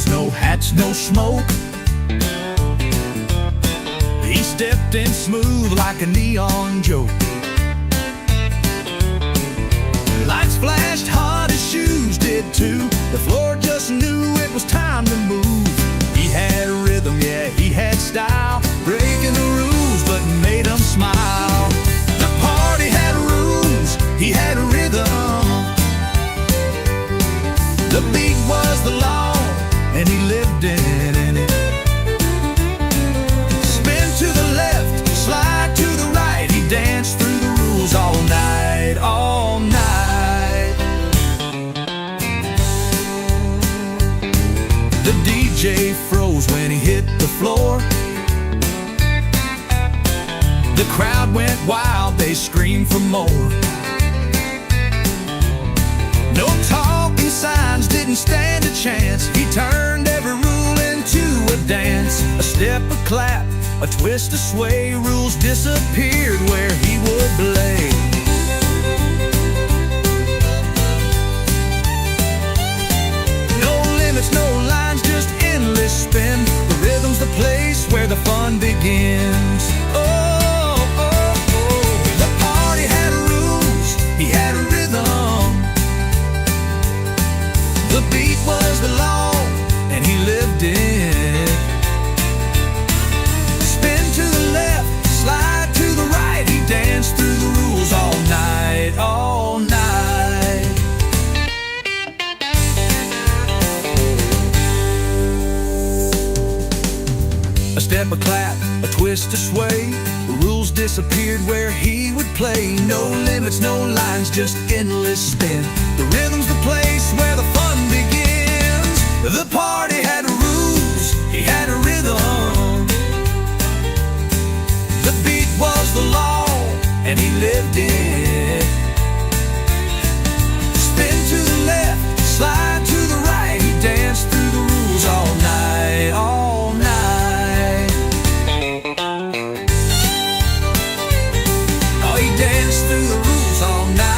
rules, no hats, no smoke. He stepped in smooth like a neon joke. Lights flashed hot, his shoes did too. The floor just knew it was time to move. He had rhythm, yeah, he had style, breaking the rules but made them smile. The party had rules, he had rhythm. The beat was the law, and he lived in it. Spin to the left, slide to the right. He danced through the rules all night, all night. The DJ froze when he hit the floor. The crowd went wild, they screamed for more. No talking signs didn't stand a chance. He turned every rule into a dance. A step, a clap, a twist, a sway. Rules disappeared where he would play. No limits, no lines, just endless spin. The rhythm's the place where the fun begins. Oh, oh, oh. The party had rules, he had a rhythm. The beat was the law, and he lived it. Spin to the left, slide to the right. He danced through the rules all night, all night. A step, a clap, a twist, a sway. The rules disappeared where he would play. No limits, no lines, just endless spin. The rhythm's the place where the fun begins. The party had rules, he had a rhythm. The beat was the law, and he lived it. Spin to the left, slide to the right. He danced through the rules all night, all night. Oh, he danced through the rules all night.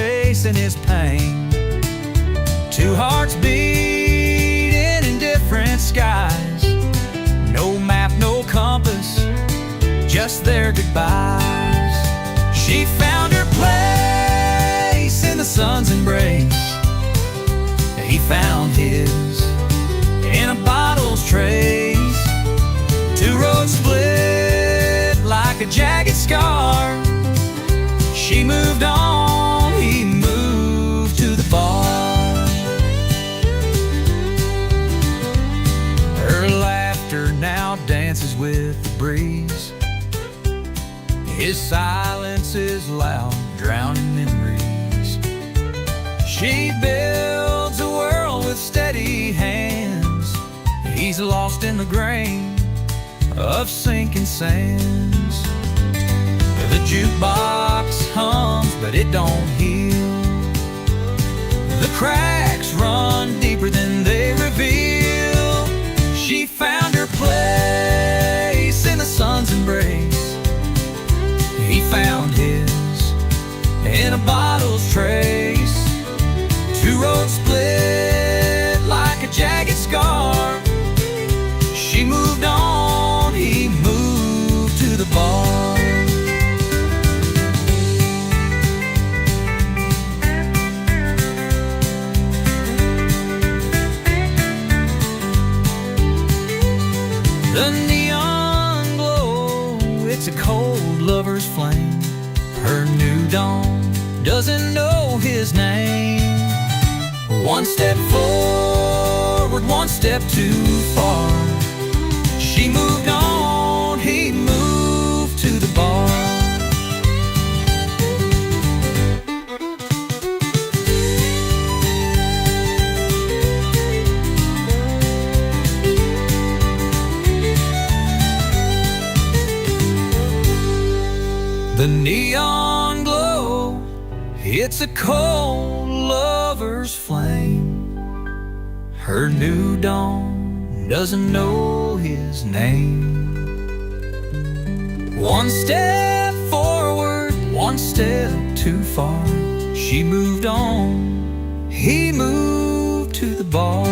chasing his pain. Two hearts beating in different skies. No map, no compass, just their goodbyes. She found her place in the sun's embrace. He found his in a bottle's trace. Two roads split like a jagged scar. She moved on, he moved to the bar. Her laughter now dances with the breeze. His silence is loud, drowning memories. She builds a world with steady hands. He's lost in the grain of sinking sands. The jukebox hums, but it don't heal. The cracks run deeper than they reveal. She found her place in the sun's embrace. He found his in a bottle's trace. Two roads split like a jagged scar. She moved on, he moved to the bar. The neon glow, it's a cold lover's flame. Her new dawn doesn't know his name. One step forward, one step too far. She moved on, he moved to the bar. The neon glow, it's a cold lover's flame. Her new dawn doesn't know his name. One step forward, one step too far. She moved on, he moved to the bar.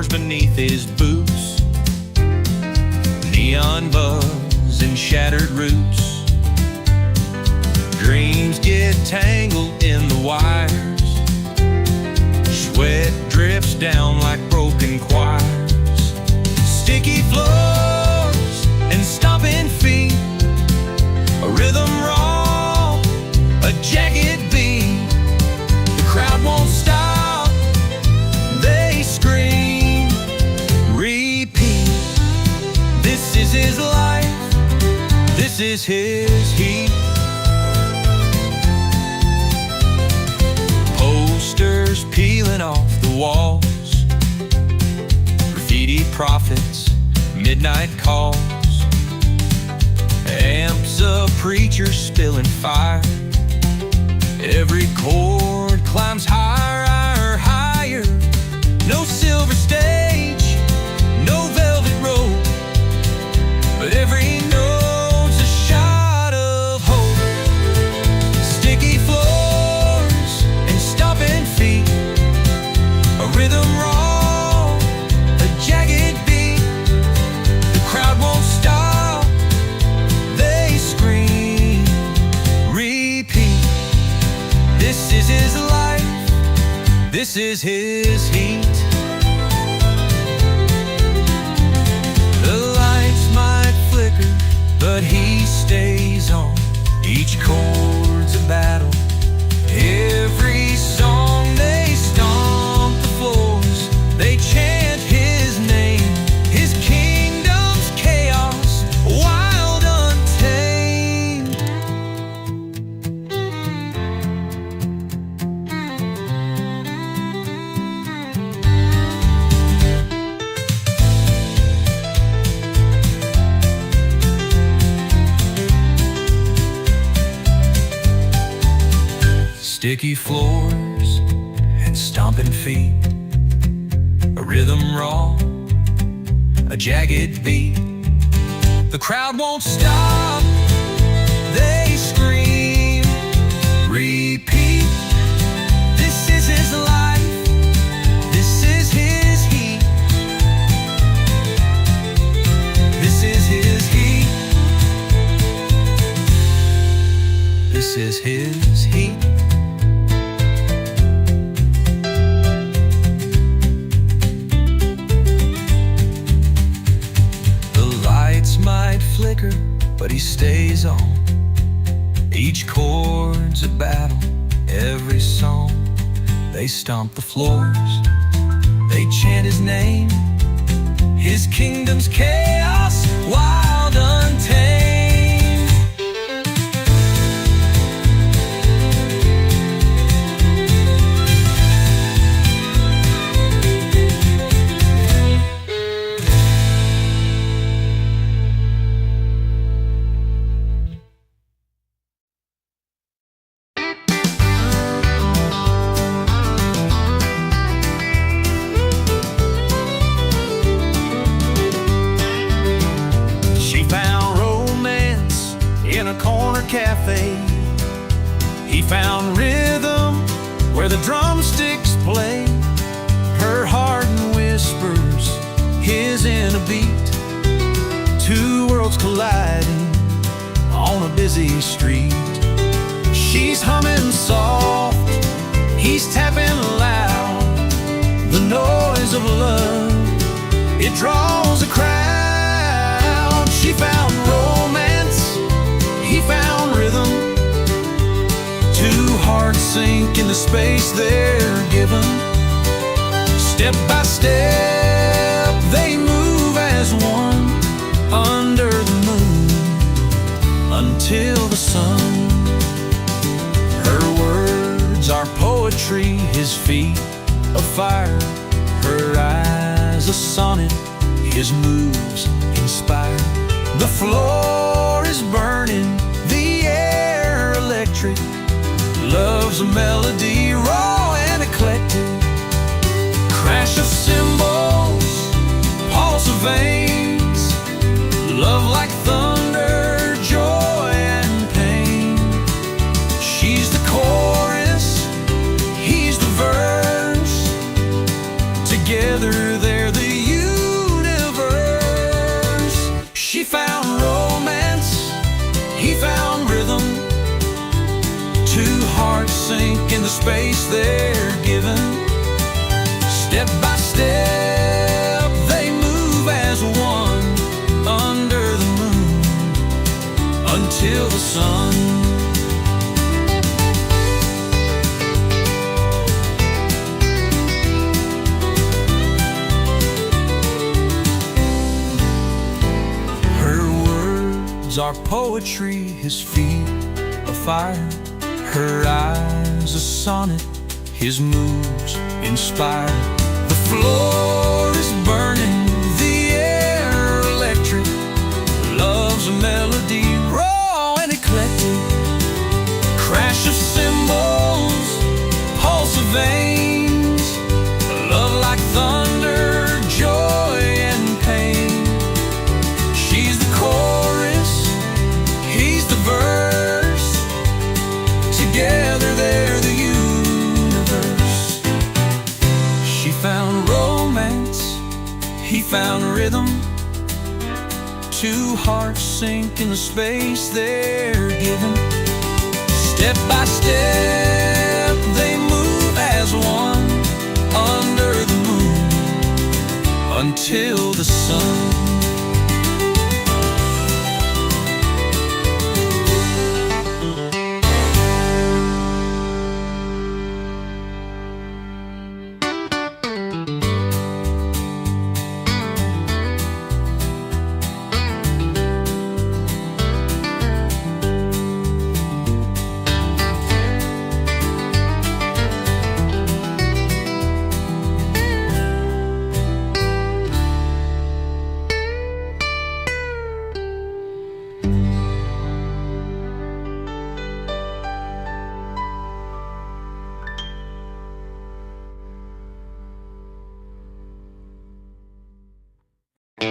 Beneath his boots, neon buzz and shattered roots. Dreams get tangled in the wires. Sweat drips down like broken choirs. Sticky floors and stomping feet. A rhythm raw, a jagged beat. The crowd won't stop, they scream. This is his life, this is his heat. Posters peeling off the walls. Graffiti prophets, midnight calls. Amps of preachers spilling fire. Every chord climbs higher, higher. No silver stage, no velvet rope, but every note's a shot of hope. Sticky floors and stomping feet. A rhythm raw, a jagged beat. The crowd won't stop, they scream, repeat. This is his life, this is his heat. But he stays on. Each chord's a battle. Every song they stomp the floors. They chant his name. His kingdom's chaos, wild, untamed. Sticky floors and stomping feet, a rhythm raw, a jagged beat. The crowd won't stop, they scream, repeat. This is his life, this is his heat. This is his heat. This is his heat. Might flicker, but he stays on. Each chord's a battle, every song. They stomp the floors, they chant his name. His kingdom's chaos, wild, untamed. Cafe. He found rhythm where the drumsticks play. Her heart whispers, his in a beat. Two worlds colliding on a busy street. She's humming soft, he's tapping loud. The noise of love, it draws a crowd. She found romance, he found rhythm. Two hearts sink into space they're given. Step by step they move as one under the moon until the sun. Her words are poetry, his feet a fire. Her eyes a sonnet, his moves inspire. The floor is burning, the air electric. Love's a melody, raw and eclectic. Crash of cymbals, pulse of veins. Love like thunder, joy and pain. She's the chorus, he's the verse. Together they're the universe. She found romance, he found rhythm. Two hearts sink in the space they're given. Step by step they move as one under the moon until the sun. Her words are poetry, his feet a fire. Her eyes a sonnet, his moves inspire. The floor is burning, the air electric. Love's a melody, raw and eclectic. Crash of cymbals, pulse of veins. Love like thunder, joy and pain. She's the chorus, he's the verse. Together they're the universe. She found romance, he found rhythm. Two hearts sink in the space they're given. Step by step they move as one under the moon until the sun. She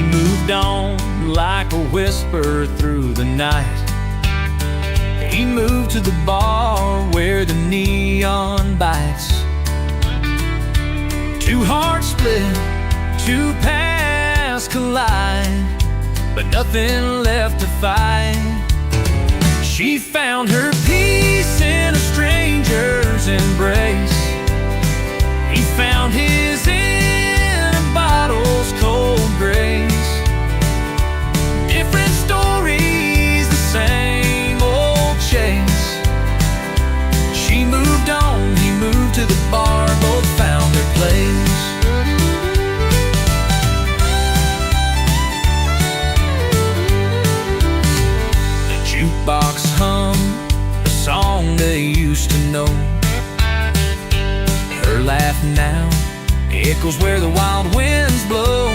moved on like a whisper through the night. He moved to the bar where the neon bites. Two hearts split, two paths collide, but nothing left to fight. She found her peace in a stranger's embrace. He found his in a bottle's cold grace. Different stories, the same old chase. She moved on, he moved to the bar, both found their place. The jukebox hummed a song they used to know. Her laugh now echoes where the wild winds blow.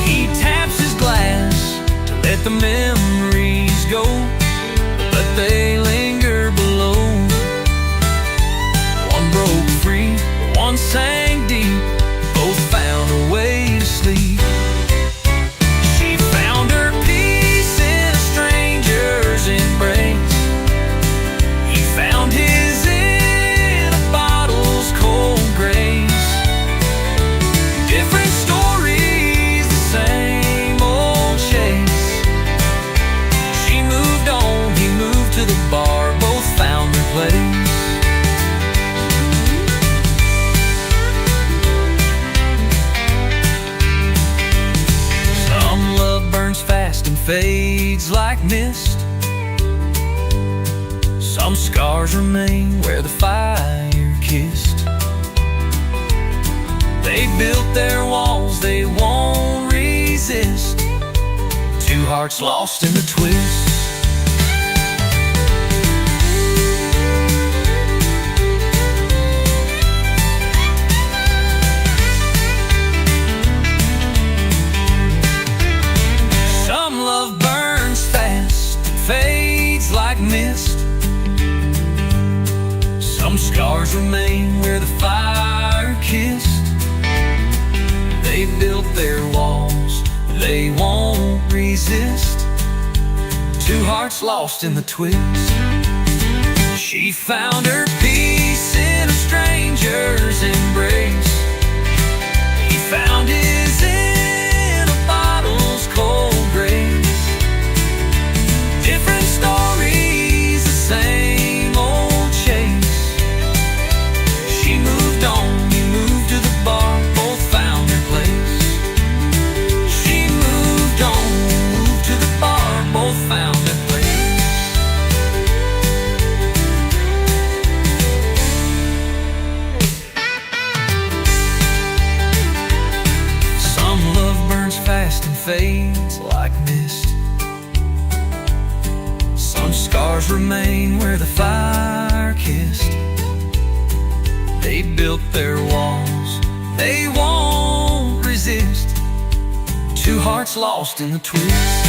He taps his glass to let the memories go, but they linger below. One broke free, one sang deep, both found a way to sleep. She found her peace in a stranger's embrace. He found his in a bottle's cold grace. Different stories, the same old chase. She moved on, he moved to the bar, both found their place. Some love burns fast and fades like mist. Some scars remain where the fire kissed. They built their walls, they won't resist. Two hearts lost in the twist. Some love burns fast and fades like mist. Some scars remain where the fire kissed. They built their walls, they won't resist. Two hearts lost in the twist. She found her peace in a stranger's embrace. He found his in a bottle's cold grace. Different stories, the same old chase. She moved on, he moved to the bar, both found their place. She moved on, moved to the bar, both found their place. Some love burns fast and fades like mist. Some scars remain where the fire kissed. They built their walls, they won't resist. Two hearts lost in the twist.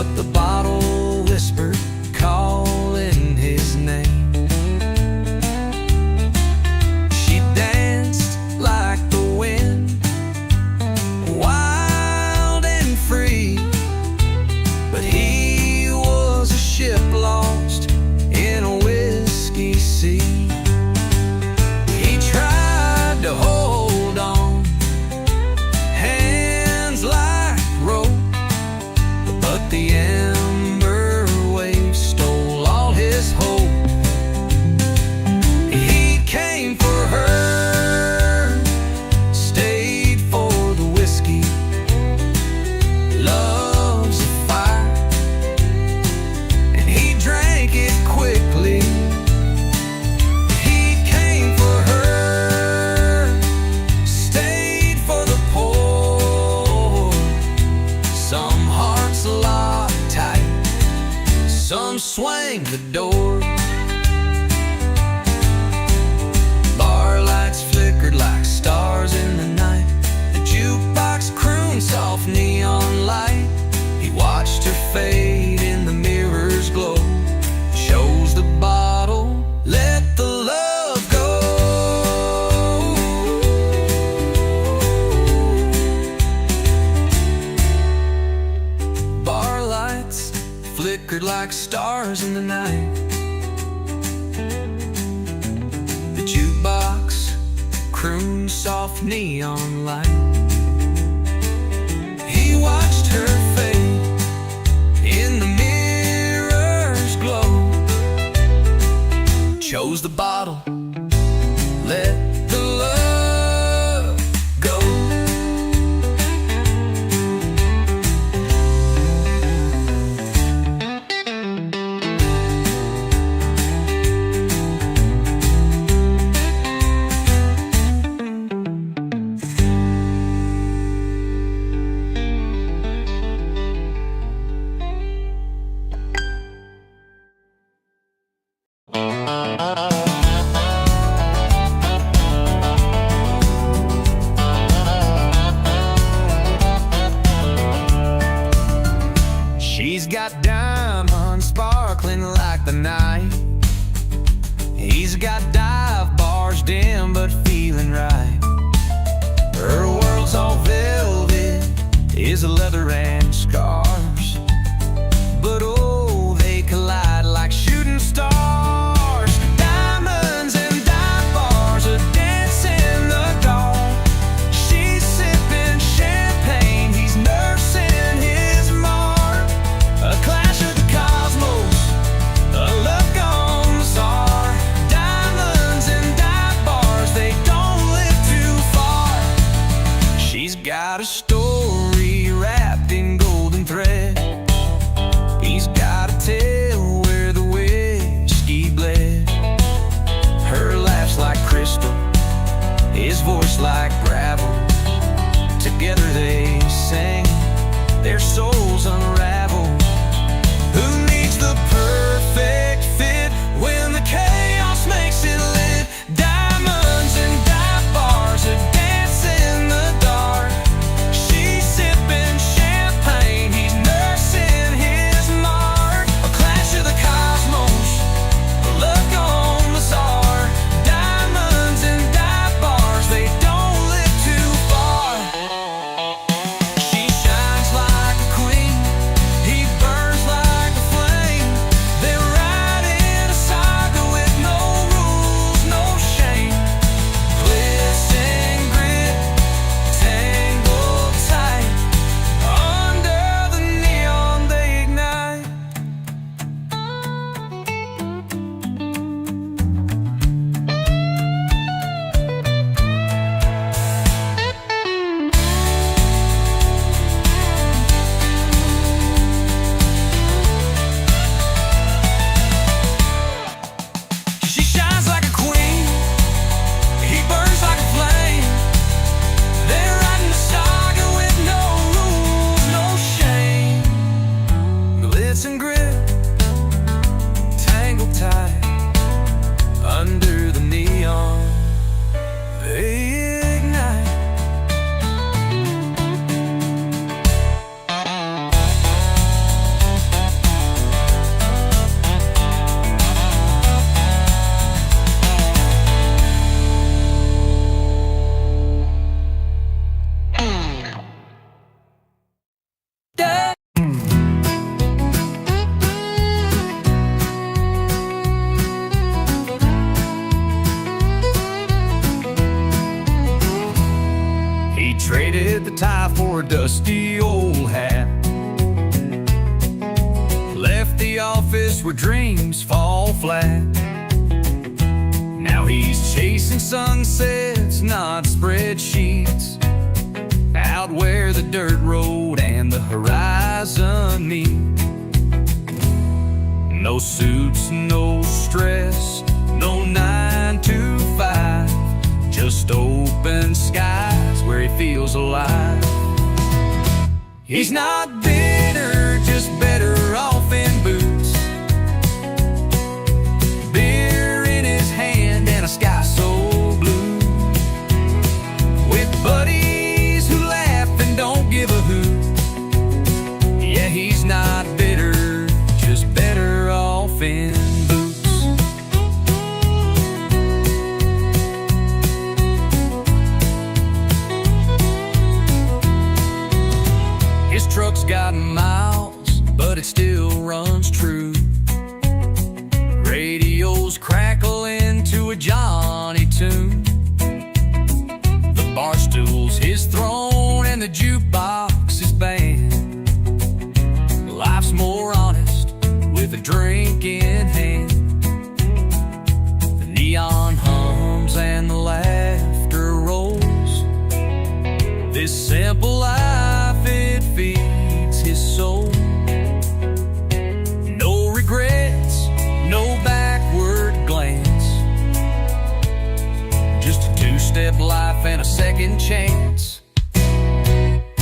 but the bottle whispered, calling his name. She danced like the wind, wild and free, but he was a ship lost in a whiskey sea. He tried to hold on, hands like rope, but the ember waves stole all his hope. He came for her, stayed for the whiskey. Love's a fire, and he drank it quickly. He came for her, stayed for the poor. Some hearts locked tight, some swang the door. Bar lights flickered like stars in the night. The jukebox crooned soft neon light. He watched her fade in the mirror's glow, chose the bottle, let the love go. Bar lights flickered like stars in the night. The jukebox crooned soft neon light. He watched her fade in the mirror's glow, chose the bottle, let the love go. She's got diamonds sparkling like the night. He's got dive bars dim but feeling right. Her world's all velvet, is a leather and scars, but oh, they collide like shooting stars. Diamonds and dive bars, a dance in the dark. She's sipping champagne, he's nursing his mark. A clash of the cosmos, a look on the star. Diamonds and dive bars, they don't live too far. She's got a story wrapped in golden thread. tie for a dusty old hat. Left the office where dreams fall flat. Now he's chasing sunsets, not spreadsheets, out where the dirt road and the horizon meet. No suits, no stress, no 9 to 5, just open skies where he feels alive. He's not bitter, just better off in boots, beer in his hand and a sky so blue, with buddies who laugh and don't give a hoot. Yeah, he's not bitter, just better off in boots. His truck's got miles, but it still runs true. Radio's crackling to a Johnny tune. The bar stool's his throne and the jukebox his band. Life's more honest with a drink in hand. The neon hums and the laughter rolls. This simple life, it feeds his soul. No regrets, no backward glance, just a two-step life and a second chance.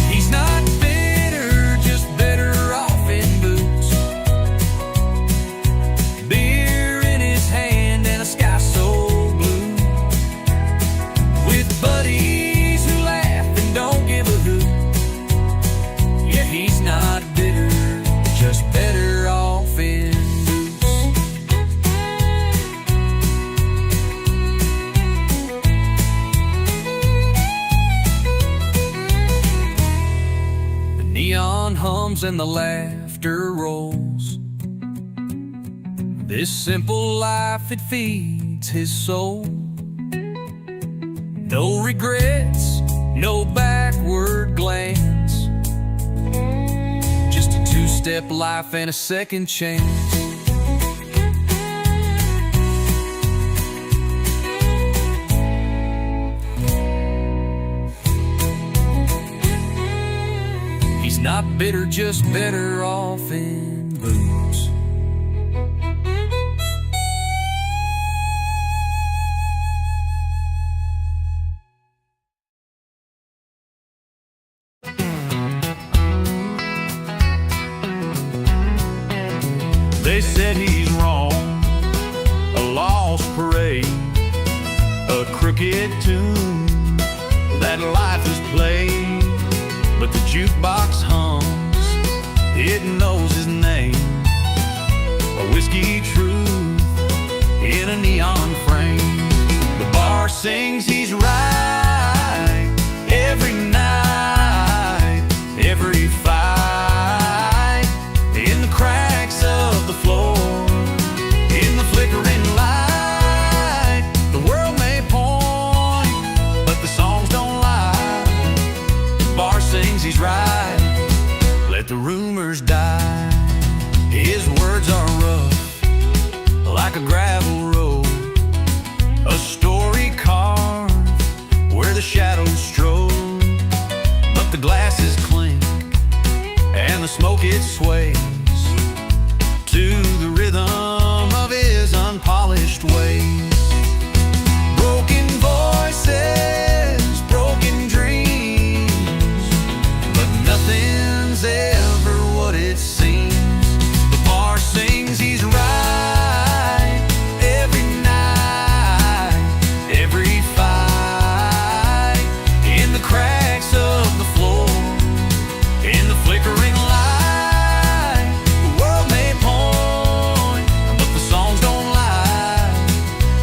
He's not bitter, just better off in boots, beer in his hand and a sky so blue, with buddies who laugh and don't give a hoot. Yeah, he's not bitter, just better off in boots. The neon hums and the laughter rolls. This simple life, it feeds his soul. No regrets, no backward glance, just a two-step life and a second chance. He's not bitter, just better off in boots. They said he's wrong, a lost parade, a crooked tune that life has played. But the jukebox hums, it knows his name, a whiskey truth in a neon frame. The bar sings he's right every night, every fight, in the cracks of the floor, in the flickering light. The world may point, but the songs don't lie. The bar sings he's right, let the rumors die. His words are rough, like a gravel road, a story carved where the shadows strode. But the glasses clink and the smoke it sways to the rhythm of his unpolished ways. Broken voices, broken dreams, but nothing's ever what it seems. The bar sings he's right every night, every fight, in the cracks of the floor, in the flickering light. The world may point, but the songs don't lie.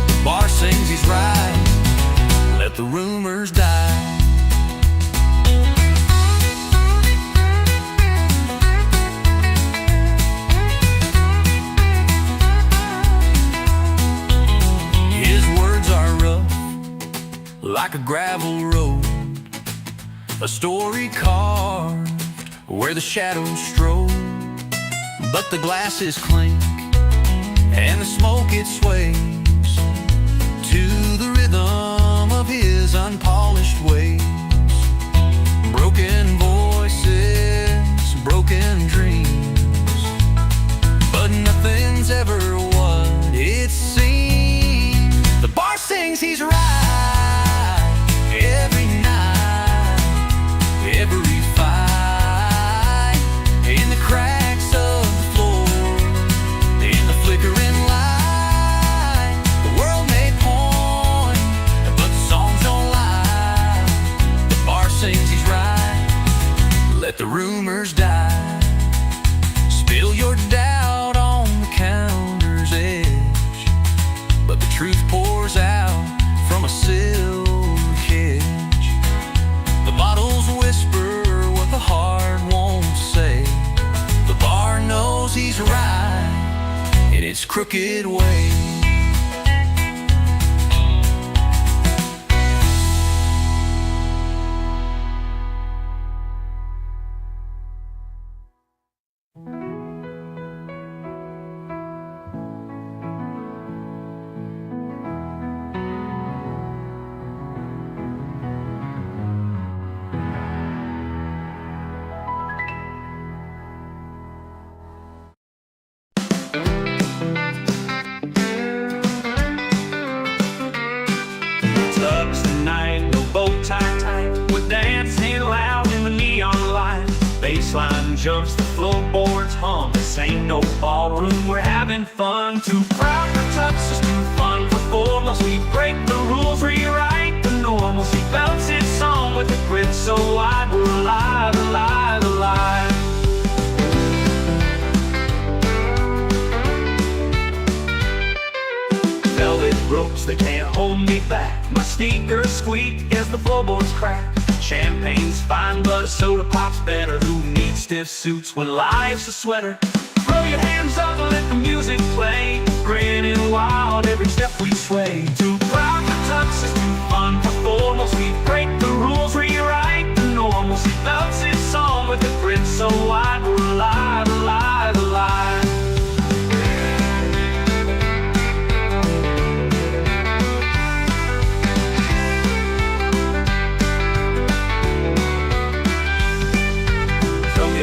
The bar sings he's right, let the rumors die. His words are rough, like a gravel road, A story carved where the shadows stroll, but the glasses clink and the smoke it sways to the rhythm of his unpolished ways. Broken voices, broken dreams, but nothing's ever what it seems. The bar sings he's right every night, every fight, in the cracks of the floor, in the flickering light. The world may point, but the songs don't lie. The bar sings he's right, let the rumors die. Spill your doubt on the counter's edge, but the truth pours out from a silver cage. The bottles whisper what the heart won't say. The bar knows he's right in its crooked way. Tucks the night, no bow tie, we're dancing loud in the neon light. Baseline jumps, the floorboards hum. This ain't no ballroom, we're having fun. Too proud for tuxes, too fun for formals. We break the rules, rewrite the normals. He belts his song with a grid so wide. We're alive, alive, alive. Velvet ropes, they can't hold me back. My sneakers squeak as the floorboards crack. Champagne's fine, but a soda pop's better. Who needs stiff suits when life's a sweater? Throw your hands up and let the music play. Grinning wild every step we sway. Too proud for tuxes, too fun for formals. We break the rules, rewrite the normals. He loves his song with a grin so wide. We're alive, alive, alive.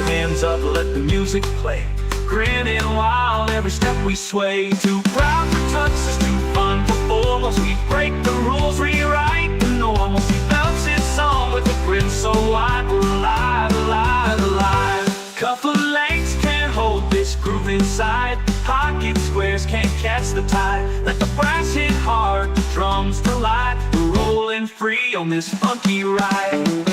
Hands up, let the music play. Grinning wild every step we sway. Too proud for tuxes, too fun for formals. We break the rules, rewrite the normals. He loves his song with a grin so wide. We're alive, alive, alive. Cuff of legs can't hold this groove inside. Pocket squares can't catch the tide. Let the brass hit hard, the drums collide. We're rolling free on this funky ride.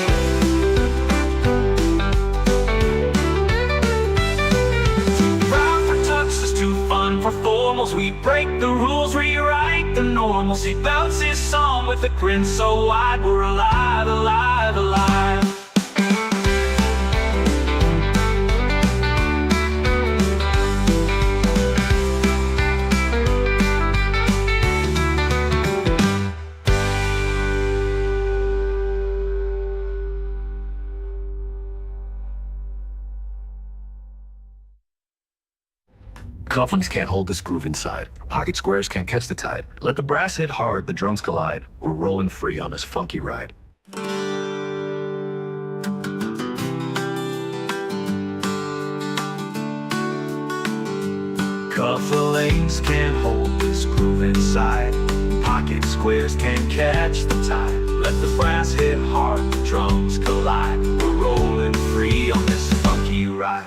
For formals, we break the rules, rewrite the normals. He belts his song with a grin so wide. We're alive, alive, alive. Cufflinks can't hold this groove inside. Pocket squares can't catch the tide. Let the brass hit hard, the drums collide. We're rolling free on this funky ride. Cuff of legs can't hold this groove inside. Pocket squares can't catch the tide. Let the brass hit hard, the drums collide. We're rolling free on this funky ride.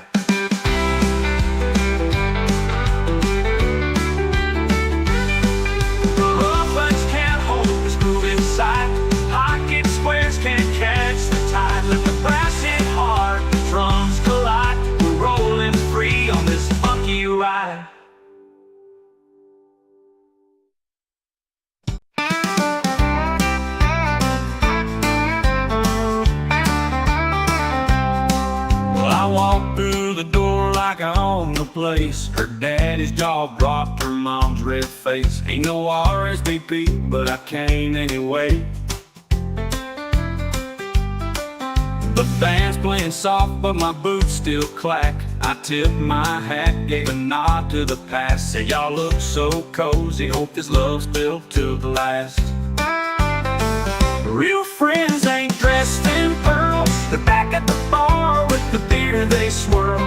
Pocket squares can't catch the tide. Let the brass hit hard, the drums collide. We're rolling free on this funky ride. Well, I walked through the door like I own the place. Her daddy's jaw dropped, her mom's red face. Ain't no RSVP, but I came anyway. The band's playing soft, but my boots still clack. I tip my hat, gave a nod to the past. Say, y'all look so cozy, hope this love's built to the last. Real friends ain't dressed in pearls. They're back at the bar with the beer they swirl,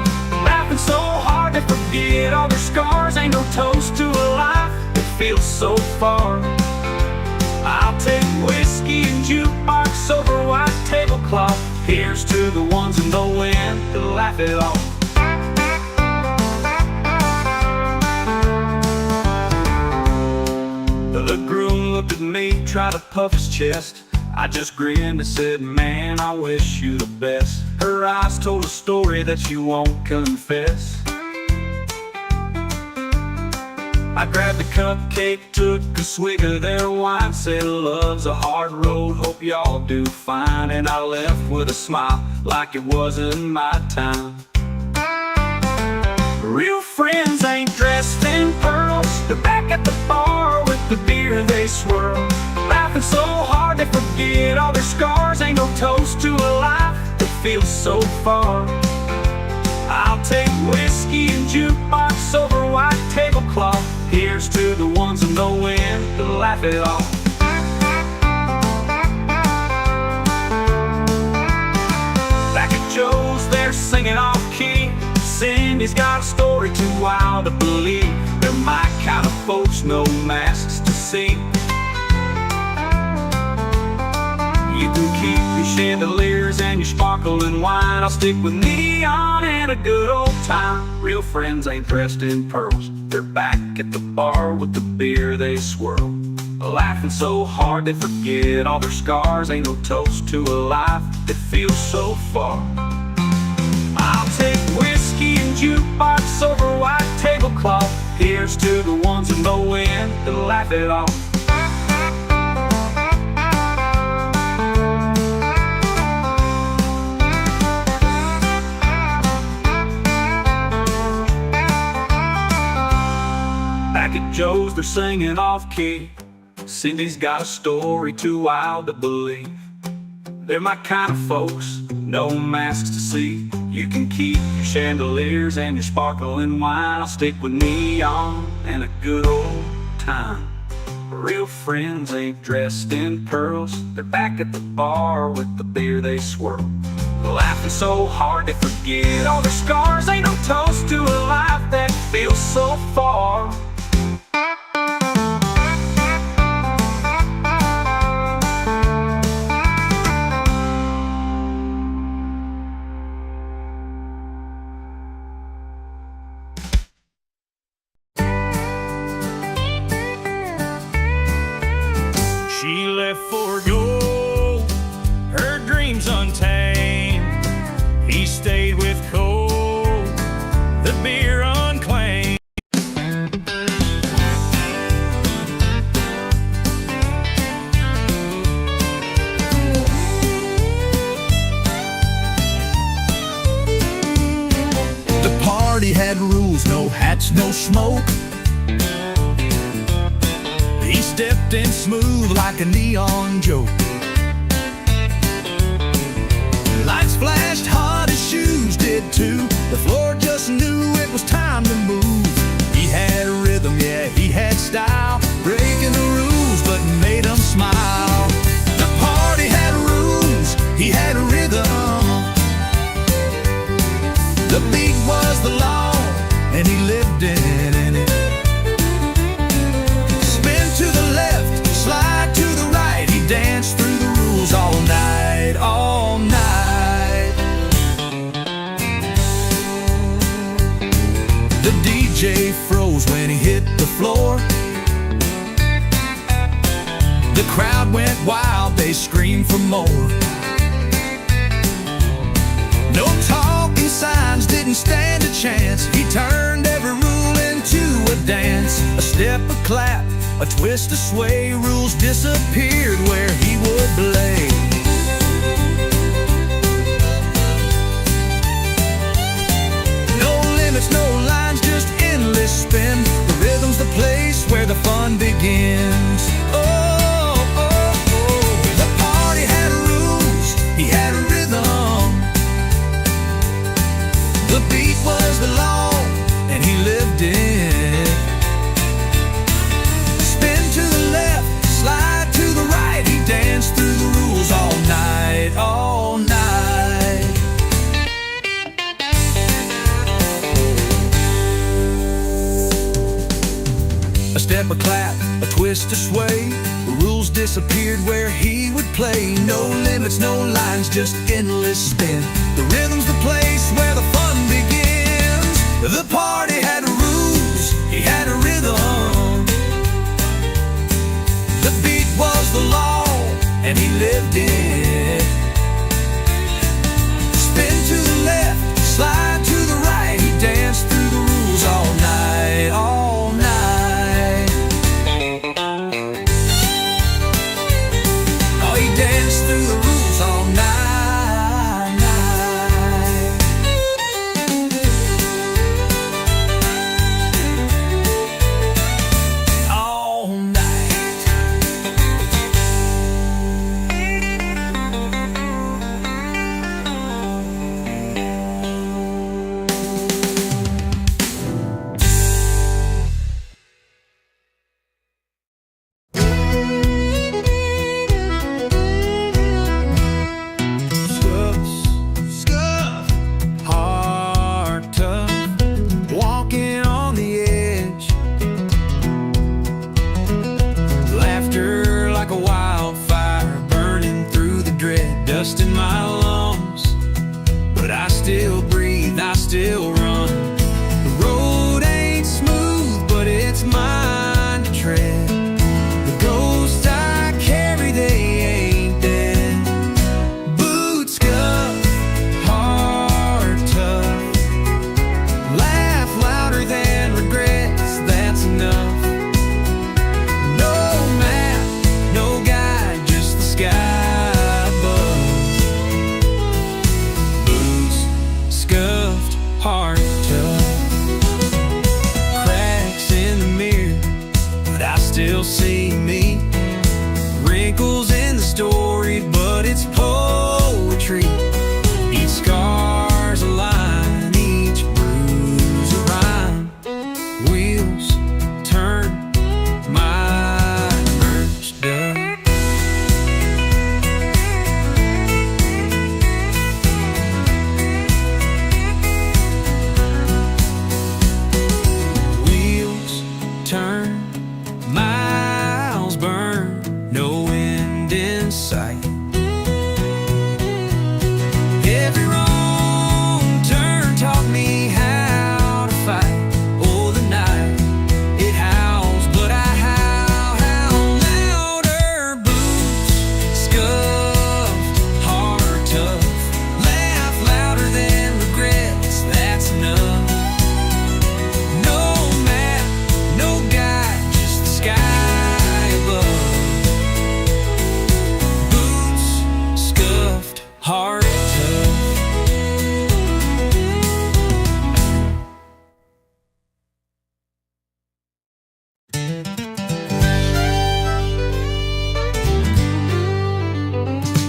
laughing so hard they forget all their scars. Ain't no toast to a life that feels so far. I'll take whiskey and jukebox over white tablecloth. Here's to the ones in the wind to laugh it off. The groom looked at me, tried to puff his chest. I just grinned and said, man, I wish you the best. Her eyes told a story that she won't confess. I grabbed a cupcake, took a swig of their wine, said love's a hard road, hope y'all do fine. And I left with a smile, like it wasn't my time. Real friends ain't dressed in pearls. They're back at the bar with the beer they swirl, laughing so hard they forget all their scars. Ain't no toast to a life that feels so far. I'll take whiskey and jukebox over white tablecloth. Here's to the ones in the wind to laugh it off. Back at Joe's, they're singing off key. Cindy's got a story too wild to believe. They're my kind of folks, no masks to see. You can keep your chandeliers and your sparkling wine. I'll stick with neon and a good old time. Real friends ain't dressed in pearls. They're back at the bar with the beer they swirl, laughing so hard they forget all their scars. Ain't no toast to a life that feels so far. I'll take whiskey and jukebox over white tablecloth. Here's to the ones in the wind to laugh it off. Back at Joe's, they're singing off key. Cindy's got a story too wild to believe. They're my kind of folks, no masks to see. You can keep your chandeliers and your sparkling wine. I'll stick with neon and a good old time. Real friends ain't dressed in pearls. They're back at the bar with the beer they swirl, laughing so hard they forget all their scars. Ain't no toast to a life that feels so far. She left for gold, her dreams untamed. He stayed with cold, the beer unclaimed. The party had rules, no hats, no smoke. He stepped in smooth like a neon joke. Lights flashed hard, his shoes did too. The floor just knew it was time to move. He had rhythm, yeah, he had style, breaking the rules but made them smile. The party had rules, he had rhythm. The beat was the law, and he lived in it. To the left, slide to the right. He danced through the rules all night, all night. The DJ froze when he hit the floor. The crowd went wild, they screamed for more. No talking signs didn't stand a chance. He turned every rule into a dance. A step, a clap, a twist, a sway. Rules disappeared where he would play. No limits, no lines, just endless spin. The rhythm's the place where the fun begins. Oh, oh, oh. The party had rules, he had a rhythm. A step, a clap, a twist, a sway. The rules disappeared where he would play. No limits, no lines, just endless spin. The rhythm's the place where the fun begins. The party had rules, he had a rhythm. The beat was the law, and he lived it. Spin to the left, slide to the right. He danced through the rules all night, all night. Oh, he danced through the rules all night, all night. Scuff, heart tough, walking on the edge. Laughter like a wildfire, burning through the dread. Dust in my lungs, but I still breathe, I still run. The road ain't smooth, but it's mine to tread. The ghosts I carry, they ain't dead. Boots scuff, heart tough, laugh louder than regrets, that's enough. No map, no guide, just the sky above. Boots scuffed, heart tough, cracks in the mirror, but I still see me. Wrinkles in the story, but it's poetry. Each scar's a line, each bruise a rhyme. Wheels turn, my merch does. Wheels turn, miles burn, no end in sight. Every wrong turn taught me how to fight. Oh, the night, it howls, but I howl louder. Boots scuffed, heart tough, laugh louder than regrets, that's enough. No map, no guide, just the sky above. Boots scuffed, heart tough.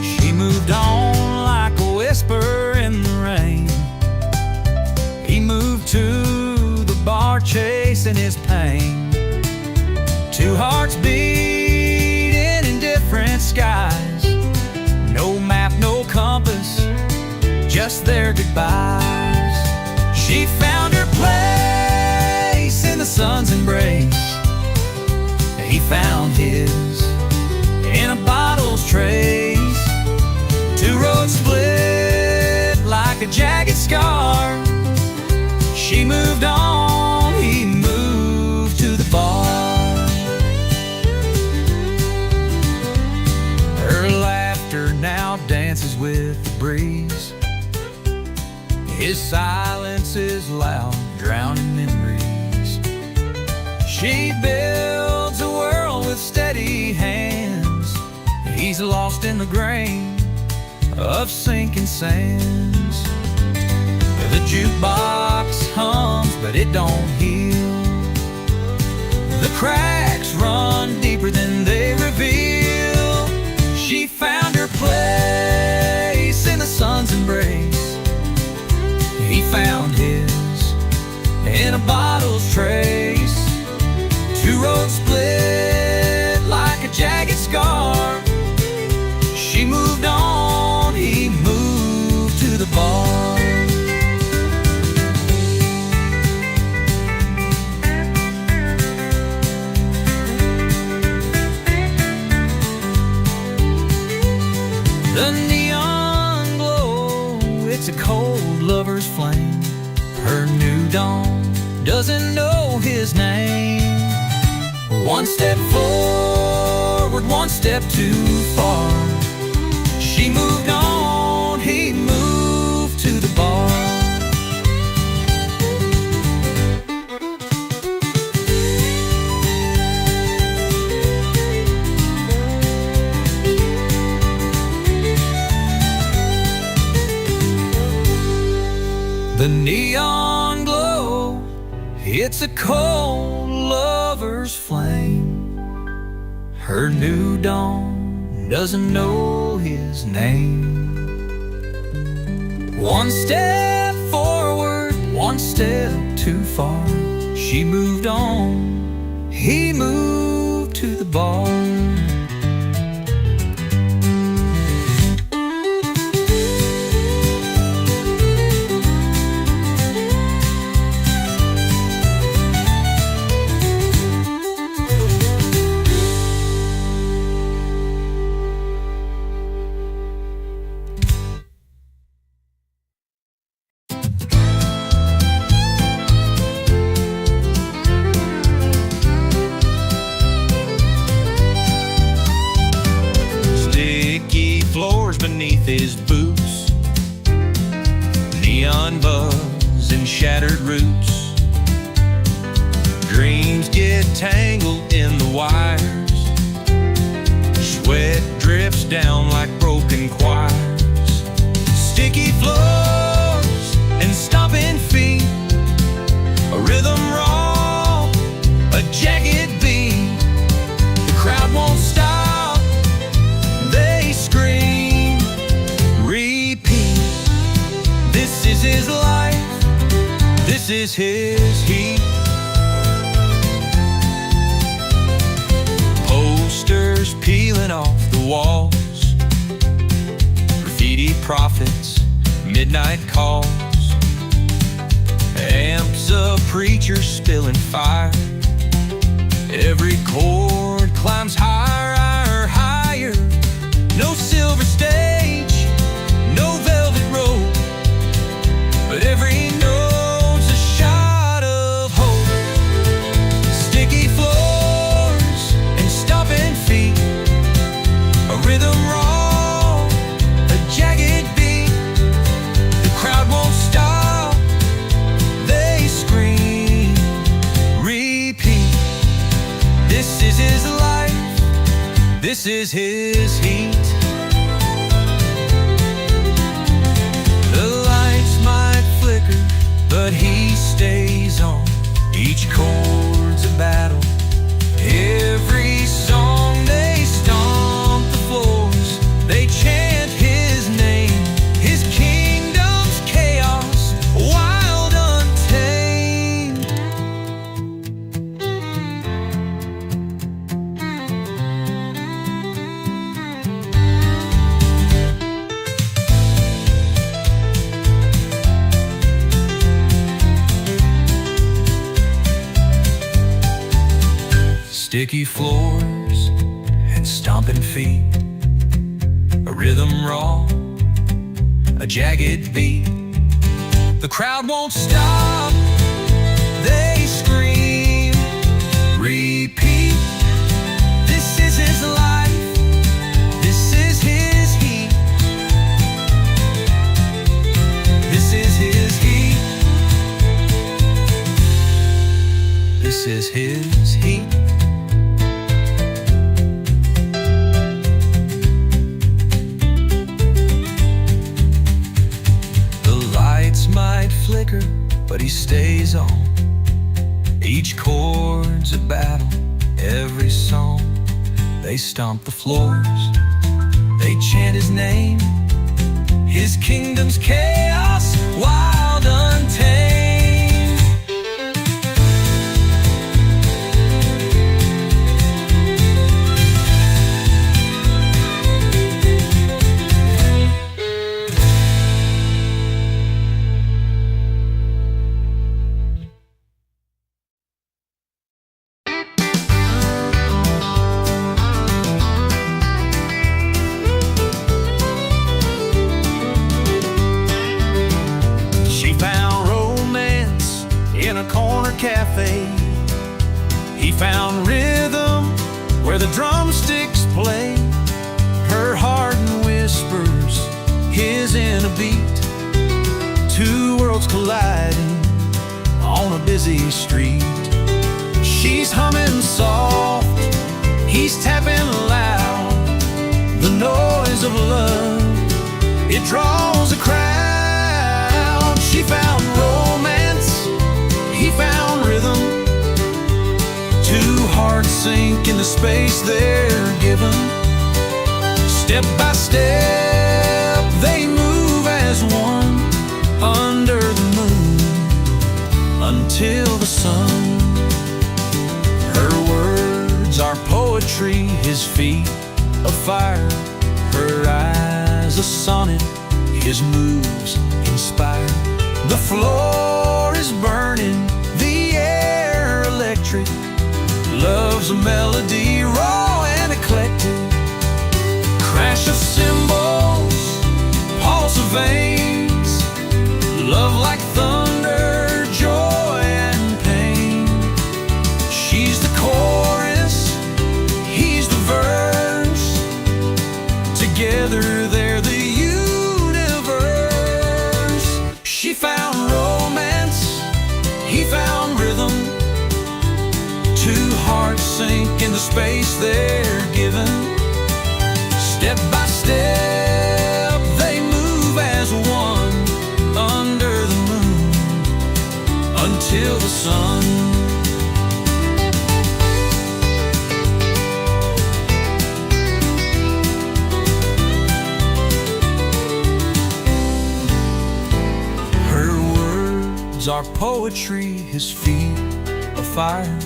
She moved on like a whisper in the rain. He moved to the bar chasing his pain. Two hearts beating in different skies. No map, no compass, just their goodbyes. She found her place in the sun's embrace. He found his in a bottle's trace. Two roads split like a jagged scar. She moved on, he moved to the bar. Her laughter now dances with the breeze. His silence is loud, drowning memories. She builds a world with steady hands. He's lost in the grain of sinking sands. The jukebox hums, but it don't heal. The cracks run deeper than they reveal. She found her place in the sun's embrace. He found his in a bottle's trace. Two roads split like a jagged scar. She moved on, he moved to the bar. doesn't know his name. One step forward, one step too far. She moved on, he moved to the bar. The neon glow, it's a cold lover's flame. Her new dawn doesn't know his name. One step forward, one step too far. She moved on, he moved to the bar. Beneath his boots, neon buzz and shattered roots. Dreams get tangled in the wires. Sweat drips down like broken choirs. Sticky floors and stomping feet. A rhythm raw, a jagged beat. The crowd won't stop, they scream. This is his life, this is his heat. Posters peeling off the walls, graffiti prophets, midnight calls. Amps of preachers spilling fire. Every chord climbs higher, higher. No silver stage, no velvet rope, but every note's a shot of hope. Sticky floors and stomping feet, a rhythm raw, a jagged beat. The crowd won't stop, they scream, repeat. This is his life, this is his heat. But he stays on. Each chord's a battle. Every song they stomp the floors. They chant his name. His kingdom's chaos, wild, untamed. Sticky floors and stomping feet, a rhythm raw, a jagged beat. The crowd won't stop, they scream, repeat. This is his life, this is his heat. This is his heat. This is his heat. Might flicker, but he stays on. Each chord's a battle, every song. They stomp the floors, they chant his name. His kingdom's chaos, wild, untamed. He found rhythm where the drumsticks play. Her heart whispers, his in a beat. Two worlds colliding on a busy street. She's humming soft, he's tapping loud. The noise of love, it draws a crowd. She found romance, he found rhythm. Two hearts sink into space they're given. Step by step, they move as one under the moon until the sun. Her words are poetry, his feet a fire, her eyes a sonnet, his moves inspire. The floor is burning, the air electric. Love's a melody, raw and eclectic. Crash of cymbals, pulse of veins. Love like thunder, joy and pain. She's the chorus, he's the verse. Together they're the universe. She found romance, he found rhythm. Two hearts sink into space they're given. Step by step, they move as one under the moon until the sun. Her words are poetry, his feet a fire.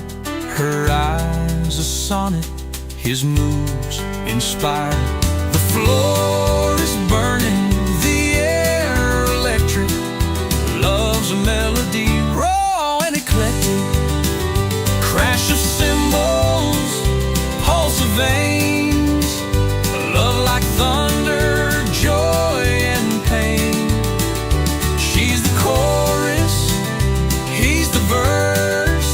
Her eyes a sonnet, his moves inspire. The floor is burning, the air electric. Love's a melody, raw and eclectic. Crash of cymbals, pulse of veins. Love like thunder, joy and pain. She's the chorus, he's the verse.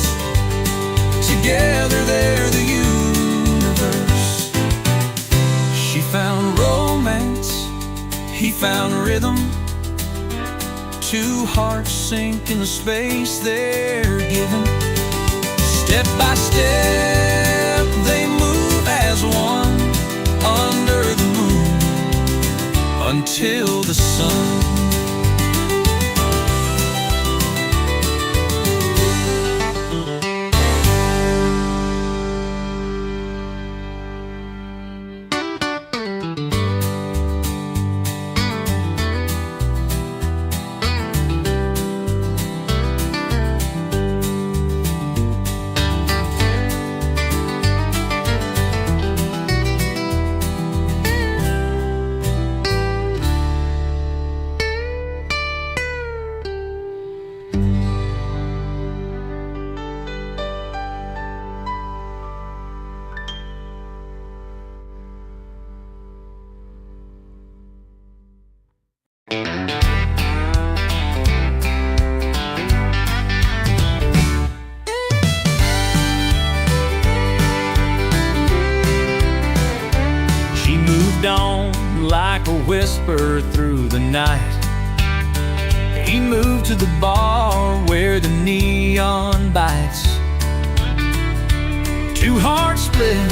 Together they're the universe. She found romance, he found rhythm. Two hearts sink into space they're given. Step by step, they move as one under the moon until the sun. On like a whisper through the night. He moved to the bar where the neon bites. Two hearts split,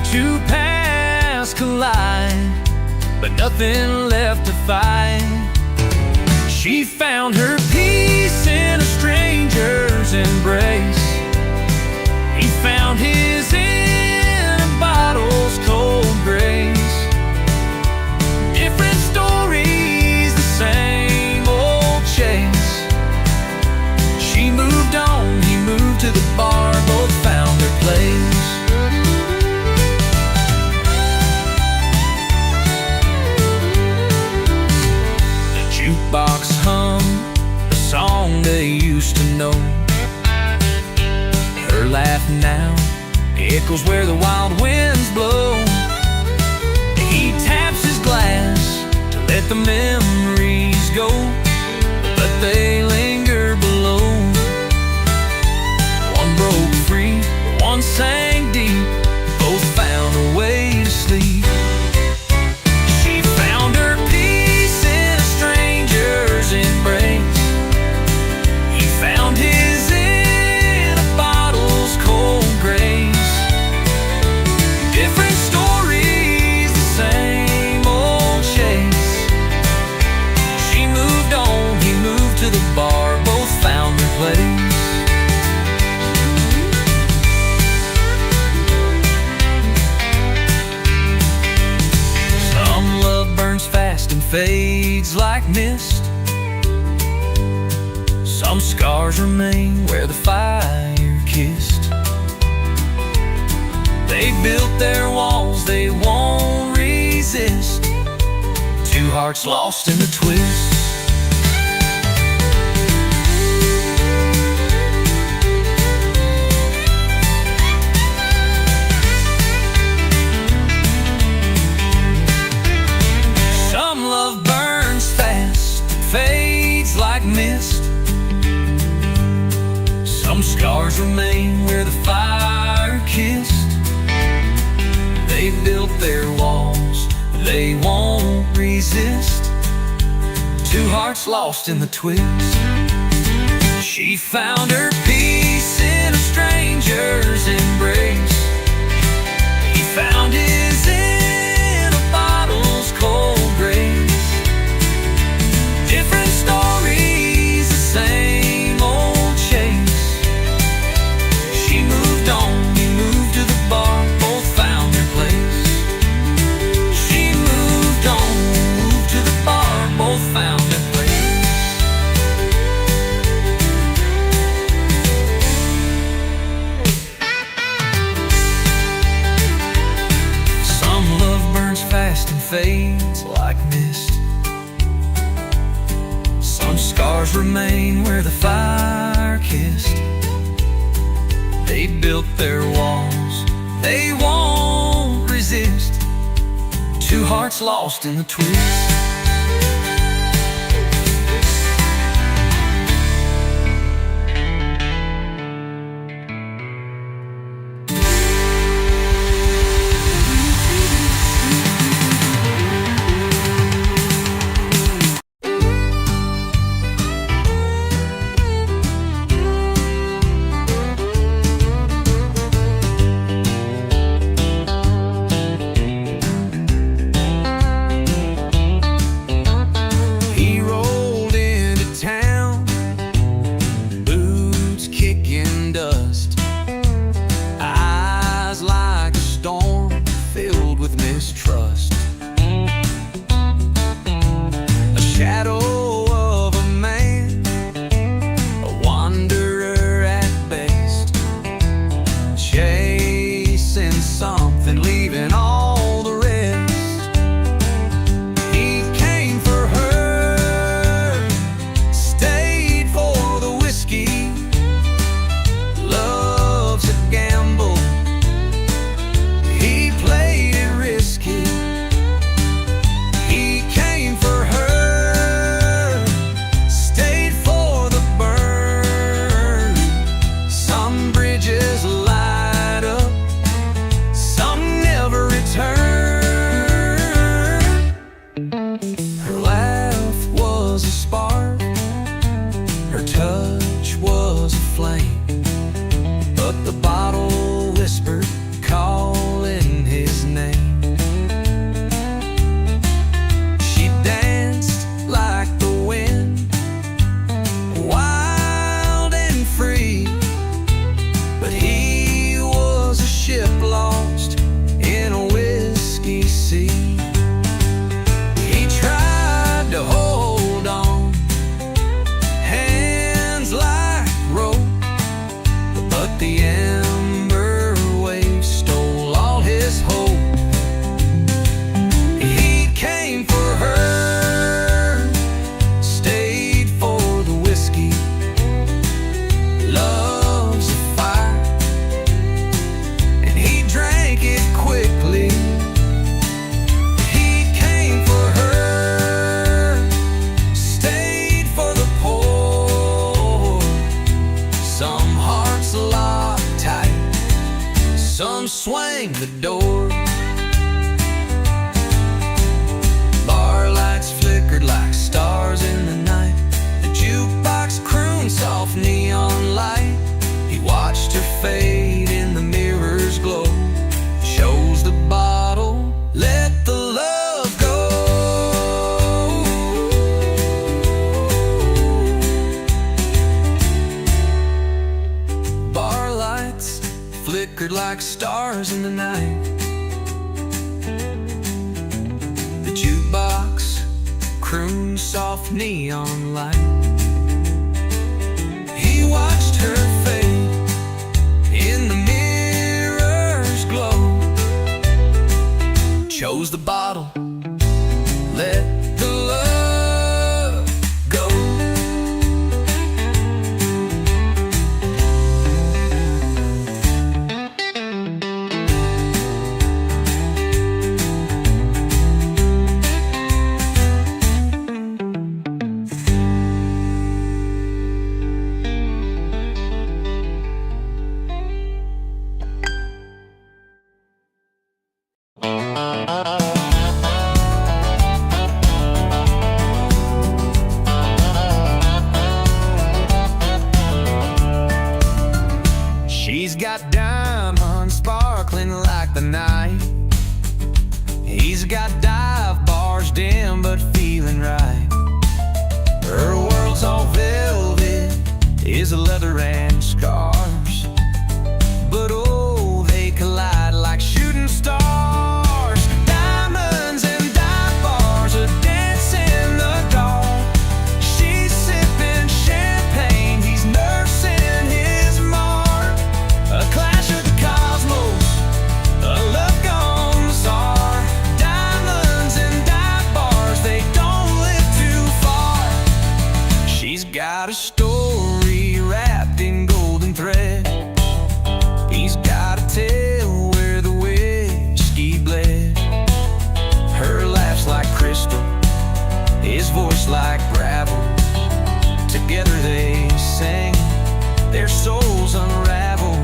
two paths collide, but nothing left to fight. She found her peace in a stranger's embrace. He found his in a bottle's cold grace. Different stories, the same old chase. She moved on, he moved to the bar, both found their place. The jukebox hummed a song they used to know. Her laugh now echoes where the wild winds blow. He taps his glass to let the memories go, but they linger below. One broke free, fades like mist. Some scars remain where the fire kissed. They built their walls, they won't resist. Two hearts lost in the twist. Some love burns fast, fades like mist. Some scars remain where the fire kissed. They built their walls, they won't resist. Two hearts lost in the twist. She found her peace in a stranger's embrace. He found his in a bottle's cold grace. Different stories, the same old chase. She moved on, he moved to the bar, both found their place. She moved on, moved to the bar, both found their place. Some love burns fast and fades like mist. Some scars remain where the fire kissed. They built their walls, they won't resist. Two hearts lost in the twist. Trust. A shadow of a man, a wanderer at best, chasing something, leaving all the rest. He came for her, stayed for the whiskey. Love's a gamble, he played it risky. He came for her, stayed for the burn. Some bridges light up, some never return. Her laugh was a spark, her touch was a flame, but the bottle whispered, calling his name. She danced like the wind, wild and free, but he was a ship lost in a whiskey sea. He tried to hold on, hands like rope, but the ember wave stole all his hope. He came for her, stayed for the whiskey. Love's a fire, and he drank it quickly. He came for her, stayed for the poor. Some hearts lock tight, some swing the door. Bar lights flickered like stars in the night. The jukebox crooned soft neon light. He watched her fade in the mirror's glow. Chose the bottle, let the love go. Bar lights flickered like stars in the night. The jukebox croon soft neon light. He watched her fade in the mirror's glow, chose the bottle, let the love go. She's got diamonds sparkling like the night. He's got dive bars dim but feeling right. Her world's all velvet, is leather and scars, but oh, they collide like shooting stars. Diamonds and dive bars, a dance in the dark. She's sipping champagne, he's nursing his mark. A clash of the cosmos, a love gone bizarre. Diamonds and dive bars, they don't live too far. She's got a story wrapped in golden thread. He's got a tale where the whiskey bled. Her laugh's like crystal, his voice like gravel. Together they sing, their souls unravel.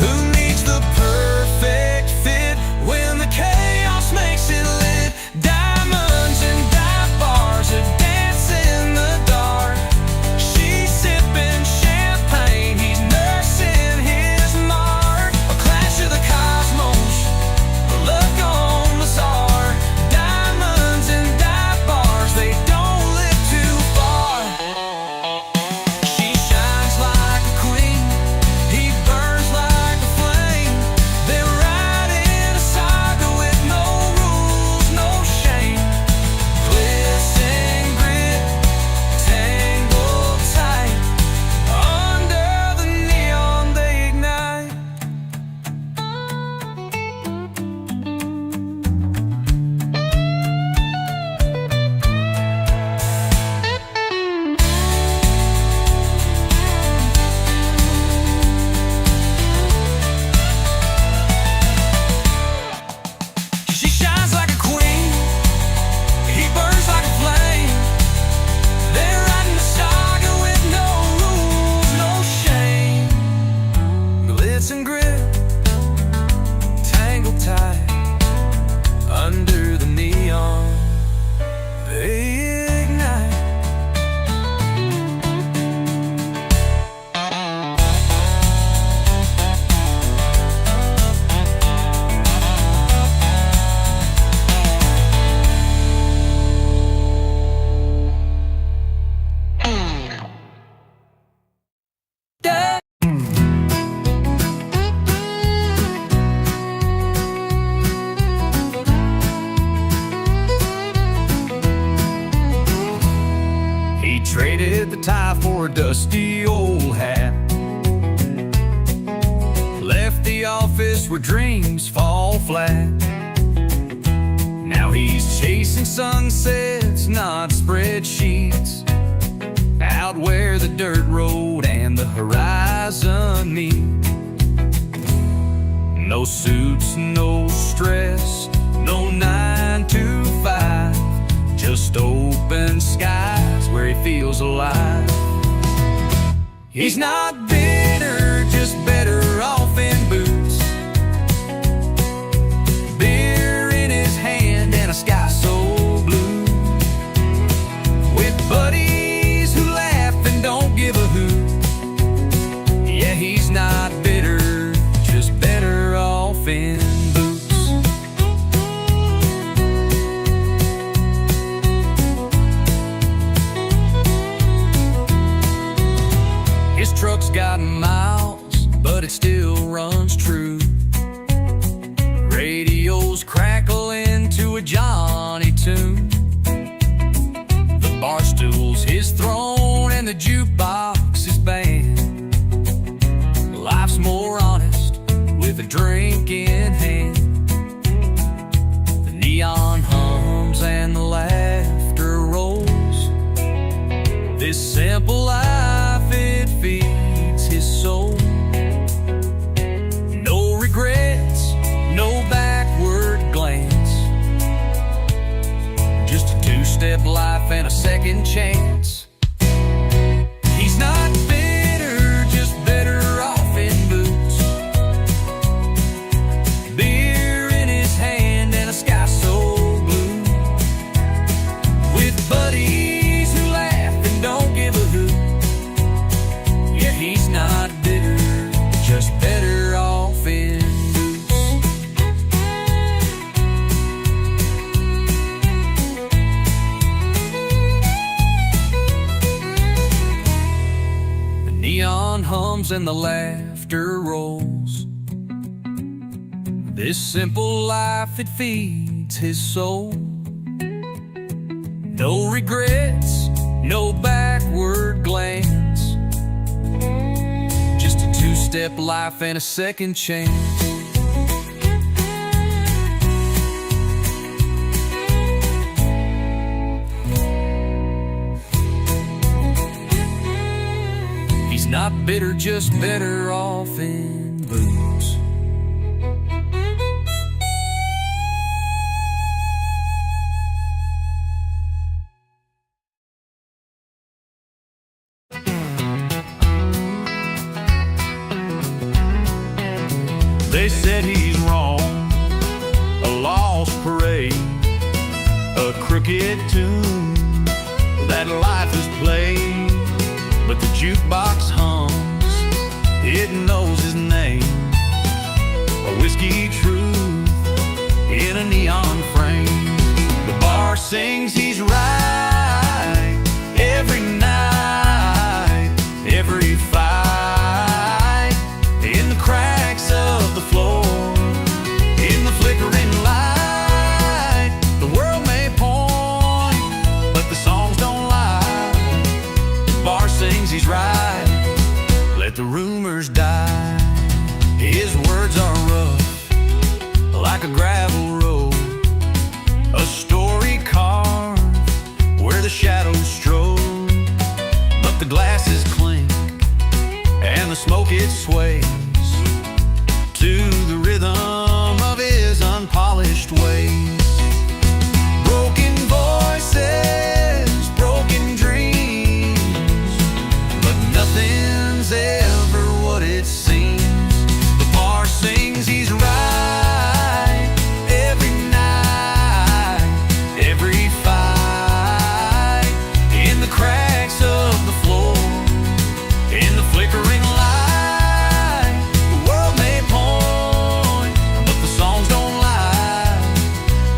Who needs the perfect fit when the chaos makes it lit? Diamonds and dive bars, a dance in the dark. She's sipping champagne, he's nursing his mark. A clash of the cosmos, a love gone bizarre. Diamonds and dive bars, they don't live too far. She shines like a queen, he burns like a flame. They're riding a saga with no rules, no shame. Bliss and grit, tangled tight. Under the neon they ignite. She shines like a queen, he burns like a flame. They're riding a saga with no rules, no shame. Glitz and grit, tangled tight. Under the neon they ignite. He traded the tie for a dusty old hat, left the office where dreams fall flat. Now he's chasing sunsets, not spreadsheets, out where the dirt road and the horizon meet. No suits, no stress, no 9 to 5, just open skies where he feels alive. He's not bitter, just better off in boots. Beer in his hand and a sky so blue, with buddies who laugh and don't give a hoot. Yeah, he's not bitter, just better off in boots. His truck's got miles, but it still runs true. Radios crackle into a Johnny tune. with a drink in hand. The neon hums and the laughter rolls. This simple life, it feeds his soul. No regrets, no backward glance. Just a two-step life and a second chance. He's not bitter, just better off in boots. Beer in his hand and a sky so blue. With buddies who laugh and don't give a hoot. Yeah, he's not bitter, just better off in boots. The neon hums and the laughter rolls. This simple life, it feeds his soul. No regrets, no backward glance. Just a two-step life and a second chance. He's not bitter, just better off in boots. They said he's wrong, a lost parade, a crooked tune that life has played. But the jukebox hums, it knows his name, a whiskey truth in a neon frame. The bar sings he's right every night, every fight, in the cracks of the floor, in the flickering light. The world may point, but the songs don't lie. The bar sings he's right, let the rumors die. His words are rough, like a gravel road, a story carved where the shadows strode. But the glasses clink and the smoke it sways to the rhythm of his unpolished ways. Broken voices, broken dreams, but nothing's ever what it seems. The bar sings he's right every night, every fight, in the cracks of the floor, in the flickering light. The world may point, but the songs don't lie.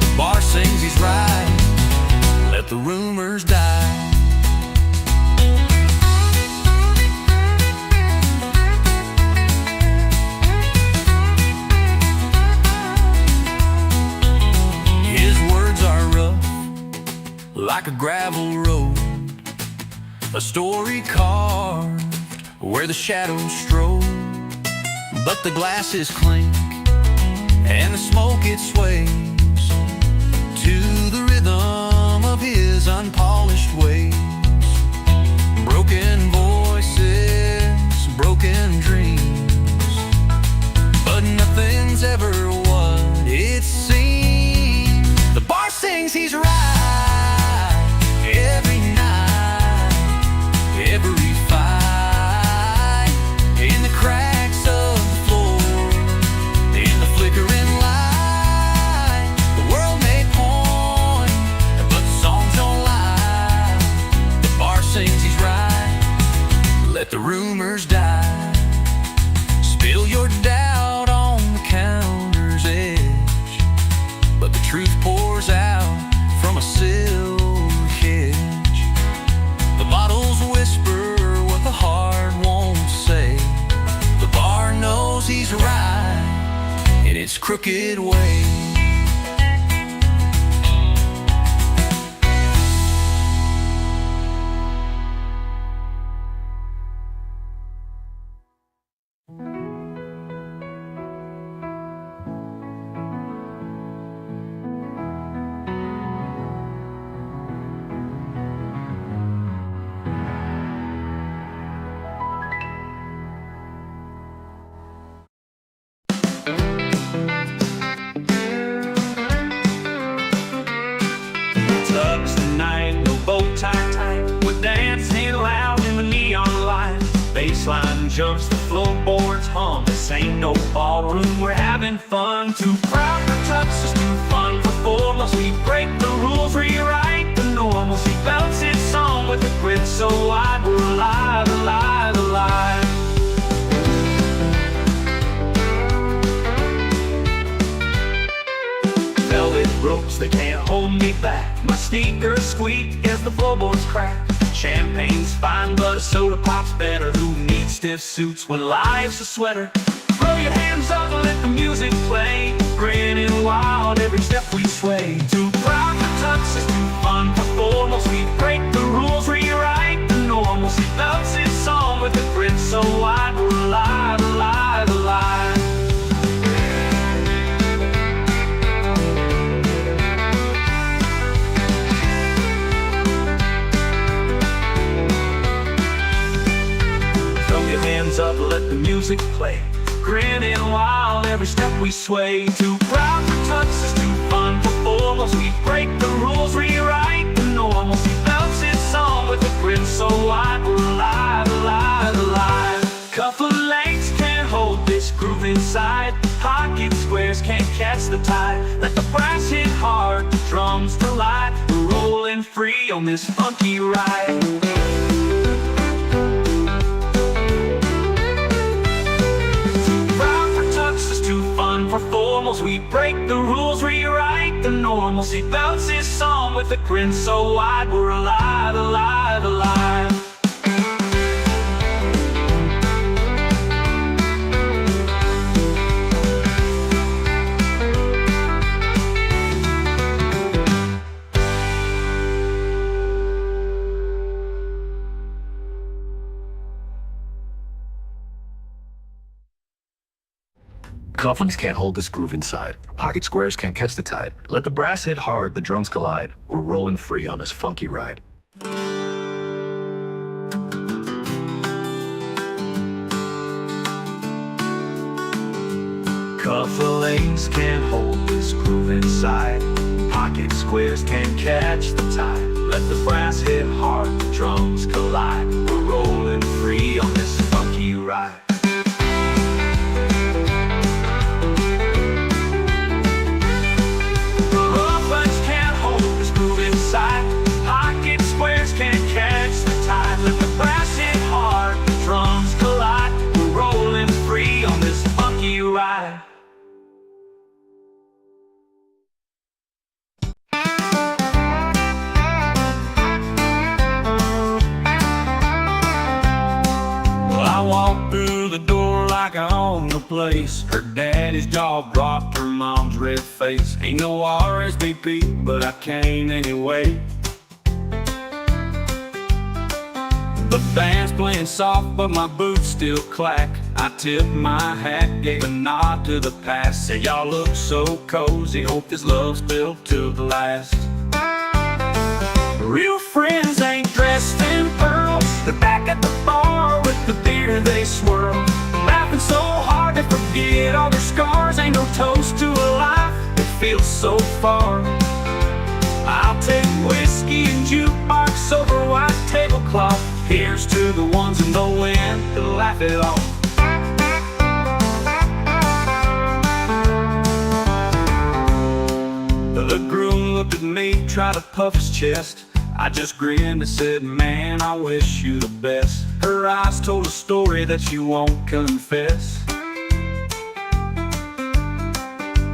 The bar sings he's right, let the rumors die. His words are rough, like a gravel road, a story carved where the shadows strode. But the glasses clink and the smoke it sways to the rhythm of his unpolished ways. Broken voices, broken dreams, but nothing's ever what it seems. The bar sings he's right every night, every fight, in the cracks of the floor, in the flickering light. The world may point, but the songs don't lie. The bar sings he's right, let the rumors die. Spill your doubt on the counter's edge, but the truth pours out from a silver hedge. The bottles whisper what the heart won't say. The bar knows he's right in its crooked way. jumps, the floorboards hum. This ain't no ballroom, we're having fun. Too proud for tuxes, too fun for formals. We break the rules, rewrite the normals. He belts his song with a grit so wide. We're alive, alive, alive. Velvet ropes, they can't hold me back. My sneakers squeak as the floorboards crack. Champagne's fine, but a soda pop's better. Who needs stiff suits when life's a sweater? Throw your hands up and let the music play. Grinning wild every step we sway. Too proud for tuxes, too fun for formals. We break the rules, rewrite the normals. He loves his song with a grin so wide. We're alive, alive, alive. Hands up, let the music play. Grinning wild every step we sway. Too proud for tuxes, too fun for formals. We break the rules, rewrite the normals. He loves his song with a grin so wide. We're alive, alive, alive. Cuff of legs can't hold this groove inside. Pocket squares can't catch the tide. Let the brass hit hard, the drums collide. We're rolling free on this funky ride. For formals, we break the rules, rewrite the normals. He belts his song with a grin so wide. We're alive, alive, alive. Cufflinks can't hold this groove inside. Pocket squares can't catch the tide. Let the brass hit hard, the drums collide. We're rolling free on this funky ride. Cuff of legs can't hold this groove inside. Pocket squares can't catch the tide. Let the brass hit hard, the drums collide. We're rolling free on this funky ride. Pocket squares can't catch the tide. Let the brass hit hard, the drums collide. We're rolling free on this funky ride. Well, I walked through the door like I own the place. Her daddy's jaw dropped, her mom's red face. Ain't no RSVP, but I came anyway. The band's playing soft, but my boots still clack. I tipped my hat, gave a nod to the past. Said, y'all look so cozy, hope this love's built to the last. Real friends ain't dressed in pearls. They're back at the bar with the beer they swirl. Laughing so hard they forget all their scars. Ain't no toast to a life that feels so far. I'll take whiskey and jukebox over white tablecloth. Here's to the ones in the wind to laugh it off. The groom looked at me, tried to puff his chest. I just grinned and said, man, I wish you the best. Her eyes told a story that she won't confess.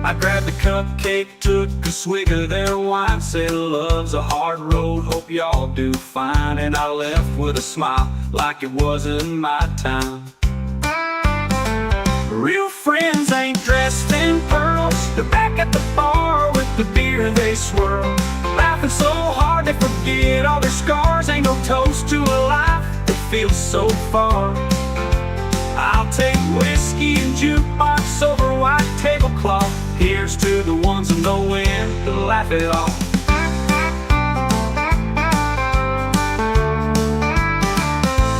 I grabbed a cupcake, took a swig of their wine. Said love's a hard road, hope y'all do fine. And I left with a smile, like it wasn't my time. Real friends ain't dressed in pearls. They're back at the bar with the beer they swirl. Laughing so hard they forget all their scars. Ain't no toast to a life that feels so far. I'll take whiskey and jukebox over white tablecloth. Here's to the ones in the wind to laugh it off.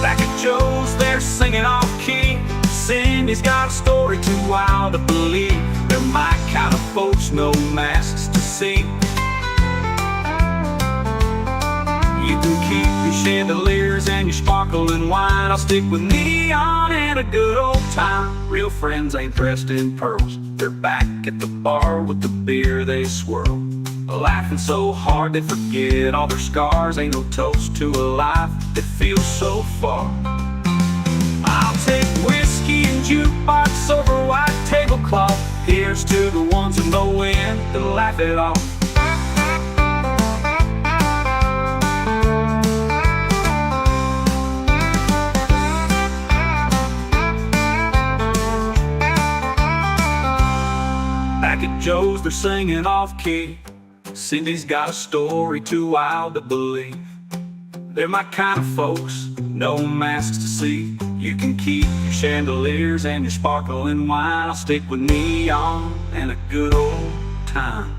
Back at Joe's, they're singing off key. Cindy's got a story too wild to believe. They're my kind of folks, no masks to see. You can keep your chandeliers chandeliers and your sparkling wine. I'll stick with neon and a good old time. Real friends ain't dressed in pearls, they're back at the bar with the beer they swirl, laughing so hard they forget all their scars. Ain't no toast to a life that feels so far. I'll take whiskey and jukebox over white tablecloth. Here's to the ones who know when to laugh it off. Back at Joe's, they're singing off-key. Cindy's got a story too wild to believe. They're my kind of folks, no masks to see. You can keep your chandeliers and your sparkling wine. I'll stick with neon and a good old time.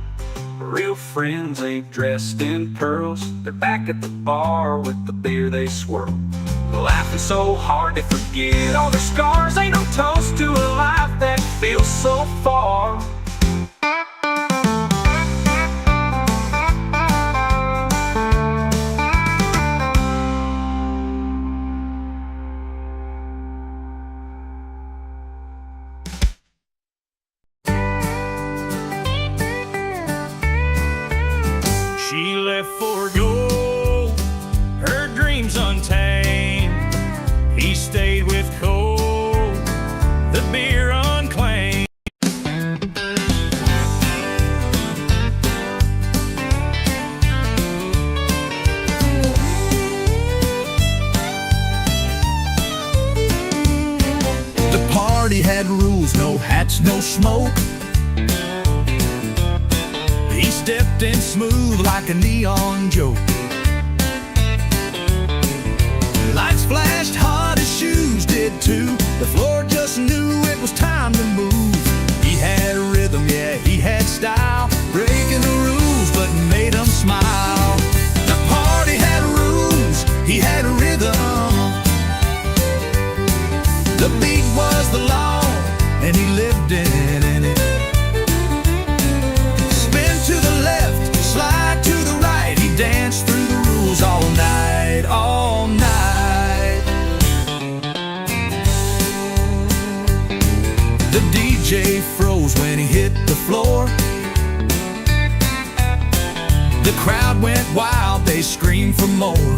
Real friends ain't dressed in pearls, they're back at the bar with the beer they swirl, laughing so hard they forget all their scars. Ain't no toast to a life that feels so far. She left for gold, her dreams untamed. He stayed with cold, the beer unclaimed. The party had rules, no hats, no smoke. He stepped in smooth like a neon joke. Lights flashed hard, his shoes did too. The floor just knew it was time to move. He had rhythm, yeah, he had style, breaking the rules but made them smile. The party had rules, he had rhythm. The beat was the law, and he lived in it. To the left, slide to the right. He danced through the rules all night, all night. The DJ froze when he hit the floor. The crowd went wild, they screamed for more.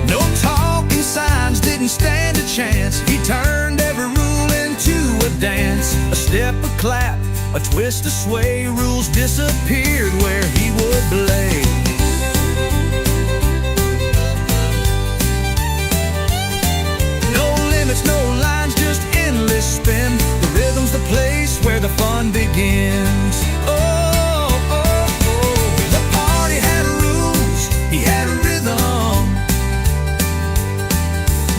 No talking signs didn't stand a chance. He turned every rule into a dance. A step, a clap, a twist, a sway. Rules disappeared where he would play. No limits, no lines, just endless spin. The rhythm's the place where the fun begins. Oh, oh, oh. The party had rules, he had a rhythm.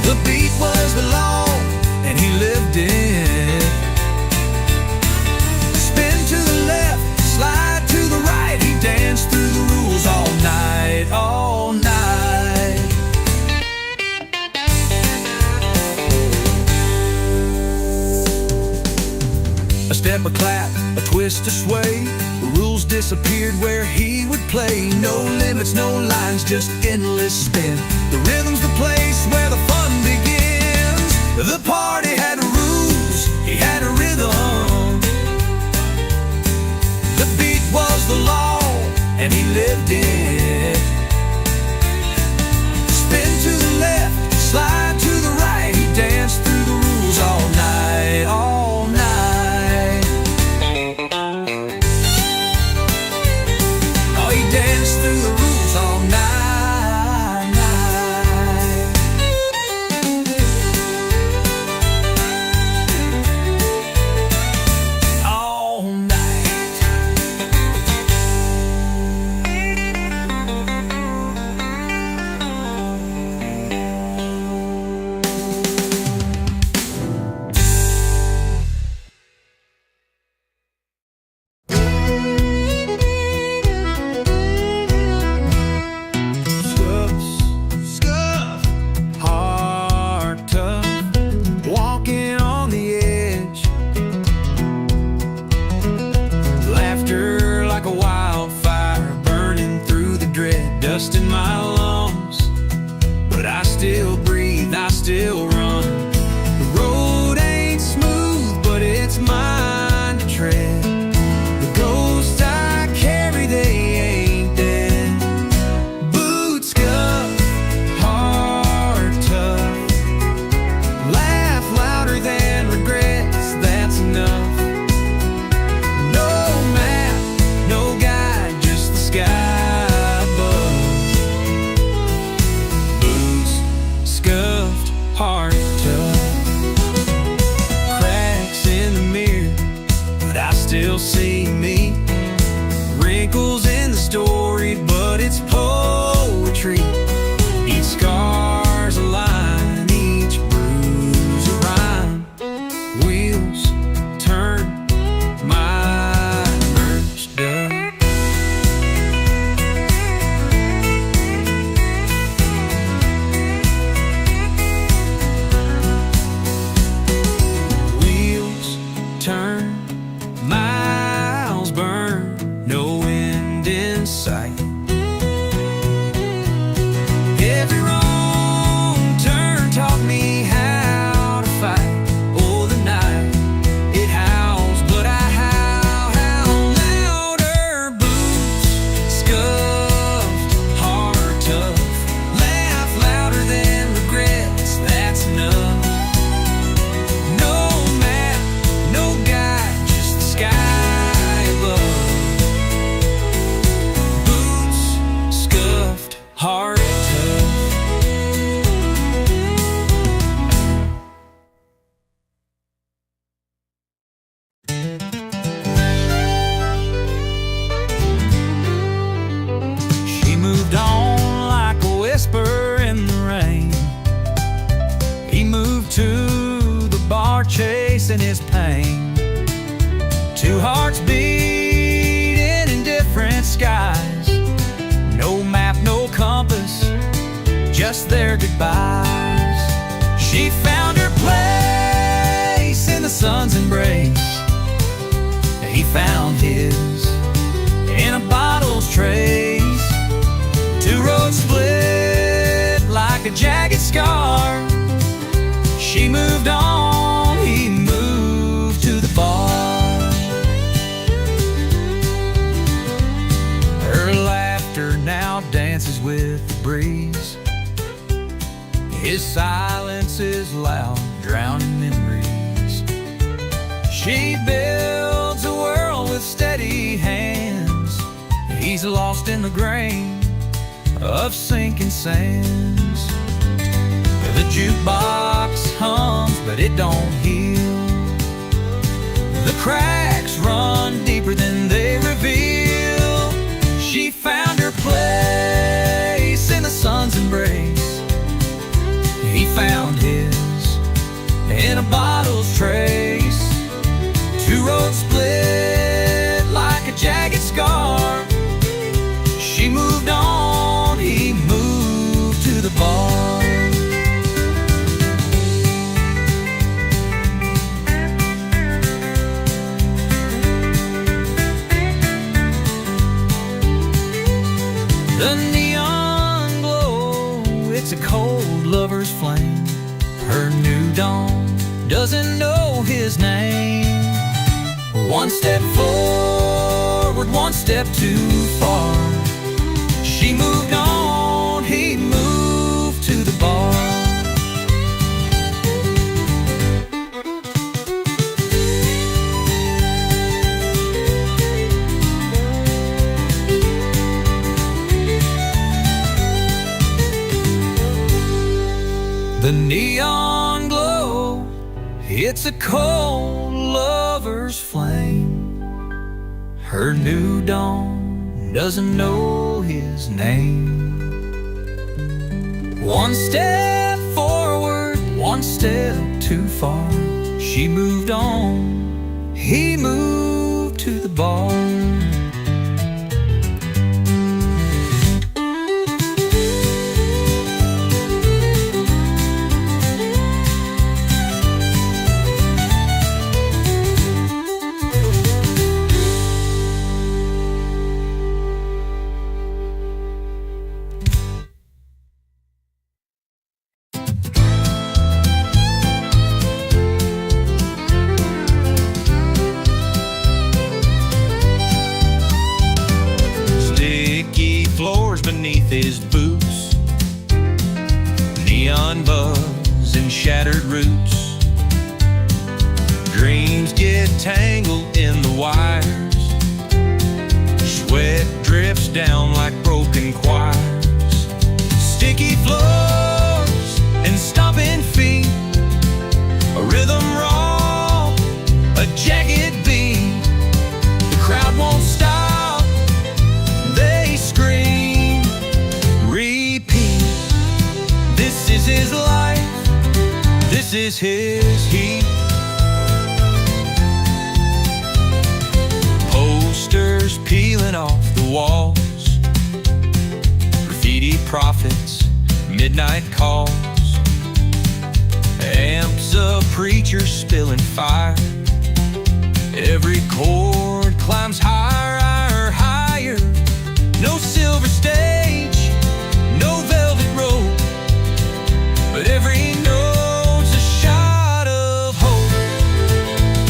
The beat was the law, and he lived it. Slide to the right, he danced through the rules all night, all night. A step, a clap, a twist, a sway. The rules disappeared where he would play. No limits, no lines, just endless spin. The rhythm's the place where the fun begins. The party had rules, he had a rhythm. The beat was the law, and he lived it. Spin to the left, slide to the right. He danced through the rules all night, all night. Oh, he danced through the rules all night, night. All night. heart chasing his pain. Two hearts beating in different skies. No map, no compass, just their goodbyes. She found her place in the sun's embrace. He found his in a bottle's trace. Two roads split like a jagged scar. She moved on, he moved to the bar. Her laughter now dances with the breeze. His silence is loud, drowning memories. She builds a world with steady hands. He's lost in the grain of sinking sands. The jukebox hums, but it don't heal. The cracks run deeper than they reveal. She found her place in the sun's embrace. He found his in a bottle's trace. Two roads split like a jagged scar. She moved on, he moved to the bar. The neon glow, it's a cold lover's flame. Her new dawn doesn't know his name. One step forward, one step too far. She moved on, he moved to the bar. The neon glow, it's a cold lover's flame. Her new dawn doesn't know his name. One step forward, one step too far. She moved on, he moved to the bar. Beneath his boots, neon buzz and shattered roots. Dreams get tangled in the wires. Sweat drifts down like broken choirs. Sticky floors and stomping feet. A rhythm raw, a jagged beat. The crowd won't stop, they scream. This is his life, this is his heat. Posters peeling off the walls. Graffiti prophets, midnight calls. Amps of preachers spilling fire. Every chord climbs higher, higher. No silver stage, no velvet rope, but every note's a shot of hope.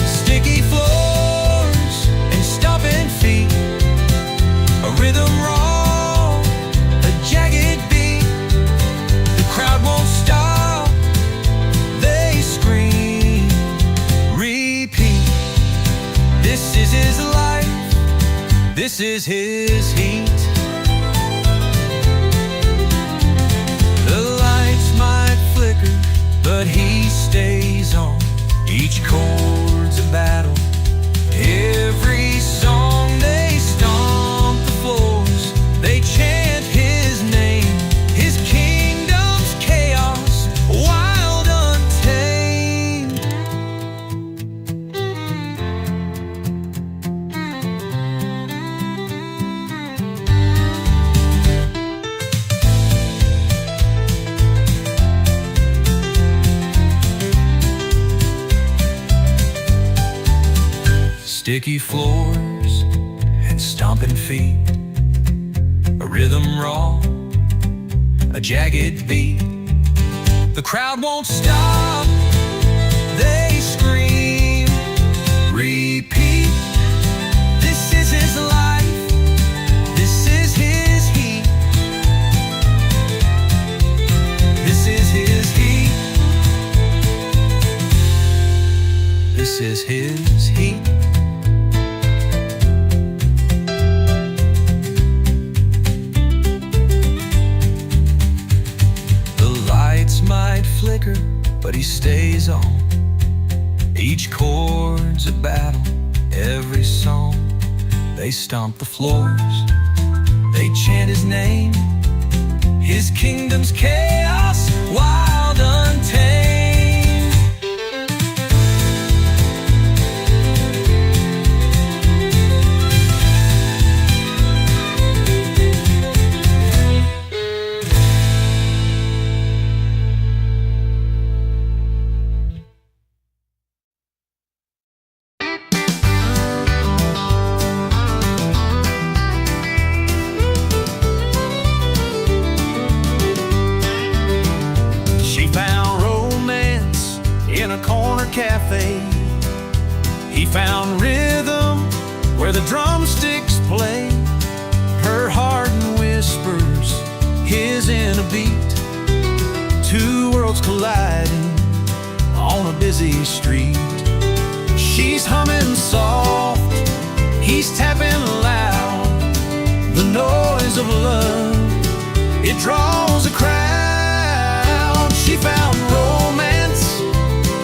Sticky floors and stomping feet. A rhythm raw, a jagged beat. The crowd won't stop, they scream, repeat. This is his life, this is his heat. But he stays on. Each chord's a battle. Every song they stomp the floors. They chant his name. His kingdom's chaos, wild, untamed. Sticky floors and stomping feet, a rhythm raw, a jagged beat. The crowd won't stop, they scream, repeat. This is his life, this is his heat, this is his heat, this is his heat. Might flicker, but he stays on. Each chord's a battle, every song. They stomp the floors, they chant his name. His kingdom's chaos, wild, untamed. Cafe. He found rhythm where the drumsticks play. Her heart whispers, his in a beat. Two worlds colliding on a busy street. She's humming soft, he's tapping loud. The noise of love, it draws a crowd. She found romance,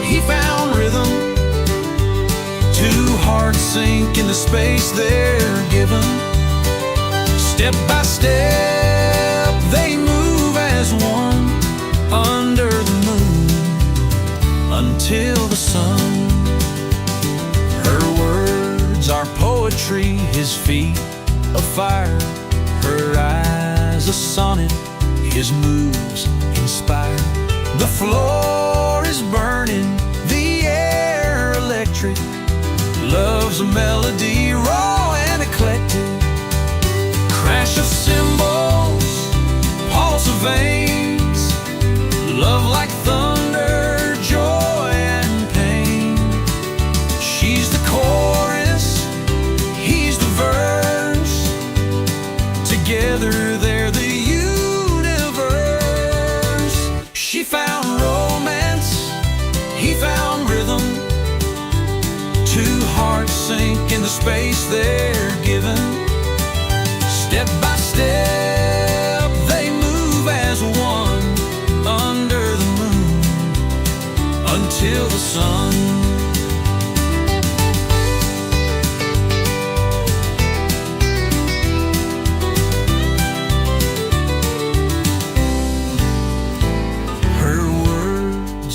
he found rhythm. Two hearts sink into space they're given. Step by step they move as one under the moon until the sun. Her words are poetry, his feet a fire, her eyes a sonnet, his moves inspire. The floor is burning, the air electric. Love's a melody, raw and eclectic. Crash of cymbals, pulse of veins. Love like thunder, joy and pain. She's the chorus, he's the verse. Together they're the universe. She found romance, he found rhythm. Two hearts sink into space they're given. Step by step they move as one under the moon until the sun.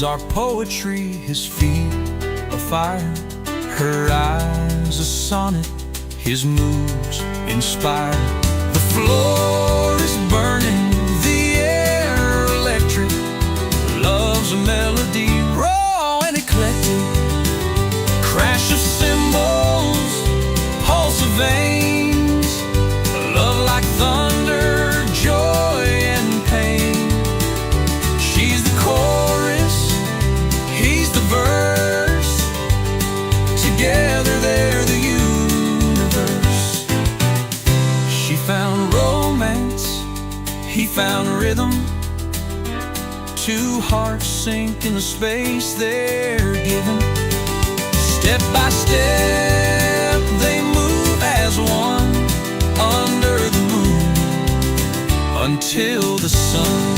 Our poetry, his feet a fire, her eyes a sonnet, his moves inspire. The floor is burning, the air electric. Love's a melody, raw and eclectic. Crash of cymbals, pulse of veins. Love like thunder, joy and pain. She's the chorus, he's the verse. Together they're the universe. She found romance, he found rhythm. Two hearts sink in the space they're given. Step by step they move as one under the moon until the sun.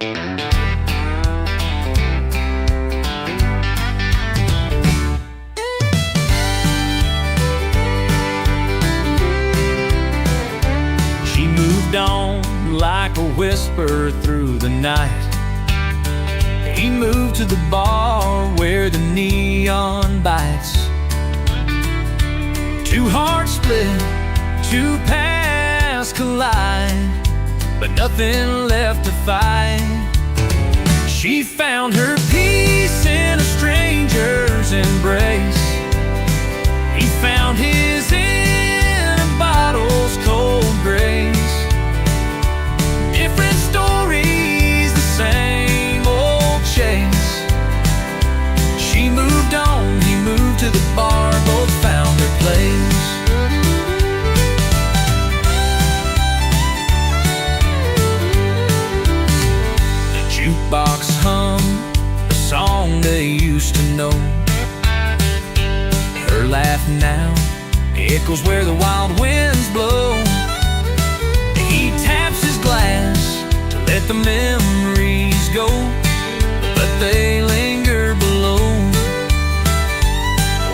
She moved on like a whisper through the night. He moved to the bar where the neon bites. Two hearts split, two paths collide, but nothing left to fight. She found her peace in a stranger's embrace. He found his in a bottle's cold grace. Different stories, the same old chase. She moved on, he moved to the bar, both found their place. The jukebox hummed a song they used to know. Her laugh now echoes where the wild winds blow. He taps his glass to let the memories go, but they linger below.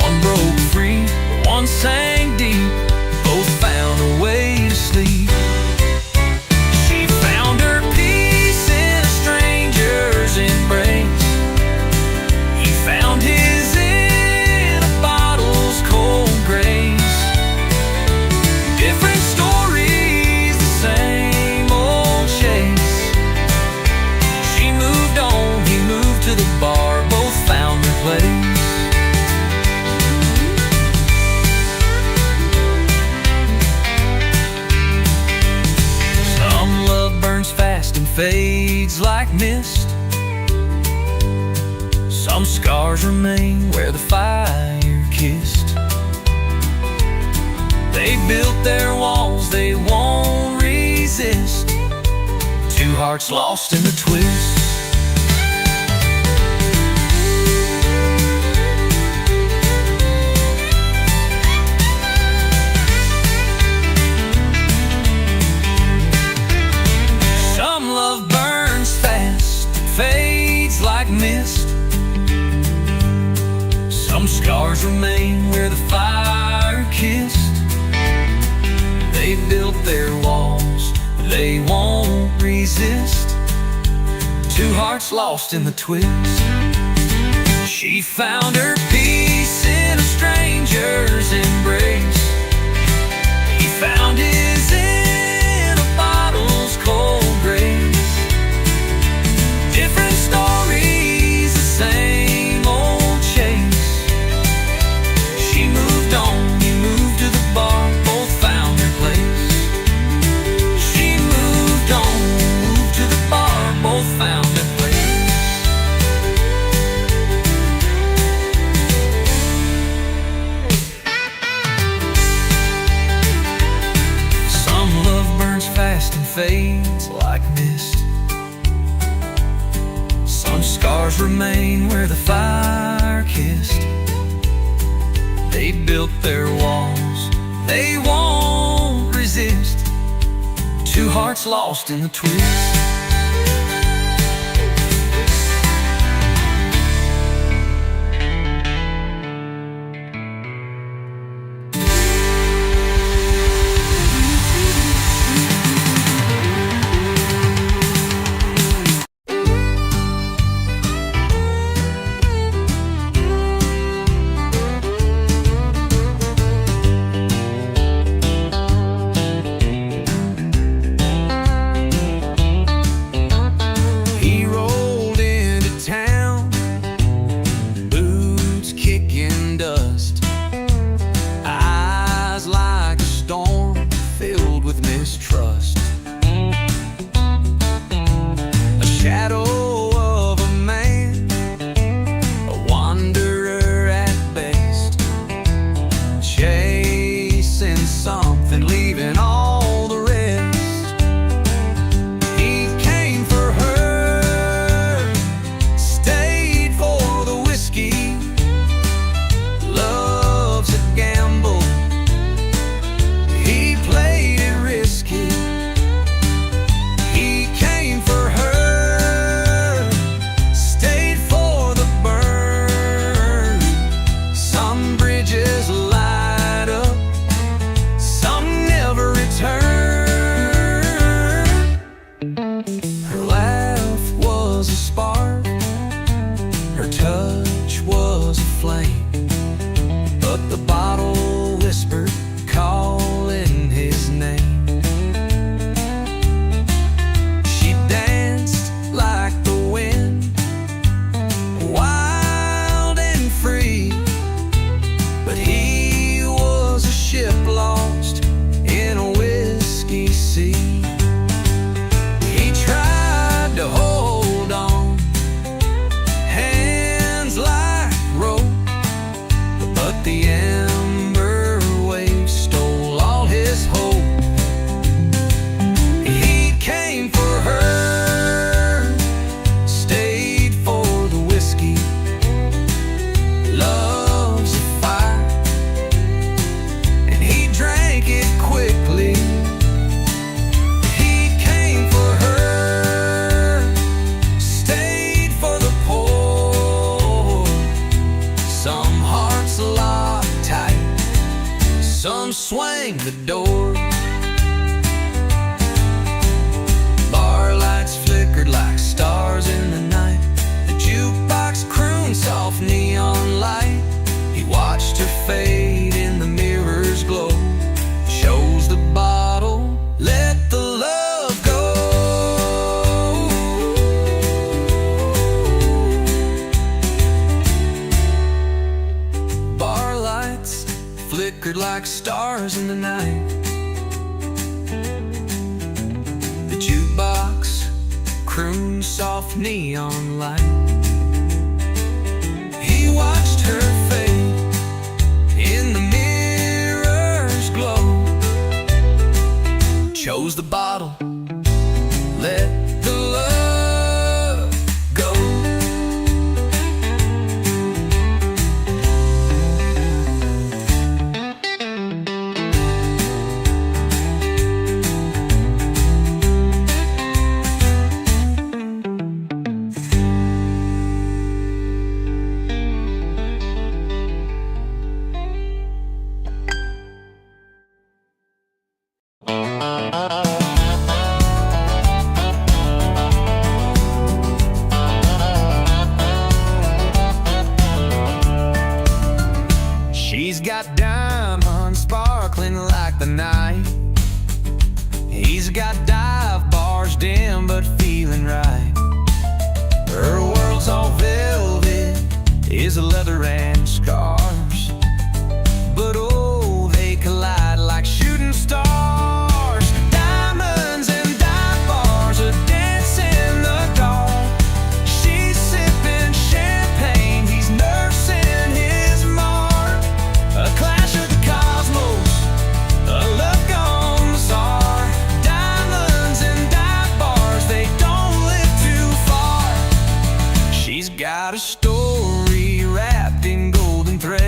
One broke free, one sang deep, both found a way to sleep. She found her peace in a stranger's embrace. He found his in a bottle's cold grace. Different stories, the same old chase. She moved on, he moved to the bar, both found their place. Some love burns fast and fades like mist. Some scars remain where the fire kissed. They built their walls, they won't resist. Two hearts lost in the twist. Some love burns fast, fades like mist. Some scars remain where the fire kissed. They built their walls, they won't resist. Two hearts lost in the twist. She found her peace in a stranger's embrace. He found his in a bottle's cold grace. Different stories, the same old chase. She moved on, he moved to the bar, both found their place. She moved on, moved to the bar, both found their place. Some love burns fast and fades like mist. Some scars remain where the fire kissed. They built their walls, they won't resist. Two hearts lost in the twist. The bottle whispered, calling his name. She danced like the wind, wild and free. But he was a ship lost in a whiskey sea. He tried to hold on, hands like rope, but the ember wave stole all his hope. He came for her, stayed for the whiskey. Love's a fire, and he drank it quickly. He came for her, stayed for the poor. Some hearts locked tight, some swang the door. Bar lights flickered like stars in the night. The jukebox crooned soft neon light. He watched her fade in the mirror's glow. Chose the bottle, let the love go. Bar lights flickered like stars in the night. The jukebox crooned soft neon light. He watched her fade in the mirror's glow. Chose the bottle, let the love go. She's got diamonds sparkling like the night. He's got dive bars dim but feeling right. Her world's all velvet, is a leather and scars. But oh, they collide like shooting stars. Diamonds and dive bars, a dance in the dark. She's sipping champagne, he's nursing his mark. A clash of the cosmos, a look on the star. Diamonds and dive bars, they don't live too far. She's got a story wrapped in golden thread.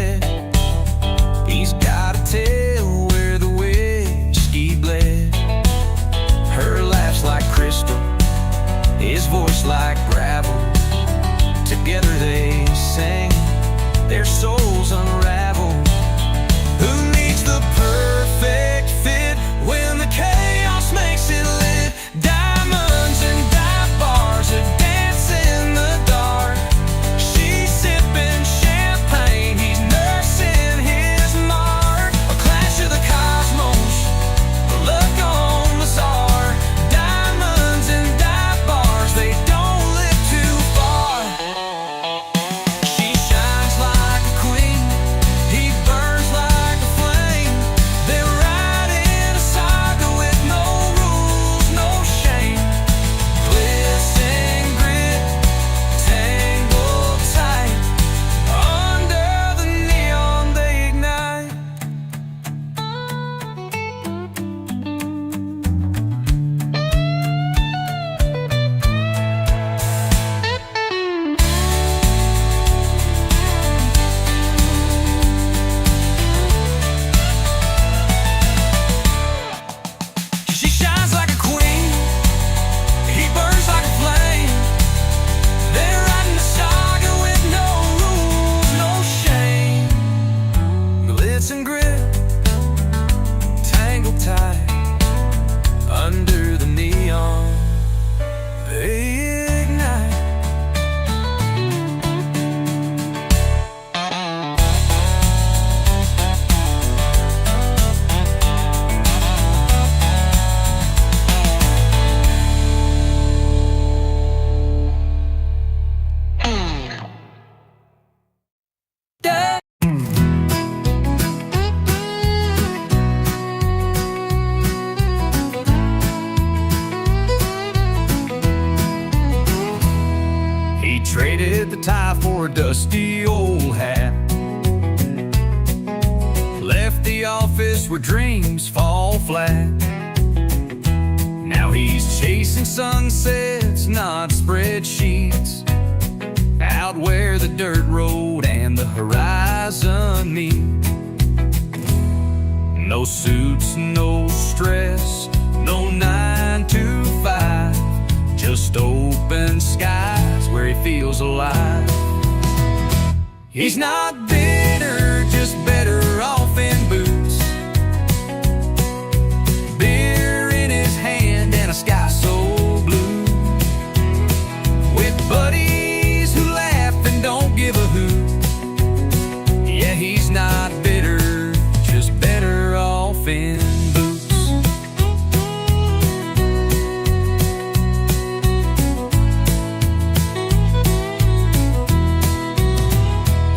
wore a dusty old hat. Left the office where dreams fall flat. Now he's chasing sunsets, not spreadsheets, out where the dirt road and the horizon meet. No suits, no stress, no 9 to 5, just open skies where he feels alive. He's not bitter, just better off in boots, beer in his hand and a sky so blue, with buddies who laugh and don't give a hoot. Yeah, he's not bitter, just better off in boots.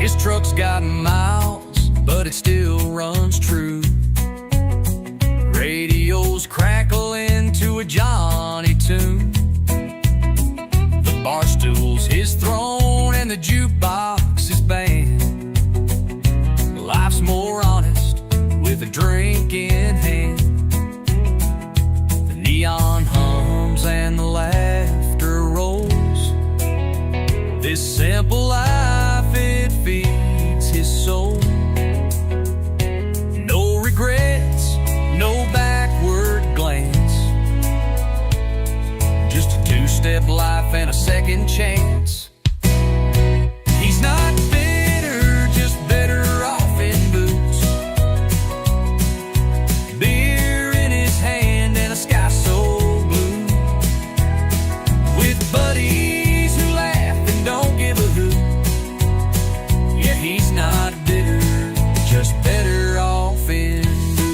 His truck's got miles, but it still runs true. Radio's crackling to a Johnny tune. The bar stool's his throne and the jukebox his band. Life's more honest with a drink in hand. The neon hums and the laughter rolls. This simple life, it feeds his soul. No regrets, no backward glance, just a two-step life and a second chance. He's not bitter, just better off in boots, beer in his hand and a sky so blue, with buddies who laugh and don't give a hoot. Yeah, he's not bitter, just better off in boots.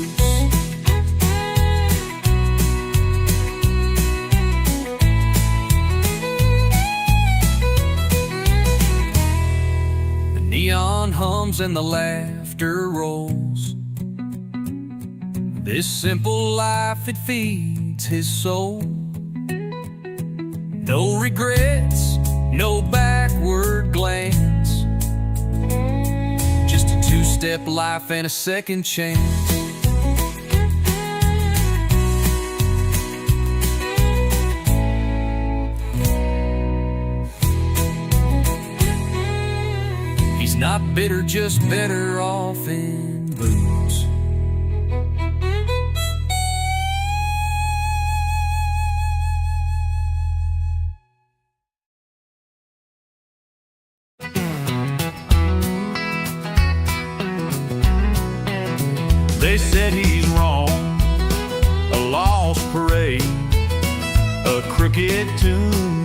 The neon hums and the laughter rolls. This simple life, it feeds his soul. No regrets, no backward glance, just a two-step life and a second chance. He's not bitter, just better off in boots. They said he's wrong, a lost parade, a crooked tune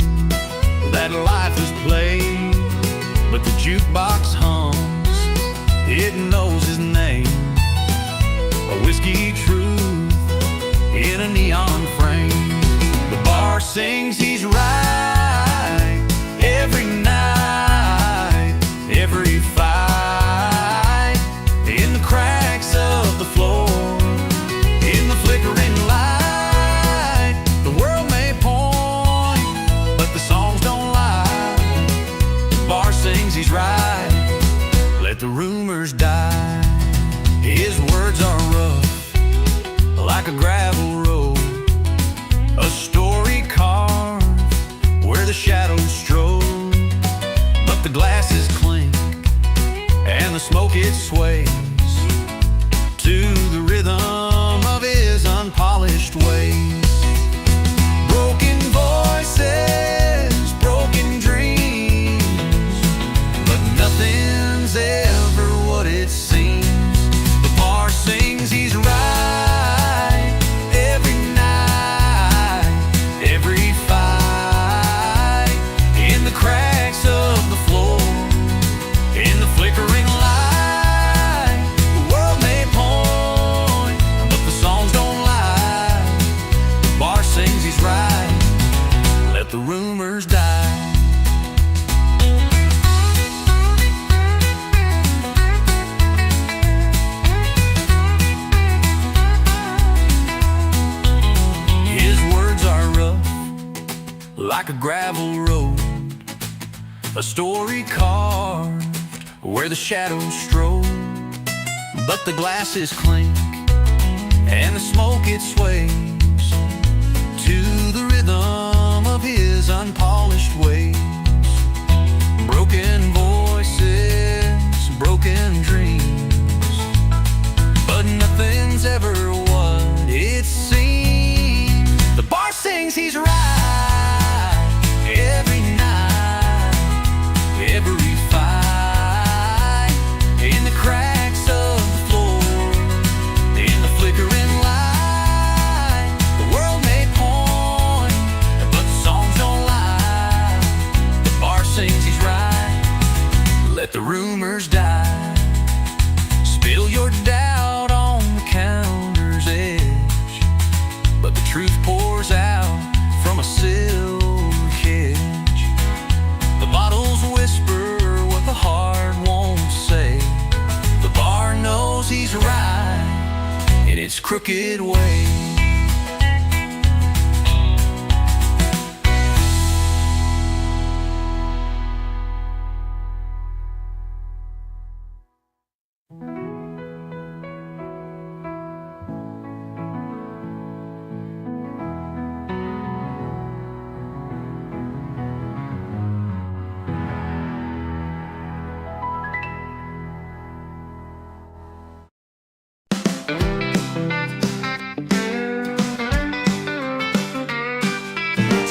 that life has played. But the jukebox hums, it knows his name, a whiskey truth in a neon frame. The bar sings he's right every night, every fight, in the cracks of the floor, in the flickering light. The world may point, but the songs don't lie. The bar sings he's right, let the rumors die. His words are rough, like a gravel road, a story carved where the shadows strode. But the glasses clink and the smoke it sways to the rhythm of his unpolished ways. Broken voices, broken dreams, but nothing's ever what it seems. The bar sings he's right every night, every fight, in the cracks of the floor, in the flickering light. The world may point, but the songs don't lie. The bar sings he's right, let the rumors die. His words are rough, like a gravel road, A story carved where the shadows stroll, but the glasses clink and the smoke it sways to the rhythm of his unpolished ways. Broken voices, broken dreams, but nothing's ever what it seems. The bar sings he's right every night, every fight, in the cracks of the floor, in the flickering light. The world may point, but the songs don't lie. The bar sings he's right, let the rumors die. Spill your doubt on the counter's edge, but the truth pours out from a silver cage. The bottles whisper what the heart won't say. The bar knows he's right in its crooked way.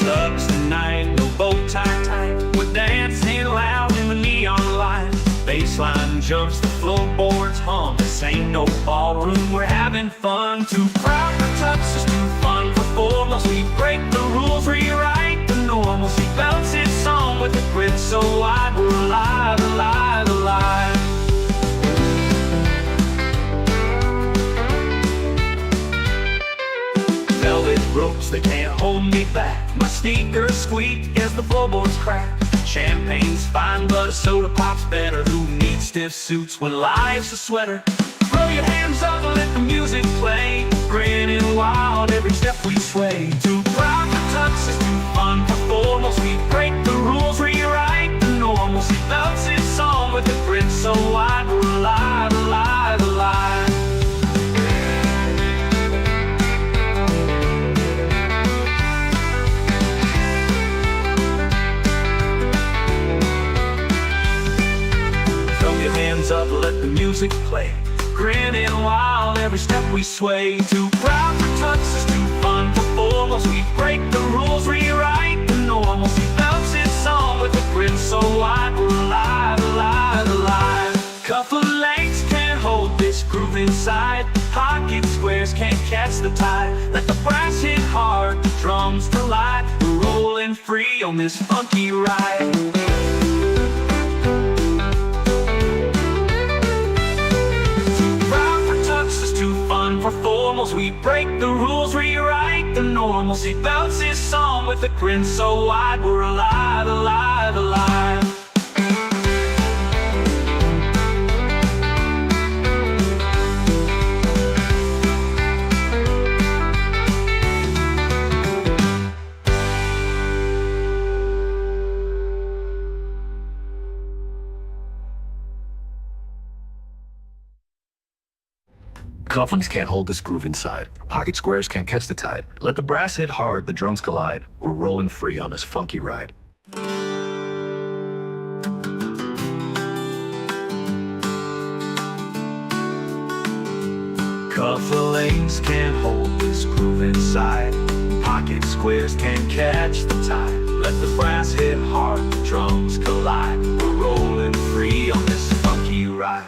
Tucks tonight, no bow tie tight. We're dancing loud in the neon light. Baseline jumps, the floorboards hum. This ain't no ballroom, we're having fun. Too proud for tucks, it's too fun for formals. We break the rules, rewrite the normals. He belts his song with a grit so wide. We're alive, alive, alive. Velvet ropes, they can't hold me back. My sneakers squeak as the floorboards crack. Champagne's fine, but a soda pop's better. Who needs stiff suits when life's a sweater? Throw your hands up and let the music play. Grinning wild every step we sway. Too proud for tucks, it's too fun for formals. We break the rules, rewrite the normals. He belts his song with a grin so wide. We're alive, alive, alive. Hands up, let the music play. Grinning wild every step we sway. Too proud for tucks, it's too fun for formals. We break the rules, rewrite the normals. He belts his song with a grin so wide. We're alive, alive, alive. Cuff of legs can't hold this groove inside. Pocket squares can't catch the tide. Let the brass hit hard, the drums collide. We're rolling free on this funky ride. For formals, we break the rules, rewrite the normals. He belts his song with a grin so wide. We're alive, alive, alive. Cufflinks can't hold this groove inside. Pocket squares can't catch the tide. Let the brass hit hard, the drums collide. We're rolling free on this funky ride. Cuff of legs can't hold this groove inside. Pocket squares can't catch the tide. Let the brass hit hard, the drums collide. We're rolling free on this funky ride.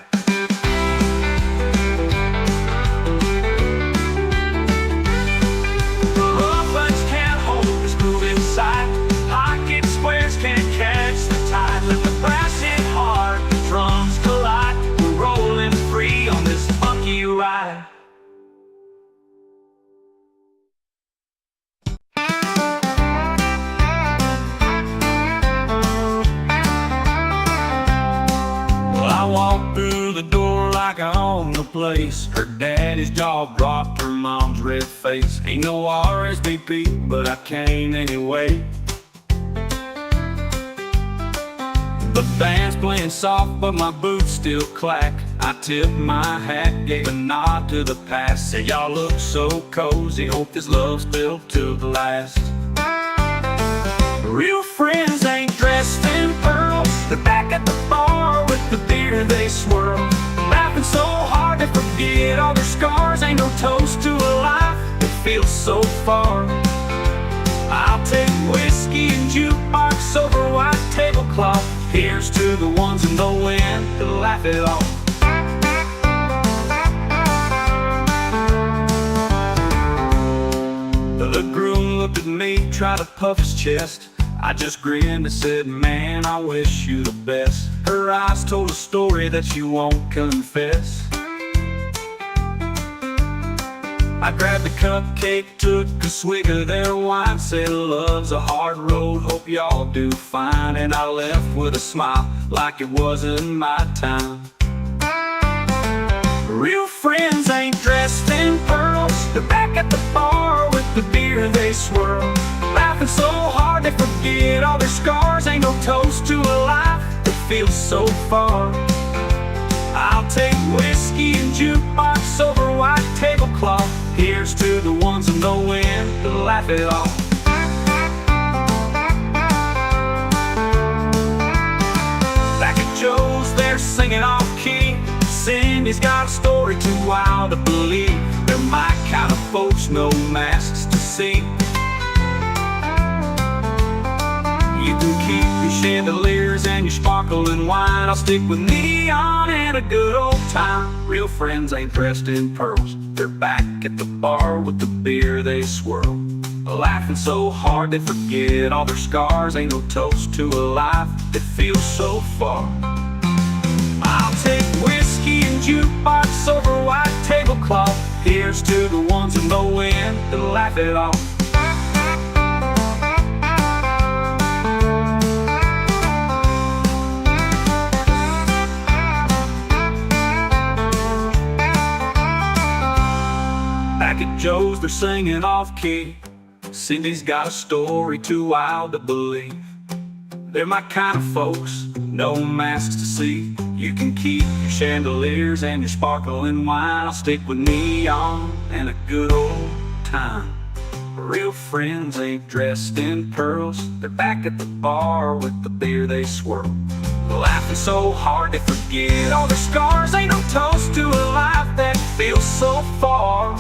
Pocket squares can't catch the tide. Let the brass hit hard, the drums collide. We're rolling free on this funky ride. Well, I walked through the door like I owned the place. Her daddy's jaw dropped, her mom's red face. Ain't no RSVP, but I came anyway. The band's playing soft, but my boots still clack. I tip my hat, gave a nod to the past. Said y'all look so cozy, hope this love's built to last. Real friends ain't dressed in pearls. They're back at the bar with the beer they swirl, laughing so hard they forget all their scars. Ain't no toast to a life that feels so far. I'll take whiskey and jukebox over white tablecloth. Here's to the ones in the wind to laugh it off. The groom looked at me, tried to puff his chest. I just grinned and said, man, I wish you the best. Her eyes told a story that she won't confess. I grabbed a cupcake, took a swig of their wine, said love's a hard road, hope y'all do fine. And I left with a smile, like it wasn't my time. Real friends ain't dressed in pearls. They're back at the bar with the beer they swirl, laughing so hard they forget all their scars. Ain't no toast to a life that feels so far. I'll take whiskey and jukebox over white tablecloth. Here's to the ones in the wind to laugh it off. Back at Joe's, they're singing off key. Cindy's got a story too wild to believe. They're my kind of folks, no masks to see. You can keep your chandeliers and your sparkling wine. I'll stick with neon and a good old time. Real friends ain't dressed in pearls. They're back at the bar with the beer they swirl, laughing so hard they forget all their scars. Ain't no toast to a life that feels so far. I'll take whiskey and jukebox over white tablecloth. Here's to the ones in the wind to laugh it off. Back at Joe's, they're singing off key. Cindy's got a story too wild to believe. They're my kind of folks, no masks to see. You can keep your chandeliers and your sparkling wine. I'll stick with neon and a good old time. Real friends ain't dressed in pearls. They're back at the bar with the beer they swirl, laughing so hard they forget all their scars. Ain't no toast to a life that feels so far.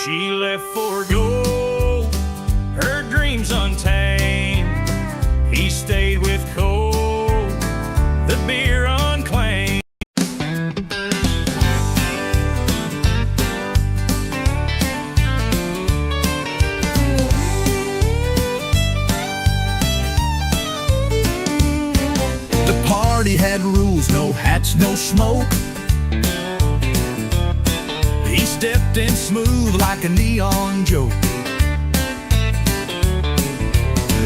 She left for gold, her dreams untamed. He stayed with cold, the beer unclaimed. The party had rules, no hats, no smoke. He stepped in smooth like a neon joke.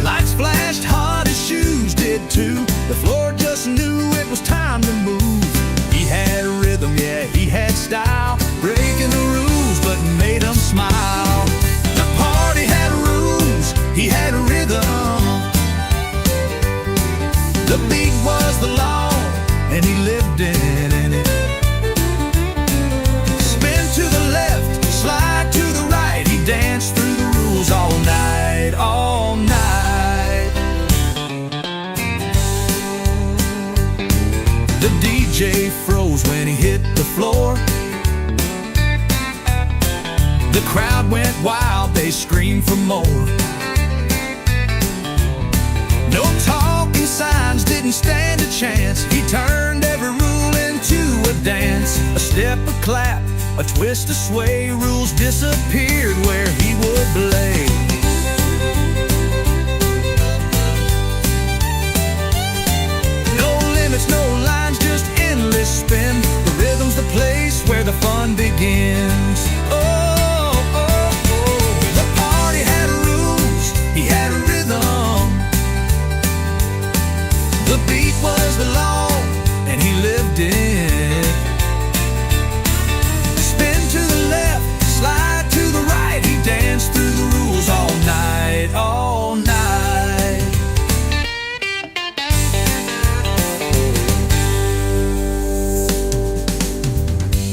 Lights flashed hard, his shoes did too. The floor just knew it was time to move. He had rhythm, yeah, he had style, breaking the rules but made them smile. The party had rules, he had rhythm. The beat was the law, and he lived in it. To the left, slide to the right. He danced through the rules all night, all night. The DJ froze when he hit the floor. The crowd went wild, they screamed for more. No talking signs didn't stand a chance. He turned every rule into a dance. A step, a clap, a twist, a sway. Rules disappeared where he would play. No limits, no lines, just endless spin. The rhythm's the place where the fun begins. Oh, oh, oh. The party had rules, he had a rhythm.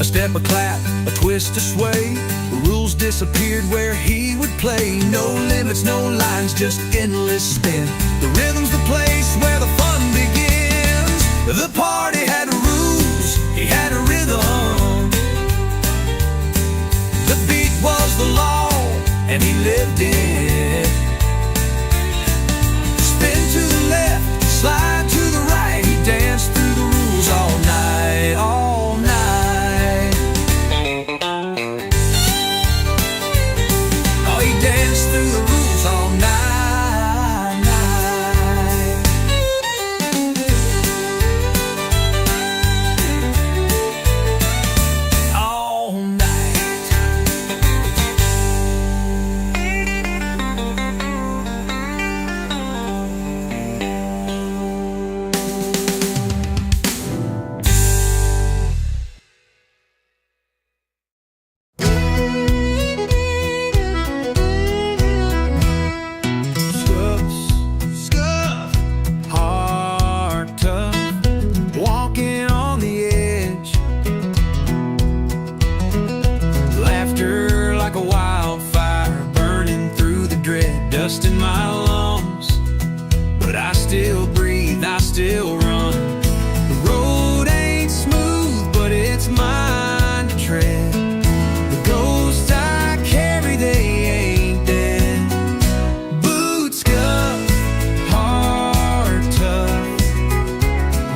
A step, a clap, a twist, a sway. The rules disappeared where he would play. No limits, no lines, just endless spin. The rhythm's the place where the fun begins. The party had rules, he had a rhythm. The beat was the law, and he lived it. Spin to the left, slide to the right. He danced through the rules all night, all night. Oh, he danced through the rules all night, night. All night. Scuff, heart tough, walking on the edge. Laughter like a wildfire, burning through the dread. Dust in my lungs, but I still breathe, I still run. The road ain't smooth, but it's mine to tread. The ghosts I carry, they ain't dead. Boots scuff, heart tough,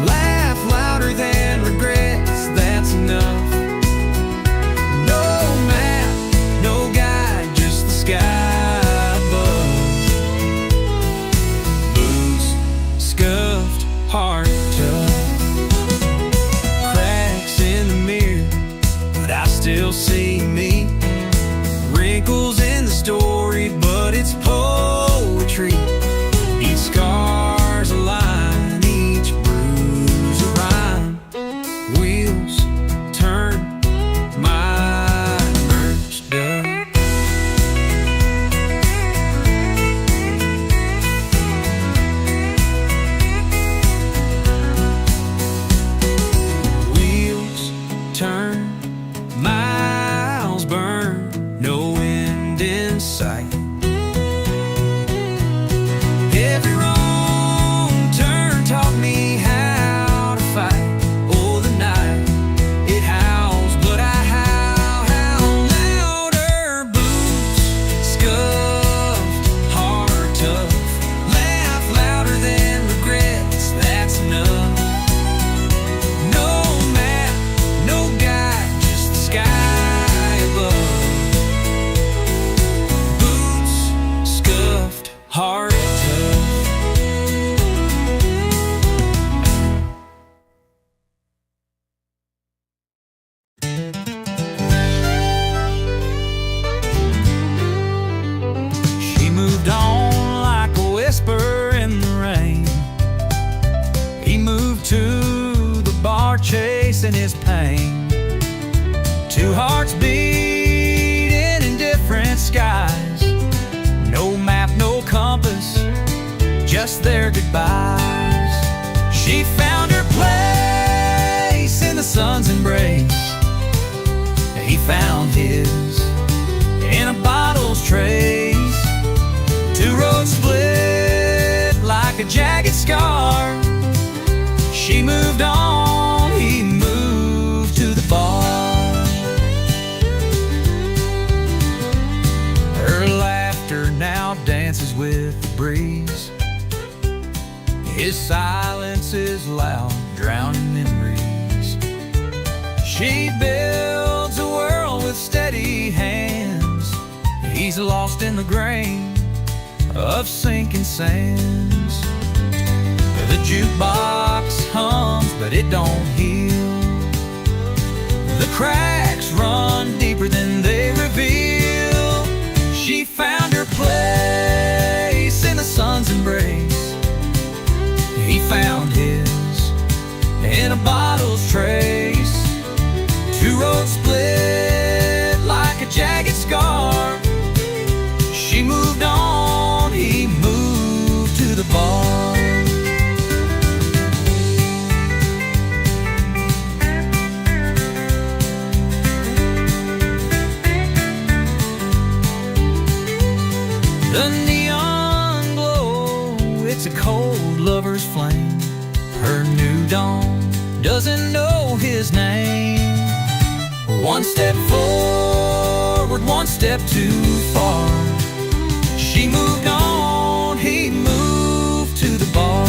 laugh louder than regrets, that's enough. No map, no guide, just the sky above. Boots scuffed, heart tough, cracks in the mirror, but I still see me. Wrinkles in the story, but it's poetry. Each scar's a line, each bruise a rhyme. Wheels turn, my merch done. Wheels turn, miles burn, no end in sight. Every wrong turn taught me how to fight. Oh, the night, it howls, but I howl louder. Boots scuffed, heart tough, laugh louder than regrets, that's enough. No map, no guide, just the sky above. Boots scuffed, heart tough. She moved on like a whisper in the rain. He moved to the bar chasing his pain. Two hearts beating in different skies. No map, no compass, just their goodbyes. She found her place in the sun's embrace. He found his in a bottle's trace. Two roads split like a jagged scar. She moved on, he moved to the bar. Her laughter now dances with the breeze. His silence is loud, drowning memories. She builds a world with steady hands. He's lost in the grain of sinking sands. The jukebox hums, but it don't heal. The cracks run deeper than they reveal. She found her place in the sun's embrace. He found his in a bottle's trace. Two roads split like a jagged scar. She moved on, he moved to the bar. doesn't know his name. One step forward, one step too far. She moved on, he moved to the bar.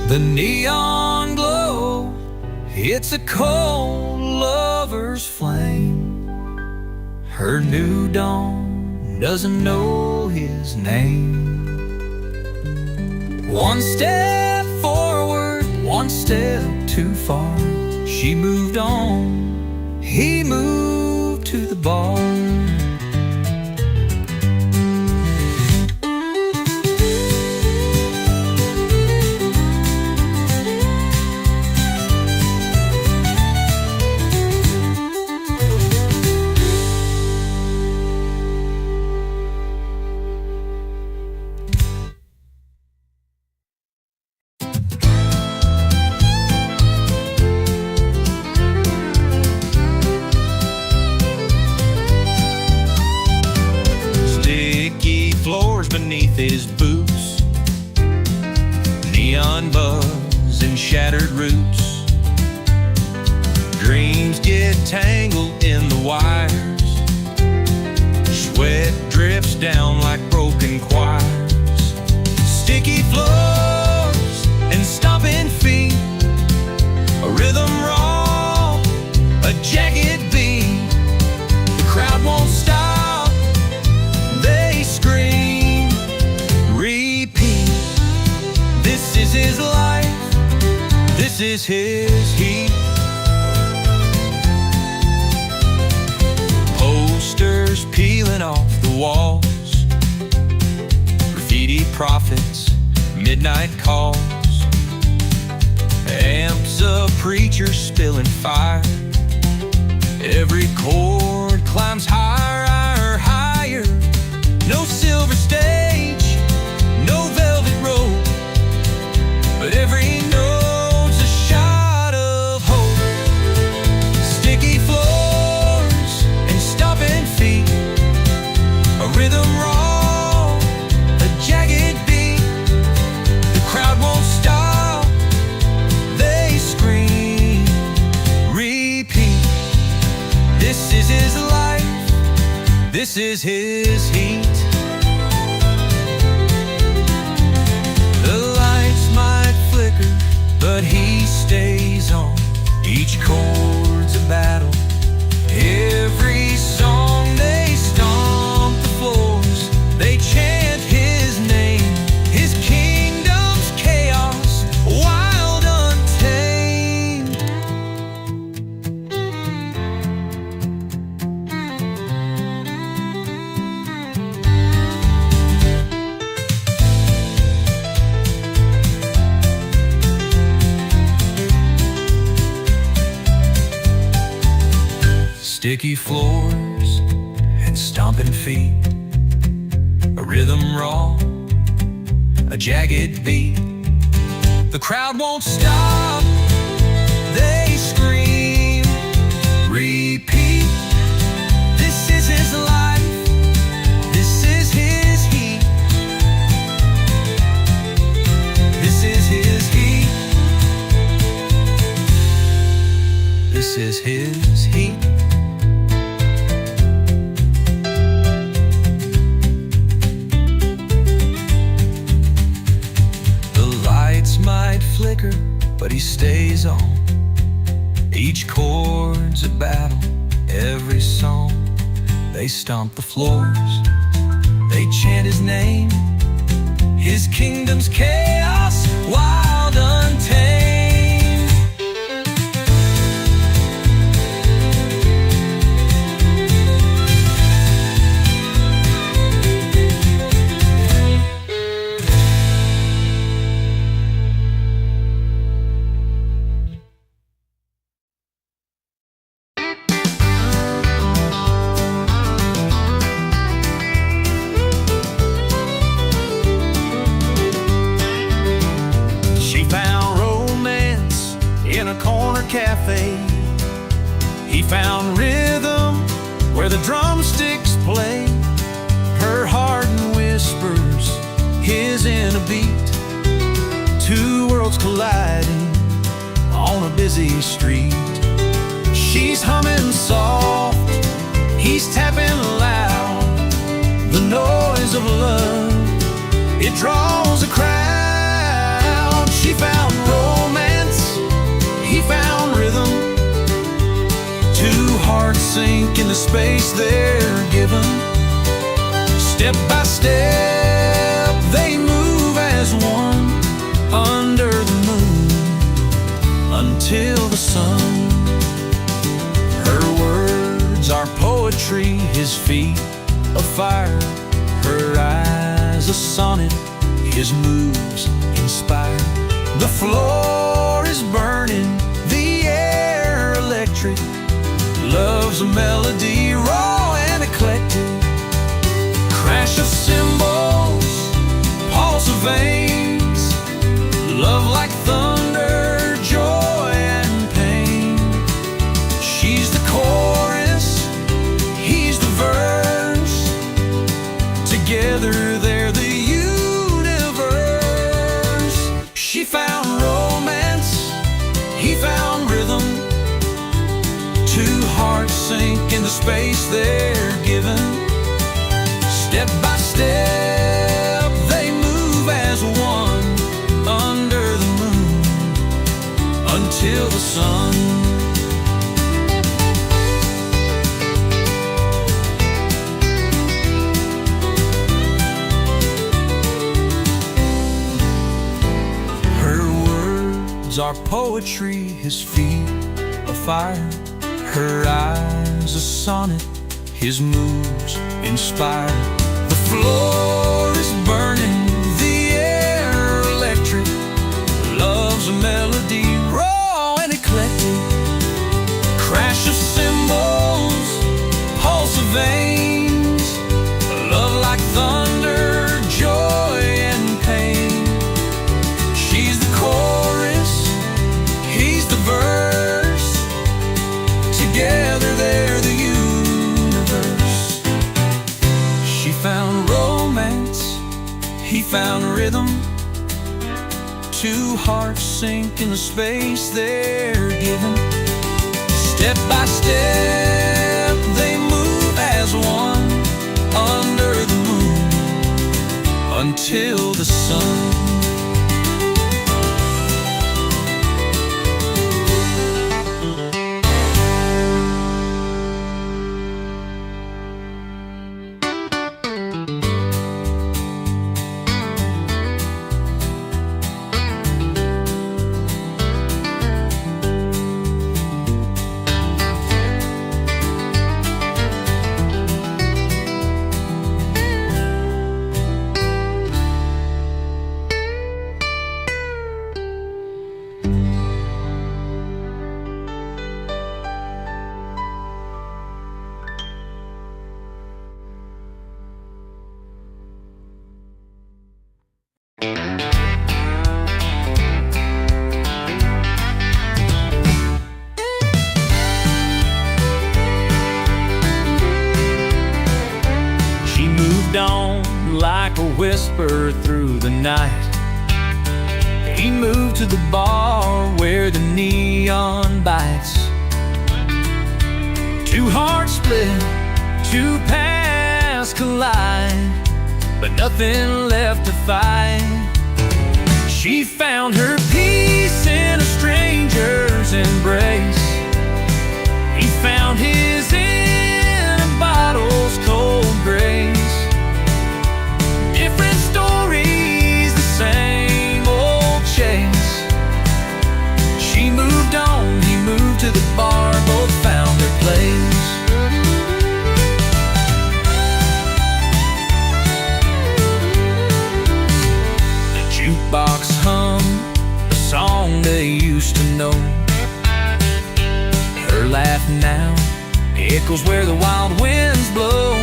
The neon glow, it's a cold lover's flame. Her new dawn doesn't know his name. One step forward, one step too far. She moved on, he moved to the bar. Beneath his boots, neon buzz and shattered roots. Dreams get tangled in the wires. Sweat drips down like broken choirs. Sticky floors and stomping feet. A rhythm raw, a jagged beat. The crowd won't stop, they scream. This is his life, this is his heat. Posters peeling off the walls. Graffiti prophets, midnight calls. Amps a preacher spilling fire. Every chord climbs higher, higher. No silver stage, no velvet rope, but every note's a shot of hope. Sticky floors and stomping feet. A rhythm raw, a jagged beat. The crowd won't stop, they scream, repeat. This is his life, this is his heat. But he stays on. Each chord's a battle. Every song they stomp the floors. They chant his name. His kingdom's chaos, wild, untamed. Sticky floors and stomping feet. A rhythm raw, a jagged beat. The crowd won't stop, they scream, repeat. This is his life, this is his heat. This is his heat. This is his heat. Might flicker, but he stays on. Each chord's a battle, every song. They stomp the floors, they chant his name. His kingdom's chaos, wild, untamed. She found corner cafe. He found rhythm where the drumsticks play. Her heart whispers, his in a beat. Two worlds colliding on a busy street. She's humming soft, he's tapping loud. The noise of love, it draws a crowd. She found romance, he found rhythm. Two hearts sink into space they're given. Step by step, they move as one under the moon until the sun. Her words are poetry, his feet a fire. Her eyes a sonnet, his moves inspire. The floor is burning, the air electric. Love's a melody, raw and eclectic. Crash of cymbals, pulse of veins. Love like thunder, joy and pain. She's the chorus, he's the verse. Together they're the universe. She found romance, he found rhythm. Two hearts sink into space they're given. Step by step, they move as one under the moon until the sun. Her words are poetry, his feet a fire. Her eyes a sonnet, his moves inspire. The floor is burning, the air electric. Love's a melody, raw and eclectic. Crash of cymbals, pulse of veins. Love like thunder, joy and pain. She's the chorus, he's the verse. Together they're the universe. She found romance, he found rhythm. Two hearts sink into space they're given. Step by step, they move as one under the moon until the sun. On like a whisper through the night. He moved to the bar where the neon bites. Two hearts split, two paths collide, but nothing left to fight. She found her peace in a stranger's embrace. He found his in a bottle's cold grace. Different stories, the same old chase. She moved on, he moved to the bar, both found their place. The jukebox hummed a song they used to know. Her laugh now echoes where the wild winds blow.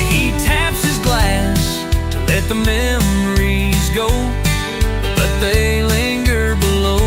He taps his glass to let the memories go, but they linger below.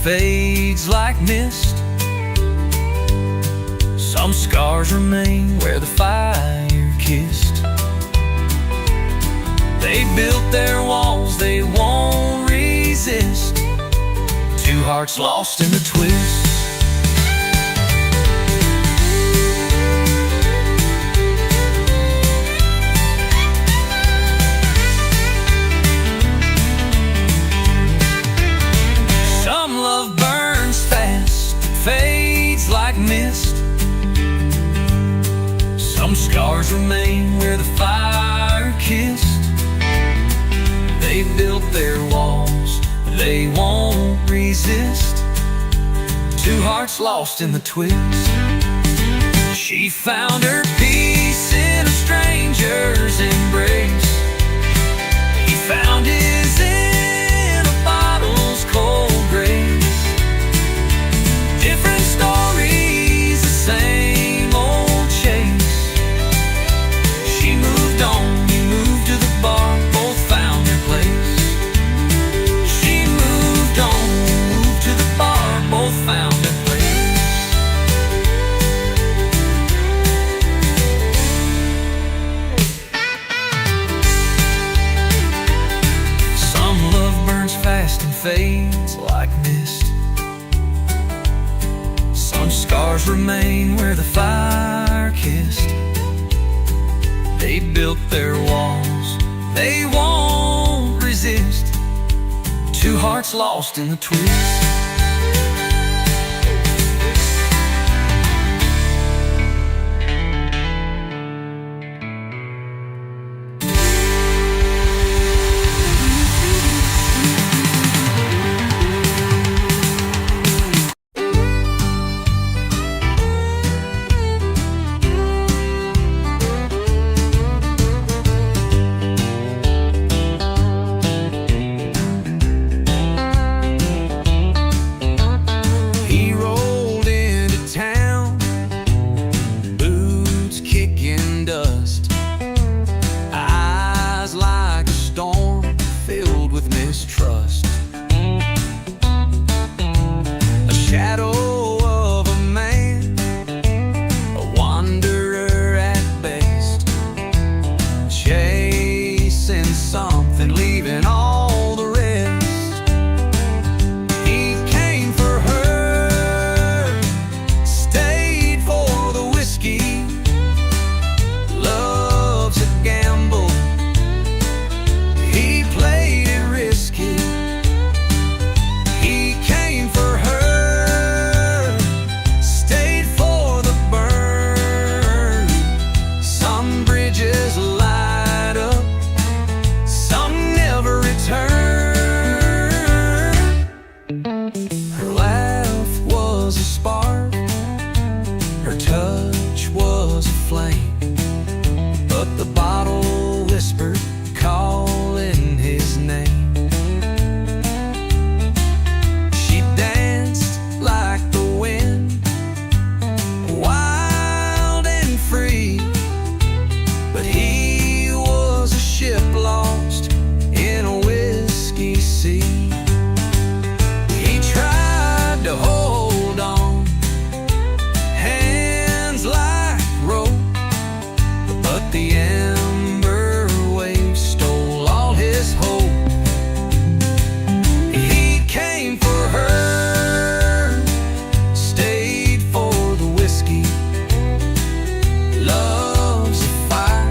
fades like mist. Some scars remain where the fire kissed. They built their walls, they won't resist. Two hearts lost in the twist. Some love burns fast, fades like mist. Some scars remain where the fire kissed. They built their walls, they won't resist. Two hearts lost in the twist. She found her peace in a stranger's embrace. He found his in a bottle's cold grace. Different stories, the same old chase. She moved on, he moved to the bar, both found their place. She moved on, moved to the bar, both found their place. Some love burns fast and fades like mist. Some scars remain where the fire kissed. They built their walls, they won't resist. Two hearts lost in the twist. He rolled into town, boots kicking dust, eyes like a storm filled with mistrust. A shadow of a man, a wanderer at best, chasing something, leaving all the rest. He came for her, stayed for the whiskey. Love's a gamble, he played it risky. He came for her, stayed for the burn. Some bridges light up, some never return. Her laugh was a spark, her touch was a flame, but the bottle whispered, calling his name. She danced like the wind, wild and free, but he was a ship lost in a whiskey sea. He tried to hold on, hands like rope, but the ember wave stole all his hope. He came for her, stayed for the whiskey. Love's a fire,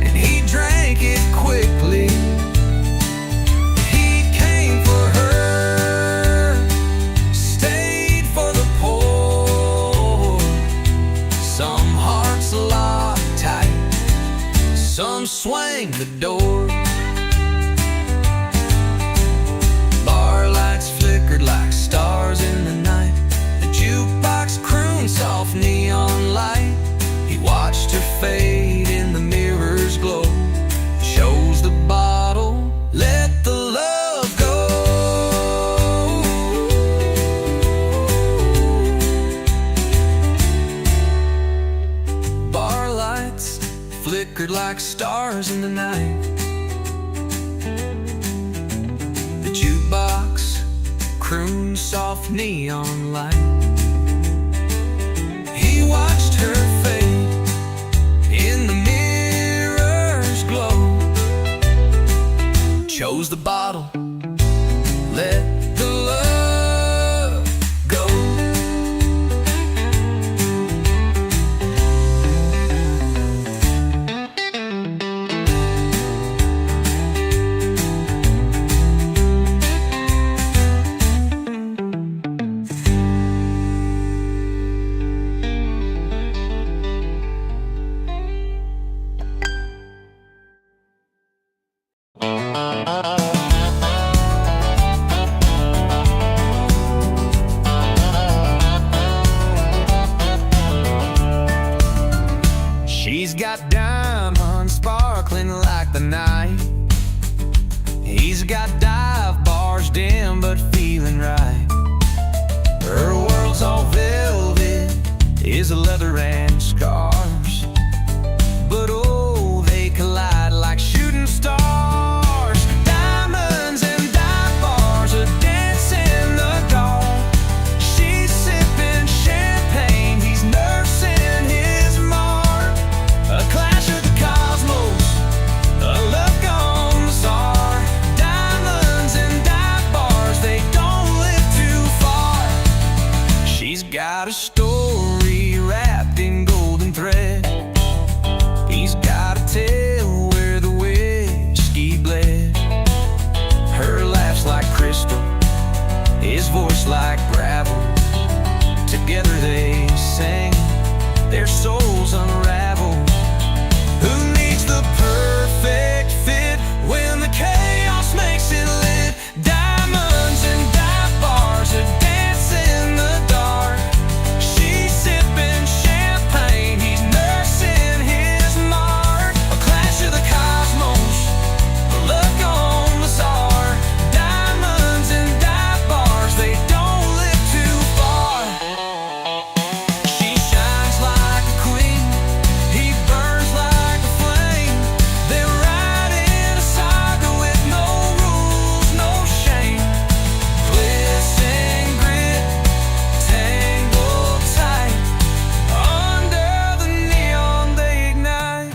and he drank it quickly. He came for her, stayed for the poor. Some hearts lock tight, some swing the door. Bar lights flickered like stars in the night. The jukebox crooned soft neon light. He watched her fade in the mirror's glow. Chose the bottle, let the love go. Bar lights flickered like stars in the night. The jukebox croon soft neon light. He watched her fade in the mirror's glow, chose the bottle, let the love go. She's got diamonds sparkling like the night. He's got dive bars dim but feeling right. Her world's all velvet, is a leather and scars, but oh, they collide like shooting stars. Diamonds and dive bars, a dance in the dark. She's sipping champagne, he's nursing his mark. A clash of the cosmos, a look on the star. Diamonds and dive bars, they don't live too far. She's got a story wrapped in golden thread. He's got a tale where the whiskey bled. Her laugh's like crystal, his voice like gravel. Together they sing, their souls unravel. Who needs the perfect fit when the chaos makes it lit? Diamonds and dive bars, a dance in the dark. She's sipping champagne, he's nursing his mark. A clash of the cosmos, a look on the star. Diamonds and dive bars, they don't live too far. She shines like a queen, he burns like a flame. They're riding a saga with no rules, no shame. Bliss and grit, tangled tight. Under the neon they ignite.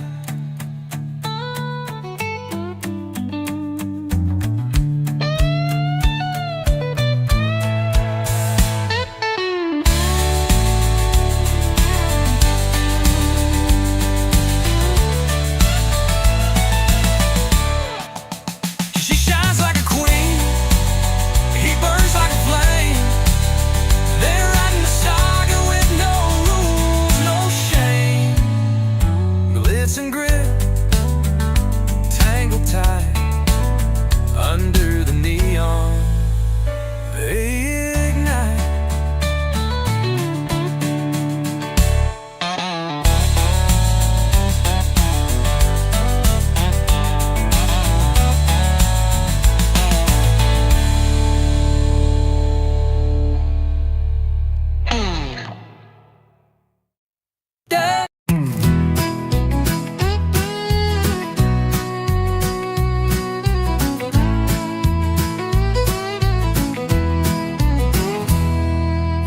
She shines like a queen, he burns like a flame. They're riding a saga with no rules, no shame. Glitz and grit, tangled tight. Under the neon they ignite.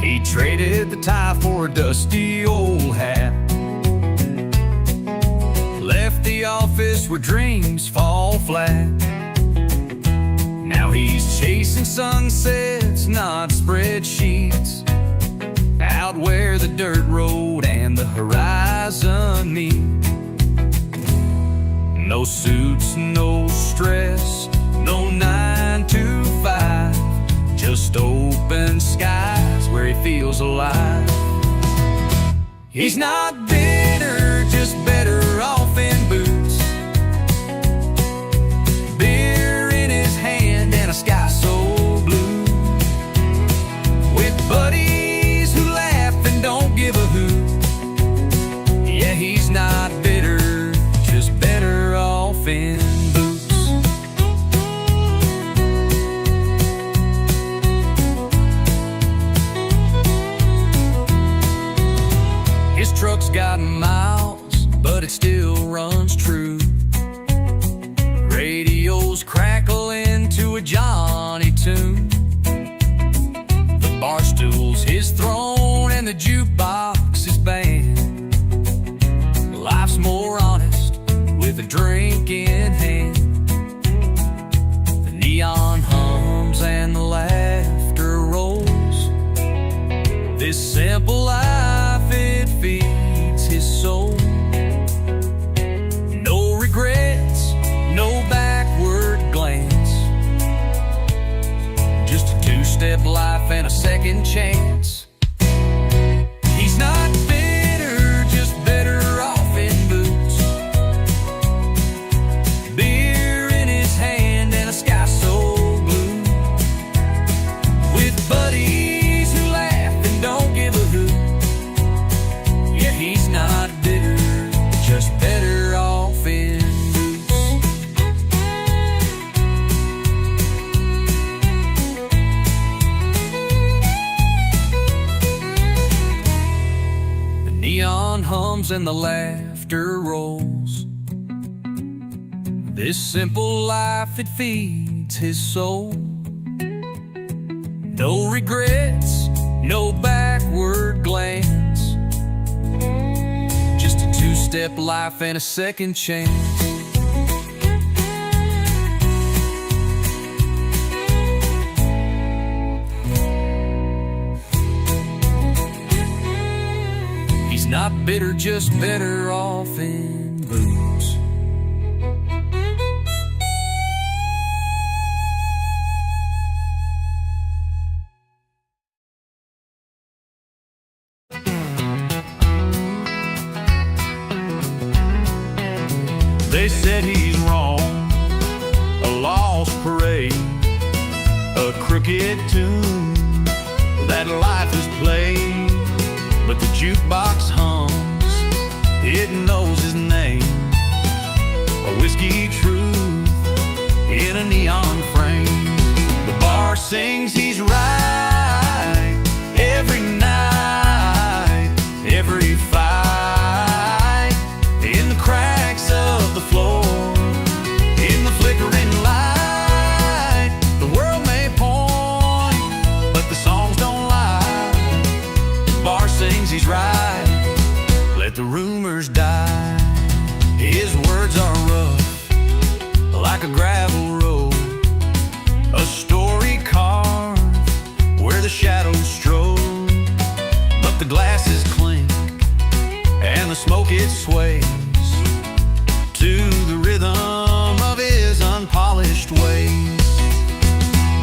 He traded the tie for a dusty old hat, left the office where dreams fall flat. Now he's chasing sunsets, not spreadsheets, out where the dirt road and the horizon meet. No suits, no stress, no 9 to 5, just open skies where he feels alive. He's not bitter, just better off in boots. Beer in his hand and a sky so blue, with buddies who laugh and don't give a hoot. Yeah, he's not bitter, just better off in boots. His truck's got miles, with a drink in hand. The neon hums and the laughter rolls. This simple life, it feeds his soul. No regrets, no backward glance. Just a two-step life and a second chance. He's not bitter, just better off in boots. Beer in his hand and a sky so blue. With buddies who laugh and don't give a hoot. Yeah, he's not bitter, just better off in boots. The neon hums and the laughter rolls. This simple life, it feeds his soul. No regrets, no backward glance. Just a two-step life and a second chance. He's not bitter, just better off in boots. They said he's wrong, a lost parade, a crooked tune that life is played. But the jukebox hums, it knows his name, a whiskey truth in a neon frame. The bar sings he's right every night, every fight, in the cracks of the floor, in the flickering light. The world may point, but the songs don't lie. The bar sings he's right, let the rumors die. His words are rough, like a gravel road, a story carved where the shadows stroll. But the glasses clink and the smoke it sways to the rhythm of his unpolished ways.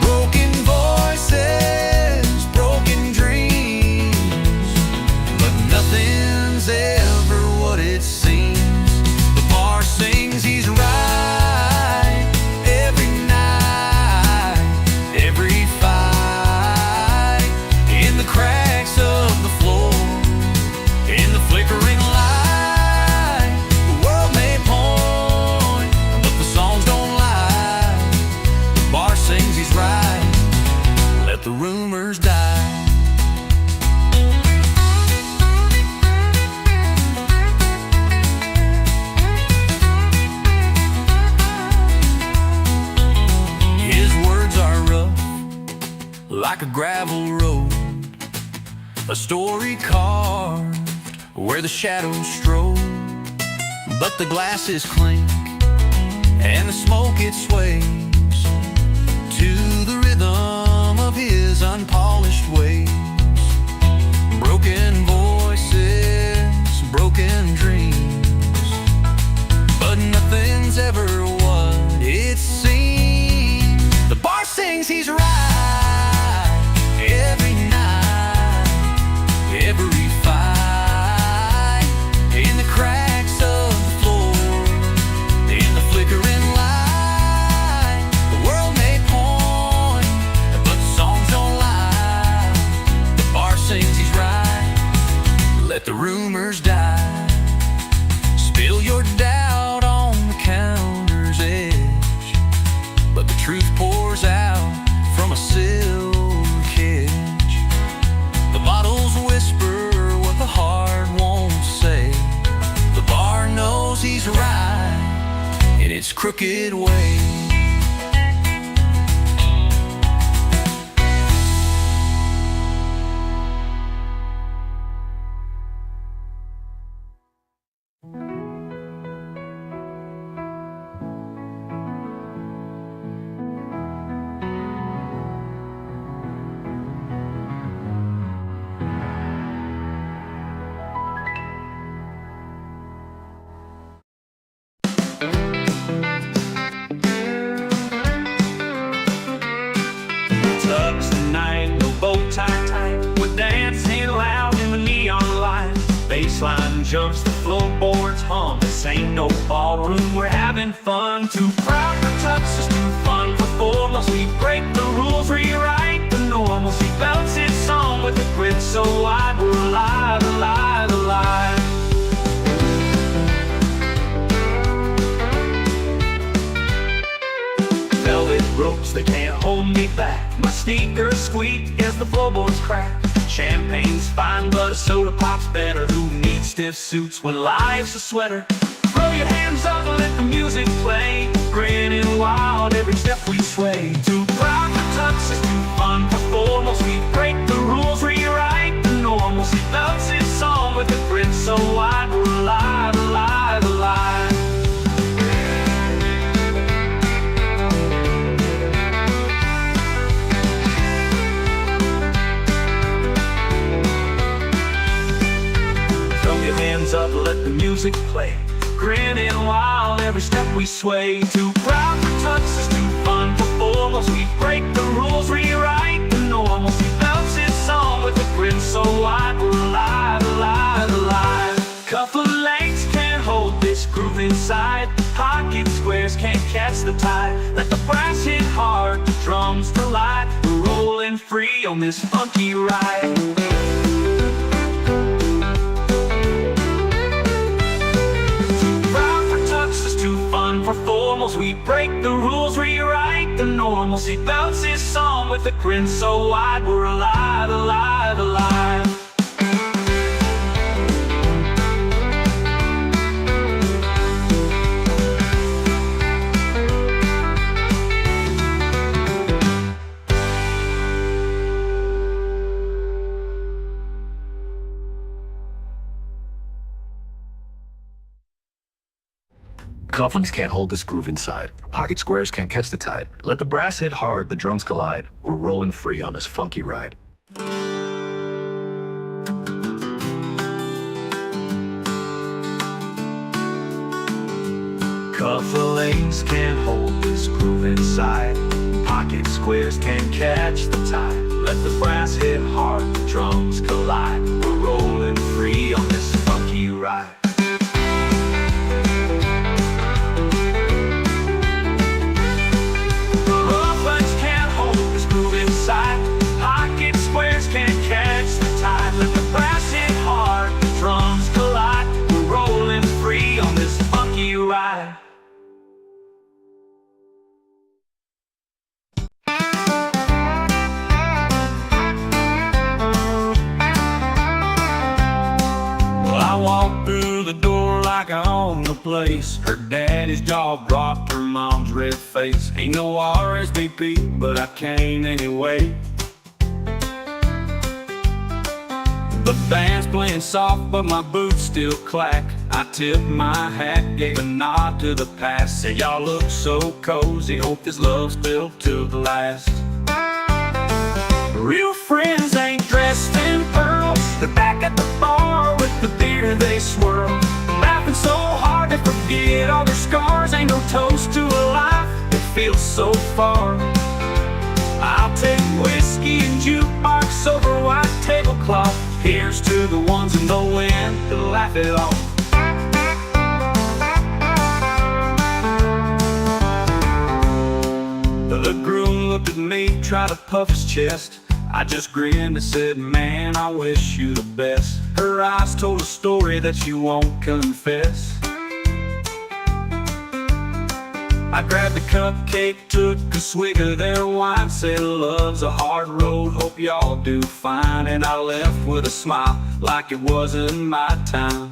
Broken voices, broken dreams, but nothing's ever what it seems. The bar sings he's right every night, every fight, in the cracks of the floor, in the flickering light. The world may point, but the songs don't lie. The bar sings he's right, let the rumors die. His words are rough, like a gravel road, a story carved where the shadows stroll. But the glasses clink and the smoke it sways to the rhythm of his unpolished ways. Broken voices, broken dreams, but nothing's ever what it seems. The bar sings he's right every night, every fight, in the cracks of the floor, in the flickering light. The world may point, but the songs don't lie. The bar sings he's right, let the rumors die. Spill your doubt on the counter's edge, but the truth pours out from a silver cage. The bottles whisper what the heart won't say. The bar knows he's right in its crooked way. jumps, the floorboards hum. This ain't no ballroom, we're having fun. Too proud for tuxes, too fun for formals. We break the rules, rewrite the normals. He belts his song with a grit so wide. We're alive, alive, alive. Velvet ropes, they can't hold me back. My sneakers squeak as the floorboards crack. Champagne's fine, but a soda pop's better. Who needs stiff suits when life's a sweater? Throw your hands up and let the music play. Grinning wild every step we sway. Too proud for tuxes, too fun for formals. We break the rules, rewrite the normals. He loves his song with a grin so wide. We're alive, alive, alive. Hands up, let the music play. Grinning wild every step we sway. Too proud for tuxes, too fun for formals. We break the rules, rewrite the normals. He loves his song with a grin so wide. We're alive, alive, alive. Cuff of legs can't hold this groove inside. Pocket squares can't catch the tide. Let the brass hit hard, the drums collide. We're rolling free on this funky ride. For formals, we break the rules, rewrite the normals. He belts his song with a grin so wide. We're alive, alive, alive. Cufflinks can't hold this groove inside. Pocket squares can't catch the tide. Let the brass hit hard, the drums collide. We're rolling free on this funky ride. Cufflinks can't hold this groove inside. Pocket squares can't catch the tide. Let the brass hit hard, the drums collide. We're rolling free on this funky ride. Pocket squares can't catch the tide. Let the brass hit hard, the drums collide. We're rolling free on this funky ride. Well, I walked through the door like I own the place. Her daddy's jaw dropped, her mom's red face. Ain't no RSVP, but I came anyway. The band's playing soft, but my boots still clack. I tipped my hat, gave a nod to the past. Said, y'all look so cozy, hope this love's built to the last. Real friends ain't dressed in pearls. They're back at the bar with the beer they swirl. Laughing so hard they forget all their scars. Ain't no toast to a life that feels so far. I'll take whiskey and jukebox over white tablecloth. Here's to the ones in the wind to laugh it off. The groom looked at me, tried to puff his chest. I just grinned and said, man, I wish you the best. Her eyes told a story that she won't confess. I grabbed a cupcake, took a swig of their wine, said love's a hard road, hope y'all do fine. And I left with a smile like it wasn't my time.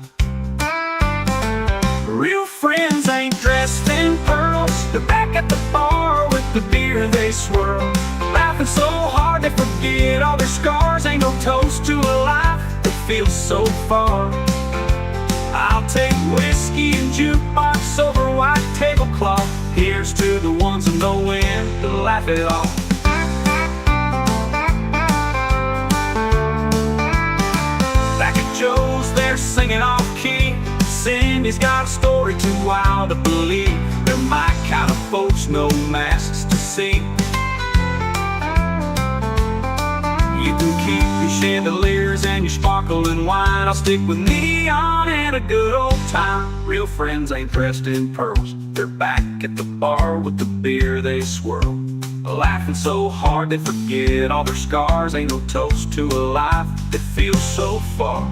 Real friends ain't dressed in pearls. They're back at the bar with the beer they swirl. Laughing so hard they forget all their scars. Ain't no toast to a life that feels so far. I'll take whiskey and jukebox over white tablecloth. Here's to the ones in the wind to laugh it off. Back at Joe's, they're singing off key. Cindy's got a story too wild to believe. They're my kind of folks, no masks to see. You can keep your chandeliers and your sparkling wine. I'll stick with neon and a good old time. Real friends ain't dressed in pearls. They're back at the bar with the beer they swirl, laughing so hard they forget all their scars. Ain't no toast to a life that feels so far.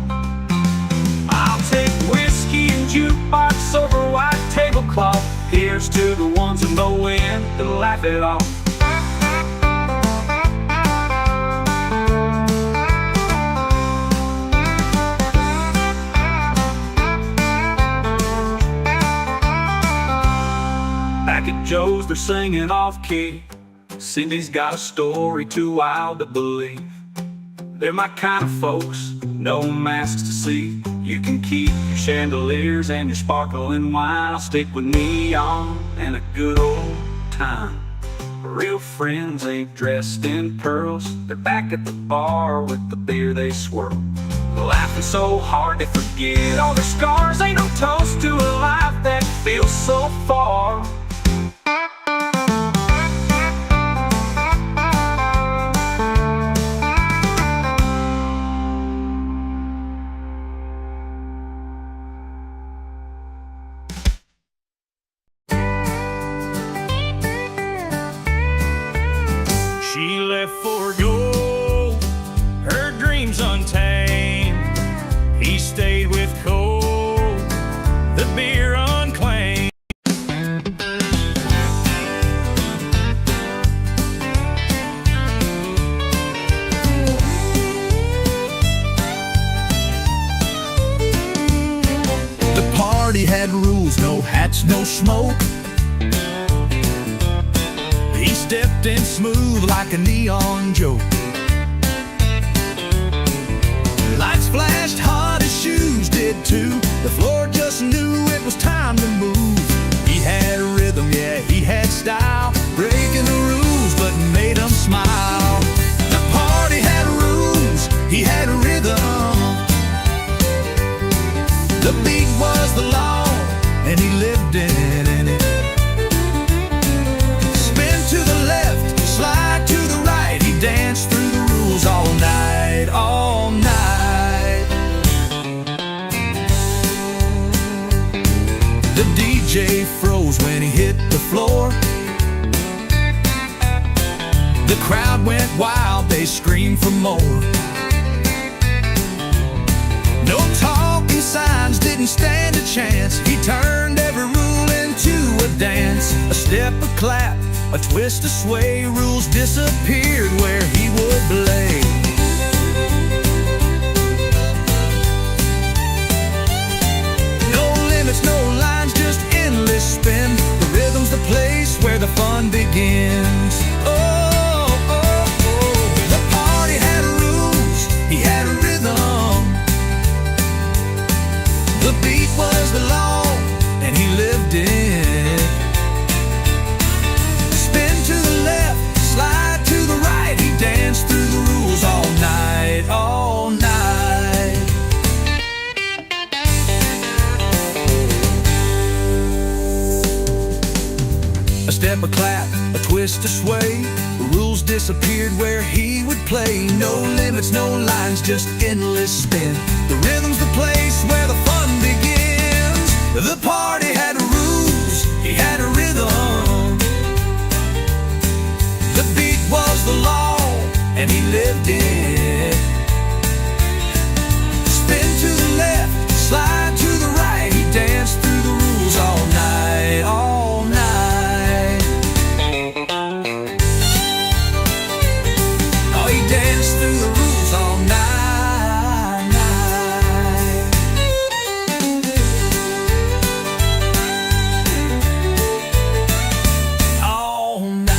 I'll take whiskey and jukebox over white tablecloth. Here's to the ones in the wind that laugh it off. Back at Joe's, they're singing off key. Cindy's got a story too wild to believe. They're my kind of folks, no masks to see. You can keep your chandeliers and your sparkling wine. I'll stick with neon and a good old time. Real friends ain't dressed in pearls. They're back at the bar with the beer they swirl, laughing so hard they forget all their scars. Ain't no toast to a life that feels so far. She left for gold, her dreams untamed. He stayed with cold, the beer unclaimed. The party had rules, no hats, no smoke. He stepped in smooth like a neon joke. Lights flashed hard, his shoes did too. The floor just knew it was time to move. He had rhythm, yeah, he had style, breaking the rules but made them smile. The party had rules, he had rhythm. The beat was the law, and he lived in it. To the left, slide to the right. He danced through the rules all night, all night. The DJ froze when he hit the floor. The crowd went wild, they screamed for more. No talking signs didn't stand a chance. He turned every rule into a dance. A step, a clap, a twist, a sway. Rules disappeared where he would play. No limits, no lines, just endless spin. The rhythm's the place where the fun begins. Oh, oh, oh. The party had rules, he had a rhythm. The beat was the law, and he lived it. To the left, slide to the right. He danced through the rules all night, all night. A step, a clap, a twist, a sway. The rules disappeared where he would play. No limits, no lines, just endless spin. The rhythm's the place where the fun begins. The party had rules, he had a rhythm. The beat was the law, and he lived it. Spin to the left, slide to the right. He danced through the rules all night, all night. Oh, he danced through the rules all night, night. All night.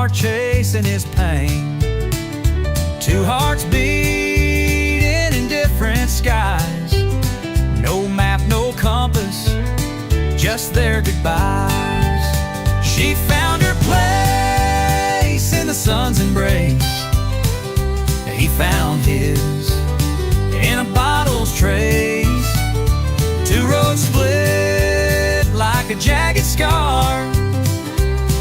heart chasing his pain. Two hearts beating in different skies. No map, no compass, just their goodbyes. She found her place in the sun's embrace. He found his in a bottle's trace. Two roads split like a jagged scar.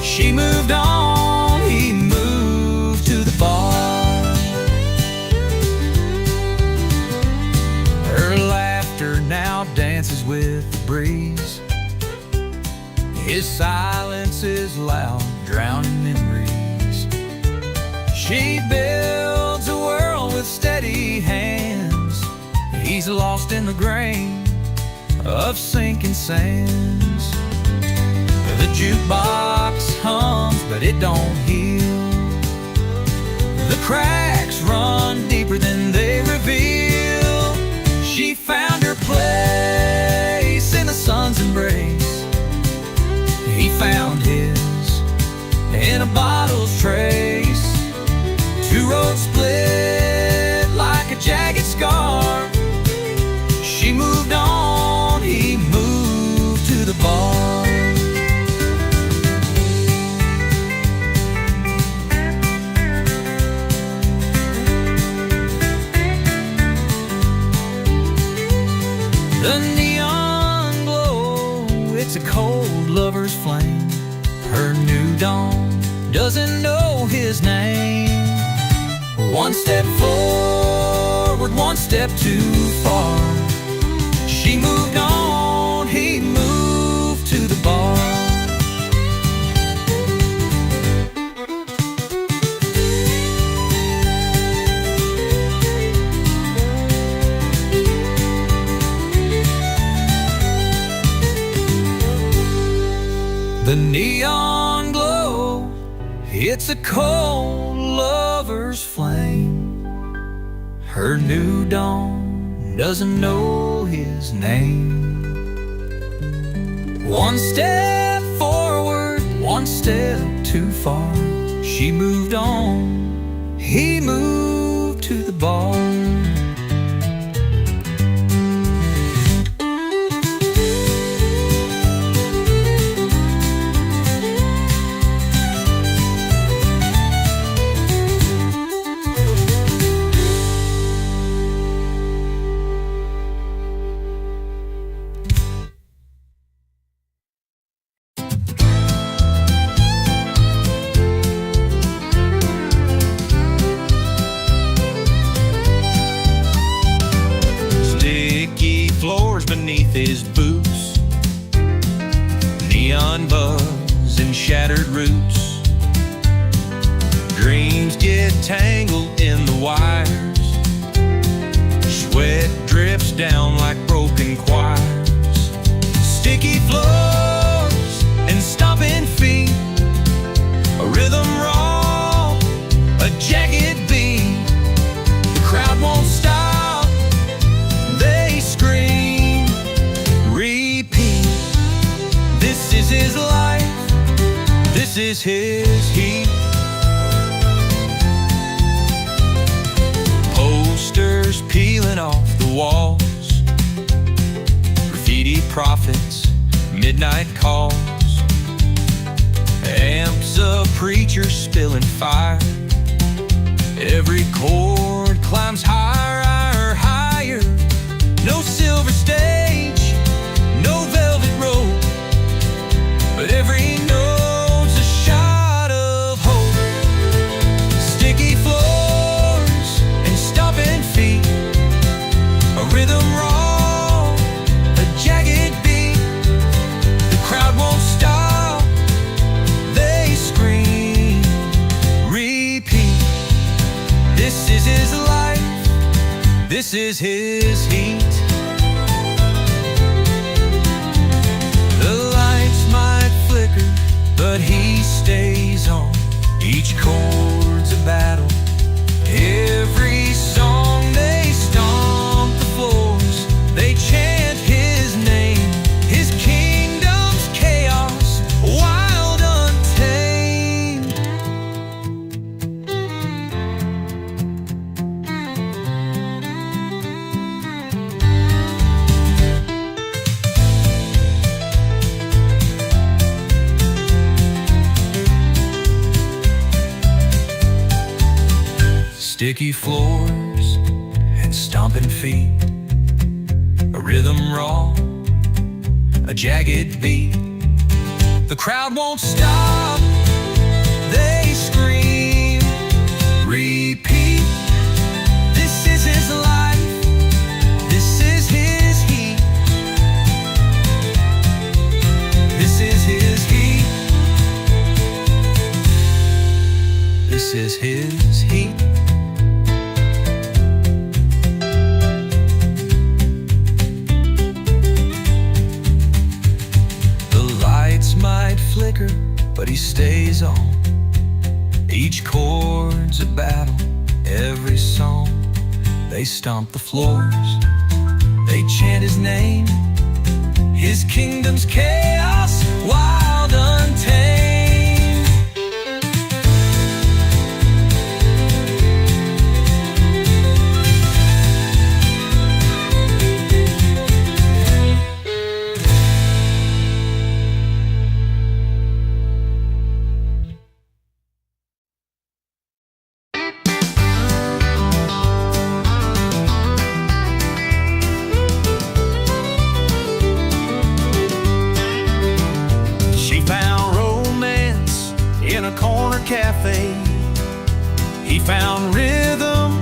She moved on, he moved to the bar. Her laughter now dances with the breeze. His silence is loud, drowning memories. She builds a world with steady hands. He's lost in the grain of sinking sands. The jukebox hums, but it don't heal. The cracks run deeper than they reveal. She found her place in the sun's embrace. He found his in a bottle's trace. Two roads split like a jagged scar. She moved on, he moved to the bar. The neon glow, it's a cold lover's flame. Her new dawn doesn't know his name. One step forward, one step too far. She moved on, he moved to the bar. The neon glow, it's a cold lover's flame. Her new dawn doesn't know his name. One step forward, one step too far. She moved on, he moved to the bar. Beneath his boots, neon buzz and shattered roots. Dreams get tangled in the wires. Sweat drifts down like broken choirs. Sticky floors and stomping feet. A rhythm wrong, a jagged beat. The crowd won't stop, they scream. This is his life, this is his heat. Posters peeling off the walls. Graffiti prophets, midnight calls. Amps of preachers spilling fire. Every chord climbs higher, higher. No silver stage, no velvet rope, but every note's a shot of hope. Sticky floors and stomping feet. A rhythm wrong, a jagged beat. The crowd won't stop, they scream. Repeat. This is his life, this is his heat. But he stays on. Each chord's a battle. Every song they stomp the floors. They chant his name. His kingdom's chaos, wild, untamed. Sticky floors and stomping feet, a rhythm raw, a jagged beat. The crowd won't stop, they scream, repeat. This is his life, this is his heat, this is his heat, this is his heat. Might flicker, but he stays on. Each chord's a battle, every song. They stomp the floors, they chant his name. His kingdom's chaos, wild, untamed. Cafe. He found rhythm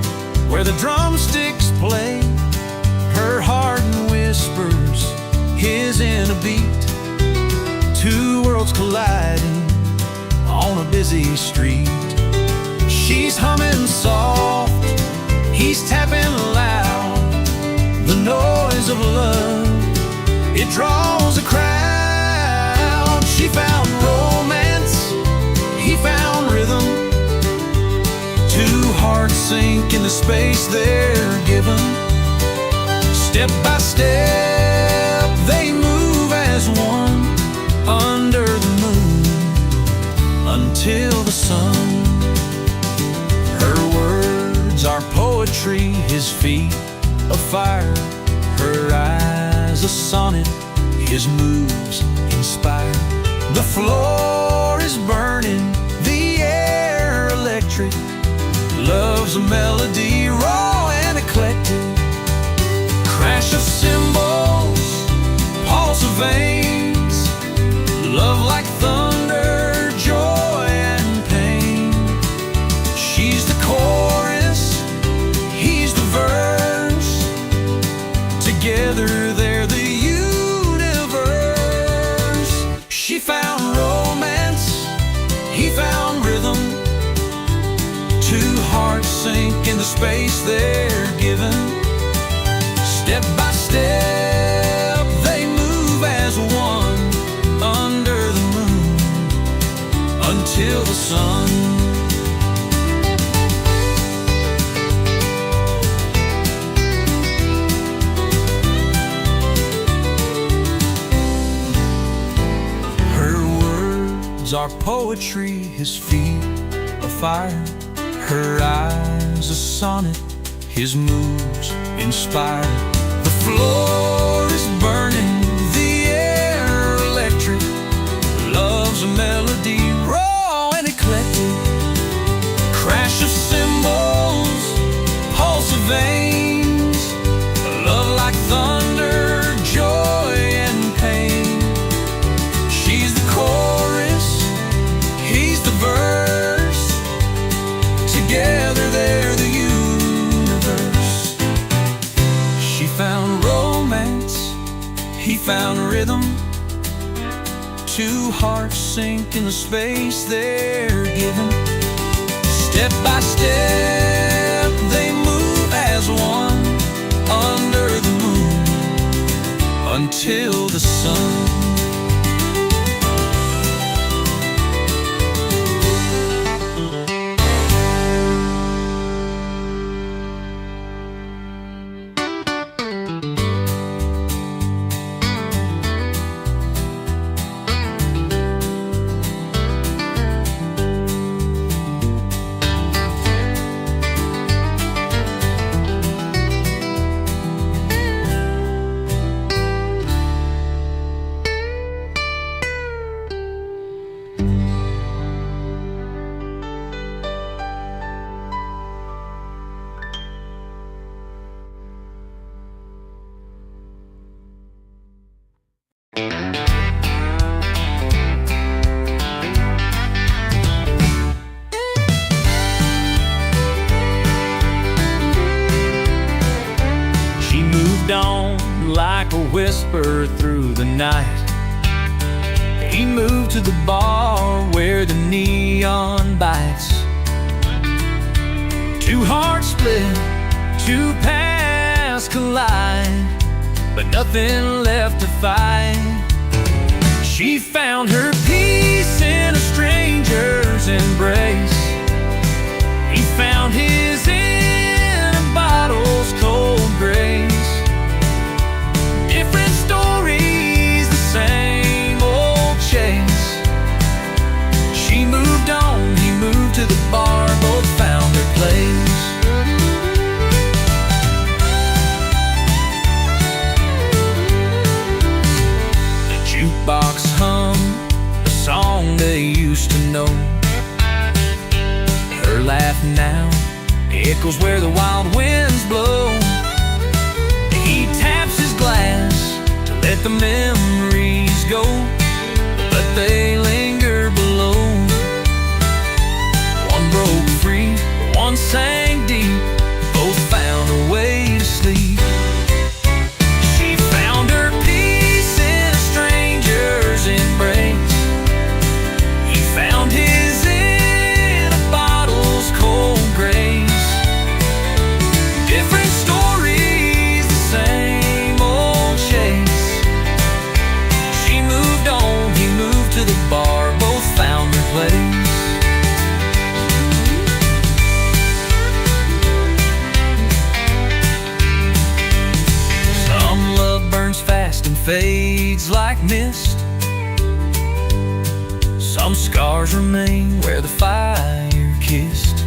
where the drumsticks play. Her heart whispers, his in a beat. Two worlds colliding on a busy street. She's humming soft, he's tapping loud. The noise of love, it draws a crowd. She found romance, he found rhythm. Two hearts sink into space they're given. Step by step they move as one under the moon until the sun. Her words are poetry, his feet a fire, her eyes a sonnet, his moves inspire. The floor is burning, the air electric. Love's a melody, raw and eclectic. Crash of cymbals, pulse of veins. Love like thunder, joy and pain. She's the chorus, he's the verse. Together they're the universe. She found romance, he found rhythm. Two hearts sink into space they're given. Step by step they move as one under the moon until the sun. Her words are poetry, his feet a fire. Her eyes a sonnet, his moves inspire. The floor is burning, the air electric. Love's a melody, raw and eclectic. Crash of cymbals, pulse of veins. Love like thunder, joy and pain. She's the chorus, he's the verse. Together they're the universe. She found romance, he found rhythm. Two hearts sink in the space they're given. Step by step they move as one under the moon until the sun. She moved on like a whisper through the night. He moved to the bar where the neon bites. Two hearts split, two paths collide, but nothing left to fight. She found her peace in a stranger's embrace. He found his in a bottle's cold grace. Different stories, the same old chase. She moved on, he moved to the bar, both found their place. The jukebox hummed a song they used to know. Her laugh now echoes where the wild winds blow. He taps his glass to let the memories go, but they linger below. One broke free, one sank deep, both found a way to sleep. She found her peace in a stranger's embrace. He found his in a bottle's cold grace. Different stories, the same old chase. She moved on, he moved to the bar, both found their place. Some love burns fast and fades like mist. Some scars remain where the fire kissed.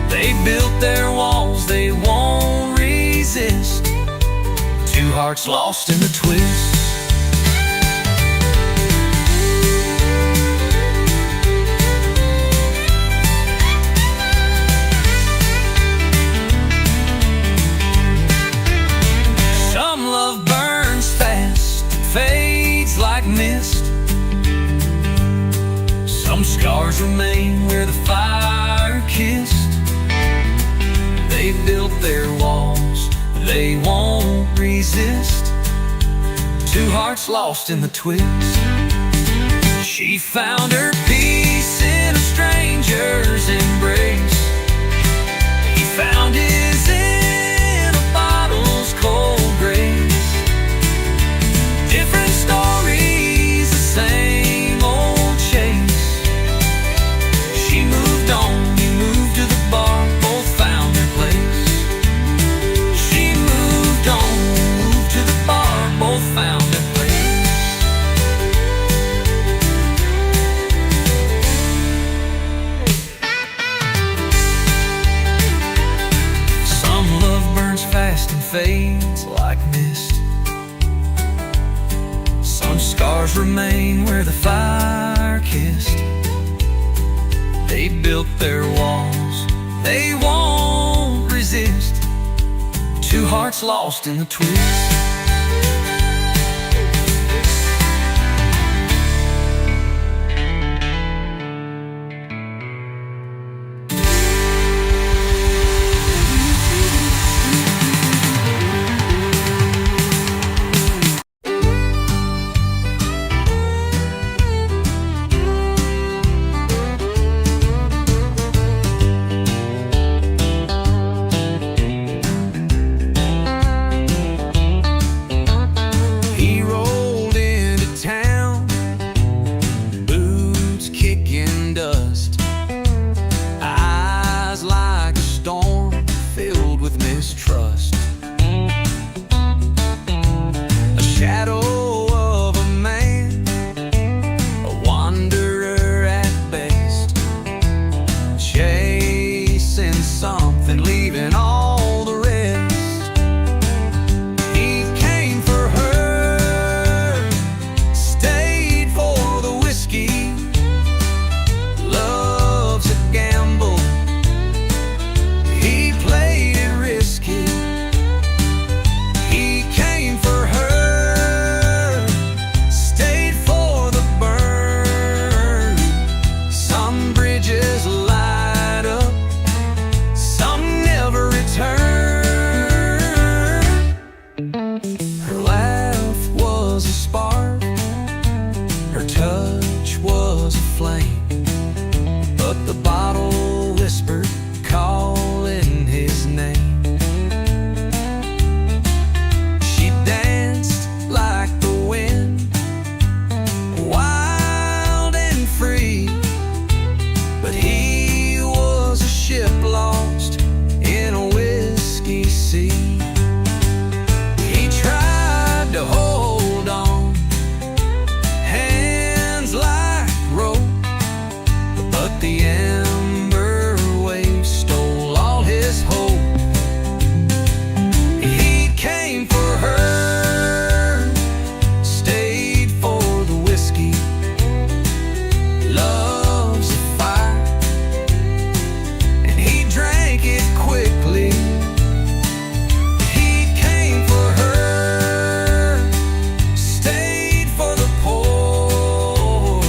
They built their walls, they won't resist. Two hearts lost in the twist. Some love burns fast, fades like mist. Some scars remain where the fire kissed. They built their walls, they won't resist. Two hearts lost in the twist. She found her peace in a stranger's embrace. He found his in a bottle's cold grace. Different stories, the same old chase. She moved on, he moved to the bar, both found their place. She moved on, moved to the bar, both found their place. Some love burns fast and fades like mist. Some scars remain where the fire kissed. They built their walls, they won't resist. Two hearts lost in the twist. but the ember wave stole all his hope. He came for her, stayed for the whiskey, loves a fire, and he drank it quickly. He came for her, stayed for the poor.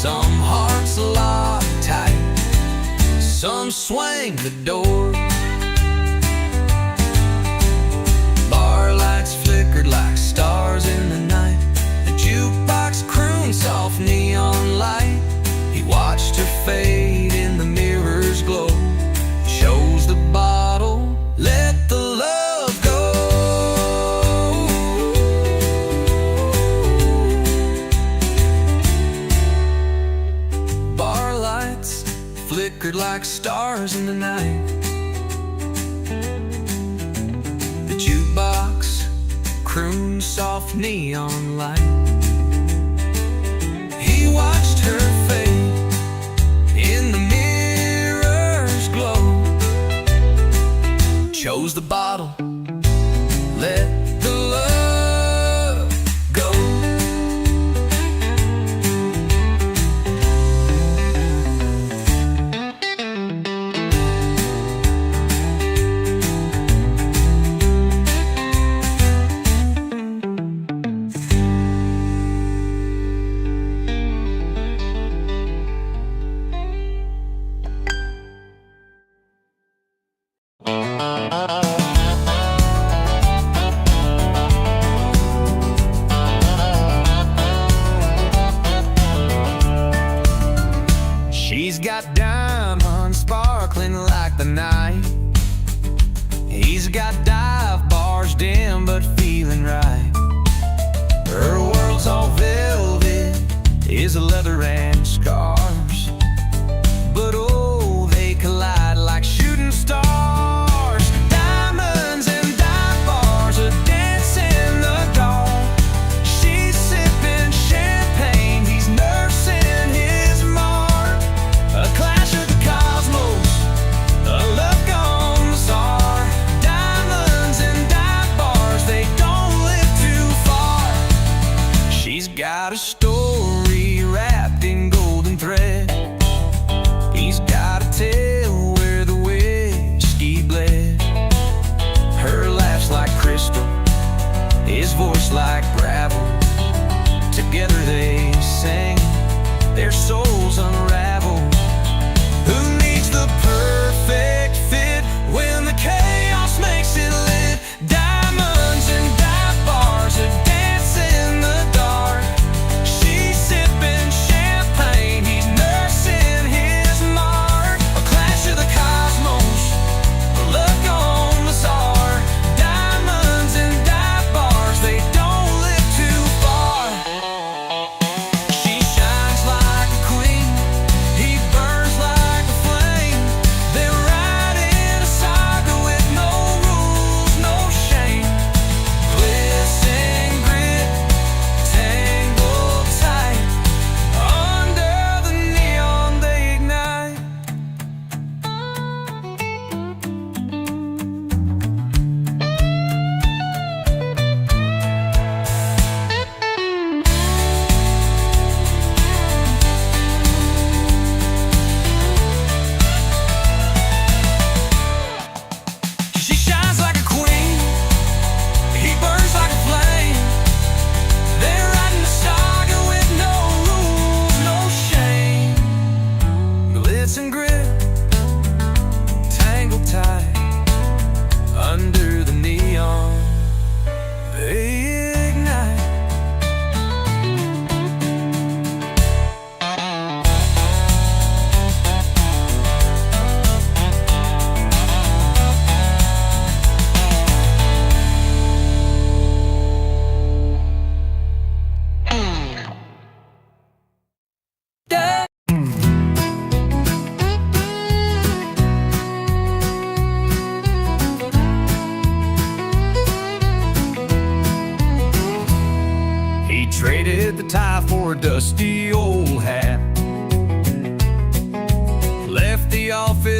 Some hearts lock tight, some swing the door. Bar lights flickered like stars in the night. The jukebox crooned soft neon light. He watched her fade in the mirror's glow. Chose the bottle, let the love go. Bar lights flickered like stars in the night. The jukebox crooned soft neon light. He watched her fade in the mirror's glow. Chose the bottle, let the love go. She's got diamonds sparkling like the night. He's got dive bars dim but feeling right. Her world's all velvet, is leather and scars, but oh, they collide like shooting stars. Diamonds and dive bars, a dance in the dark. She's sipping champagne, he's nursing his mark. A clash of the cosmos, a love gone sour. Diamonds and dive bars, they don't live too far. She's got a story wrapped in golden thread.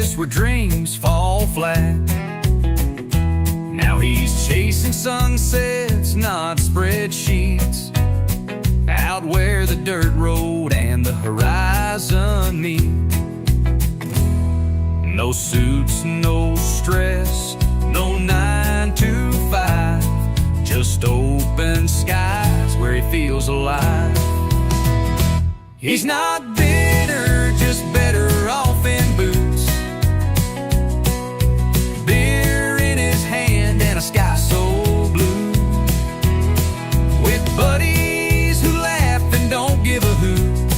office where dreams fall flat. Now he's chasing sunsets, not spreadsheets, out where the dirt road and the horizon meet. No suits, no stress, no 9 to 5, just open skies where he feels alive. He's not bitter, just better off in boots, beer in his hand and a sky so blue, with buddies who laugh and don't give a hoot.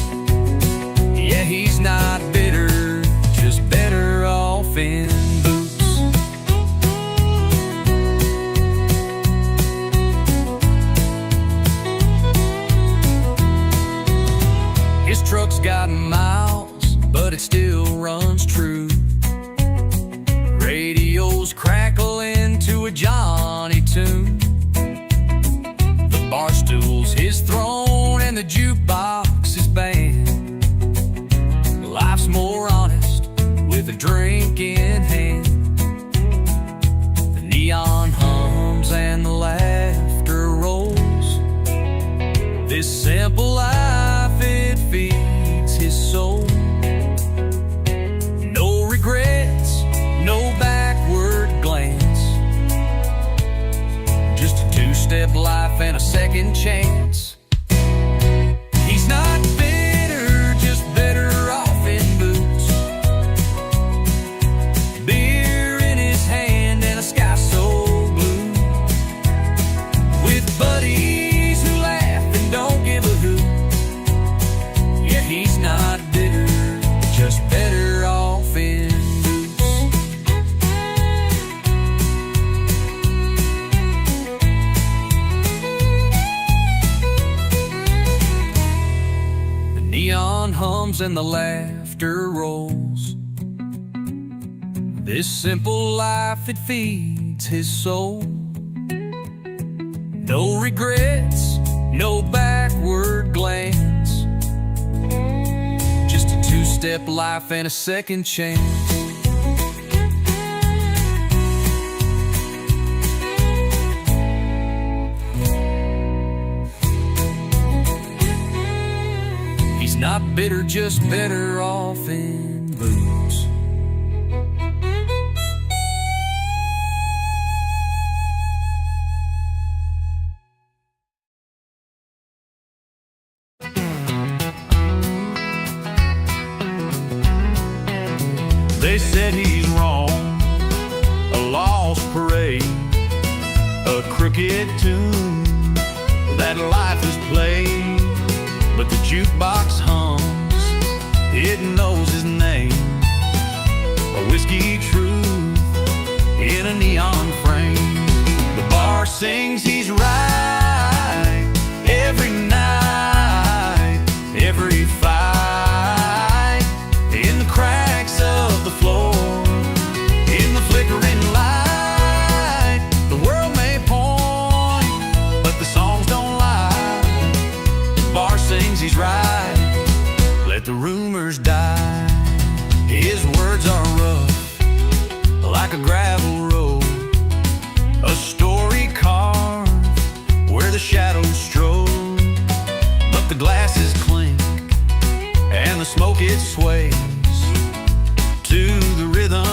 Yeah, he's not bitter, just better off in boots. His truck's got miles, but it still runs true. Radio's crackling to a Johnny tune. The bar stool's his throne and the jukebox his band. Life's more honest with a drink in hand. The neon hums and the laughter rolls. This simple life, it feeds his soul. No regrets, no backward glance, just a two-step life and a second chance. He's not bitter, just better off in boots, beer in his hand and a sky so blue, with buddies who laugh and don't give a hoot. Yeah, he's not bitter, just better off in boots. The neon hums and the laughter rolls. This simple life, it feeds his soul. No regrets, no backward glance, just a two-step life and a second chance. He's not bitter, just better off in boots. They said he's wrong, a lost parade, a crooked tune that life has played. But the jukebox hums, it knows his name, a whiskey truth in a neon frame. The bar sings he's right every night, every fight, in the cracks of the floor, in the flickering light. The world may point, but the songs don't lie. The bar sings he's right, let the rumors die. His words are rough, like a gravel road, a story carved where the shadows strode. But the glasses clink and the smoke it sways to the rhythm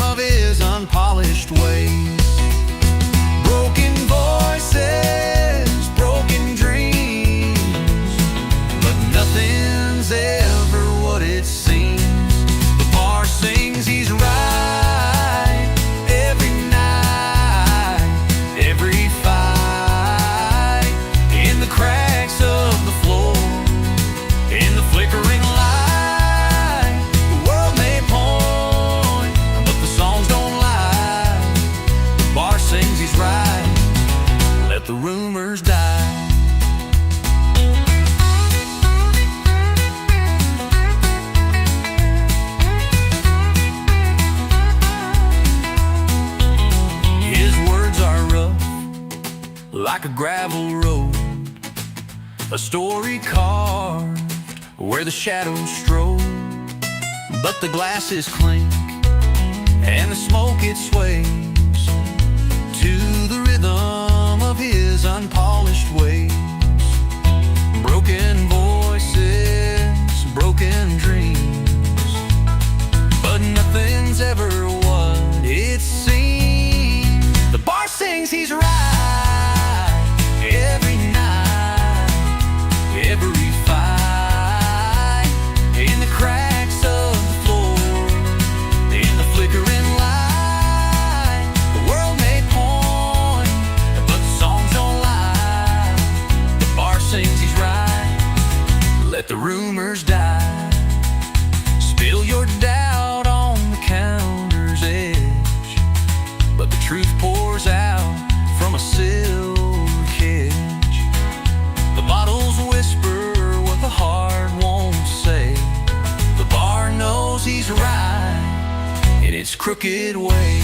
of his unpolished ways. Broken voices, broken dreams, but nothing's ever what it seems. The bar sings he's right every night, every fight, in the cracks of the floor, in the flickering light. The world may point, but the songs don't lie. The bar sings he's right, let the rumors die. His words are rough, like a gravel road, a story carved where the shadows strode. But the glasses clink and the smoke it sways to the rhythm of his unpolished ways. Broken voices, broken dreams, but nothing's ever what it seems. The bar sings he's right every night, every fight, in the cracks of the floor, in the flickering light. The world may point, but the songs don't lie. The bar sings he's right, let the rumors die. Spill your doubt on the counter's edge, but the truth pours out from a silver cage. The bottles whisper what the heart won't say. The bar knows he's right in its crooked way.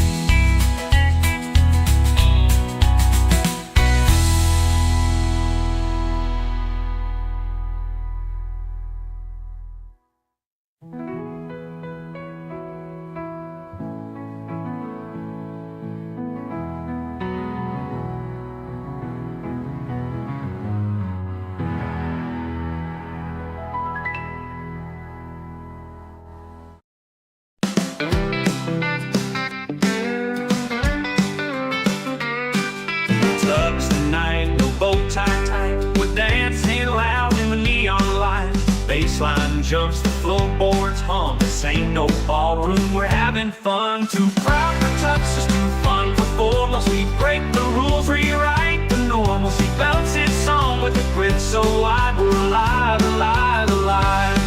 Clubs tonight, no bow tie, we're dancing loud in the neon light. Baseline jumps, the floorboards hum. This ain't no ballroom, we're having fun. Too proud for tuxes, too fun for formals. We break the rules, rewrite the normal. He belts his song with a grin so wide. We're alive, alive, alive.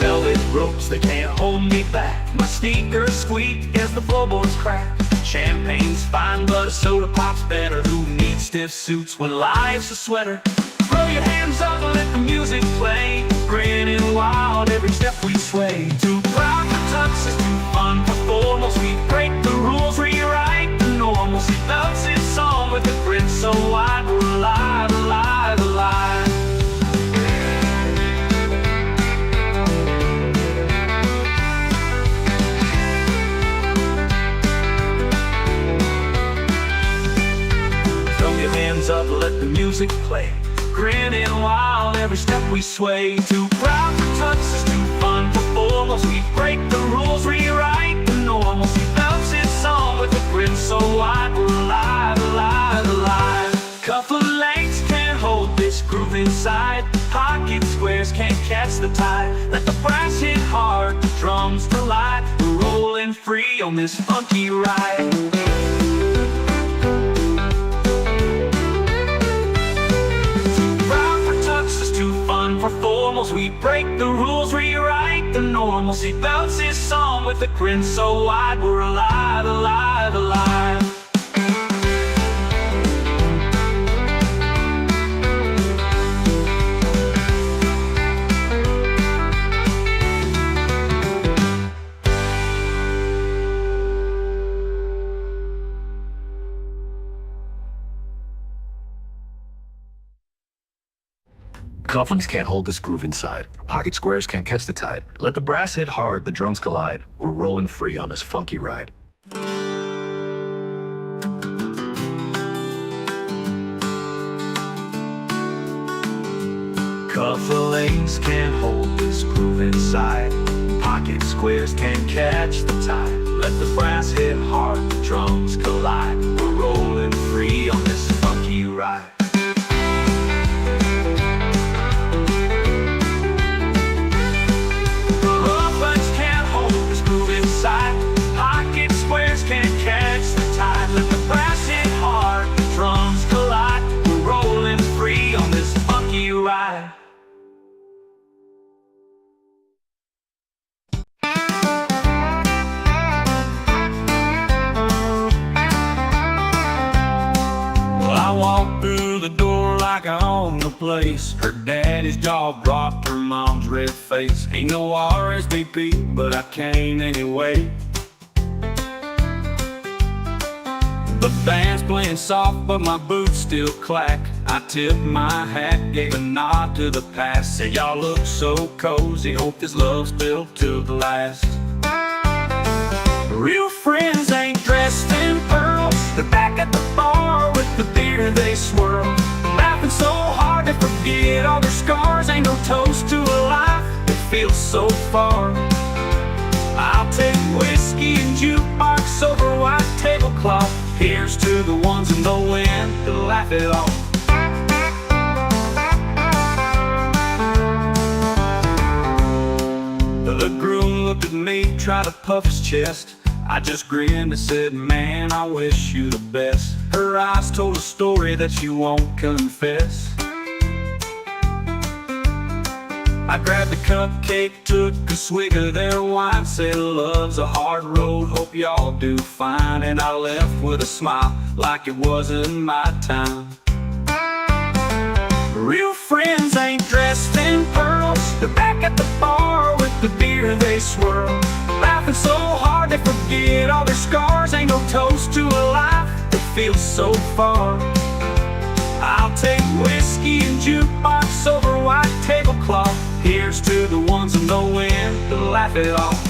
Velvet ropes, they can't hold me back. My sneakers squeak as the floorboards crack. Champagne's fine, but a soda pop's better. Who needs stiff suits when life's a sweater? Throw your hands up and let the music play. Grinning wild every step we sway. Too proud for tuxes, too fun for formals. We break the rules, rewrite the normals. He belts his song with a grin so wide. We're alive, alive, alive. Hands up, let the music play. Grinning wild every step we sway. Too proud for tuxes, too fun for formals. We break the rules, rewrite the normals. He belts his song with a grin so wide. We're alive, alive, alive. Cuff of lengths can't hold this groove inside. Pocket squares can't catch the tide. Let the brass hit hard, the drums delight. We're rolling free on this funky ride. For formals, we break the rules, rewrite the normals. He belts his song with a grin so wide. We're alive, alive, alive. Cufflinks can't hold this groove inside. Pocket squares can't catch the tide. Let the brass hit hard, the drums collide. We're rolling free on this funky ride. Cufflinks can't hold this groove inside. Pocket squares can't catch the tide. Let the brass hit hard, the drums collide. We're rolling free on this funky ride. Pocket squares can't catch the tide. Let the brass hit hard, the drums collide. We're rolling free on this funky ride. Well, I walked through the door like I owned the place. Her daddy's jaw dropped, her mom's red face. Ain't no RSVP, but I came anyway. The band's playing soft, but my boots still clack. I tipped my hat, gave a nod to the past. Said y'all look so cozy, hope this love's built to last. Real friends ain't dressed in pearls. They're back at the bar with the beer they swirl, laughing so hard they forget all their scars. Ain't no toast to a life that feels so far. I'll take whiskey and jukebox over white tablecloth. Here's to the ones in the wind to laugh it off. The groom looked at me, tried to puff his chest. I just grinned and said, man, I wish you the best. Her eyes told a story that she won't confess. I grabbed a cupcake, took a swig of their wine, said love's a hard road, hope y'all do fine. And I left with a smile like it wasn't my time. Real friends ain't dressed in pearls. They're back at the bar with the beer they swirl, laughing so hard they forget all their scars. Ain't no toast to a life that feels so far. I'll take whiskey and jukebox over white tablecloth. Here's to the ones in the wind to laugh it off.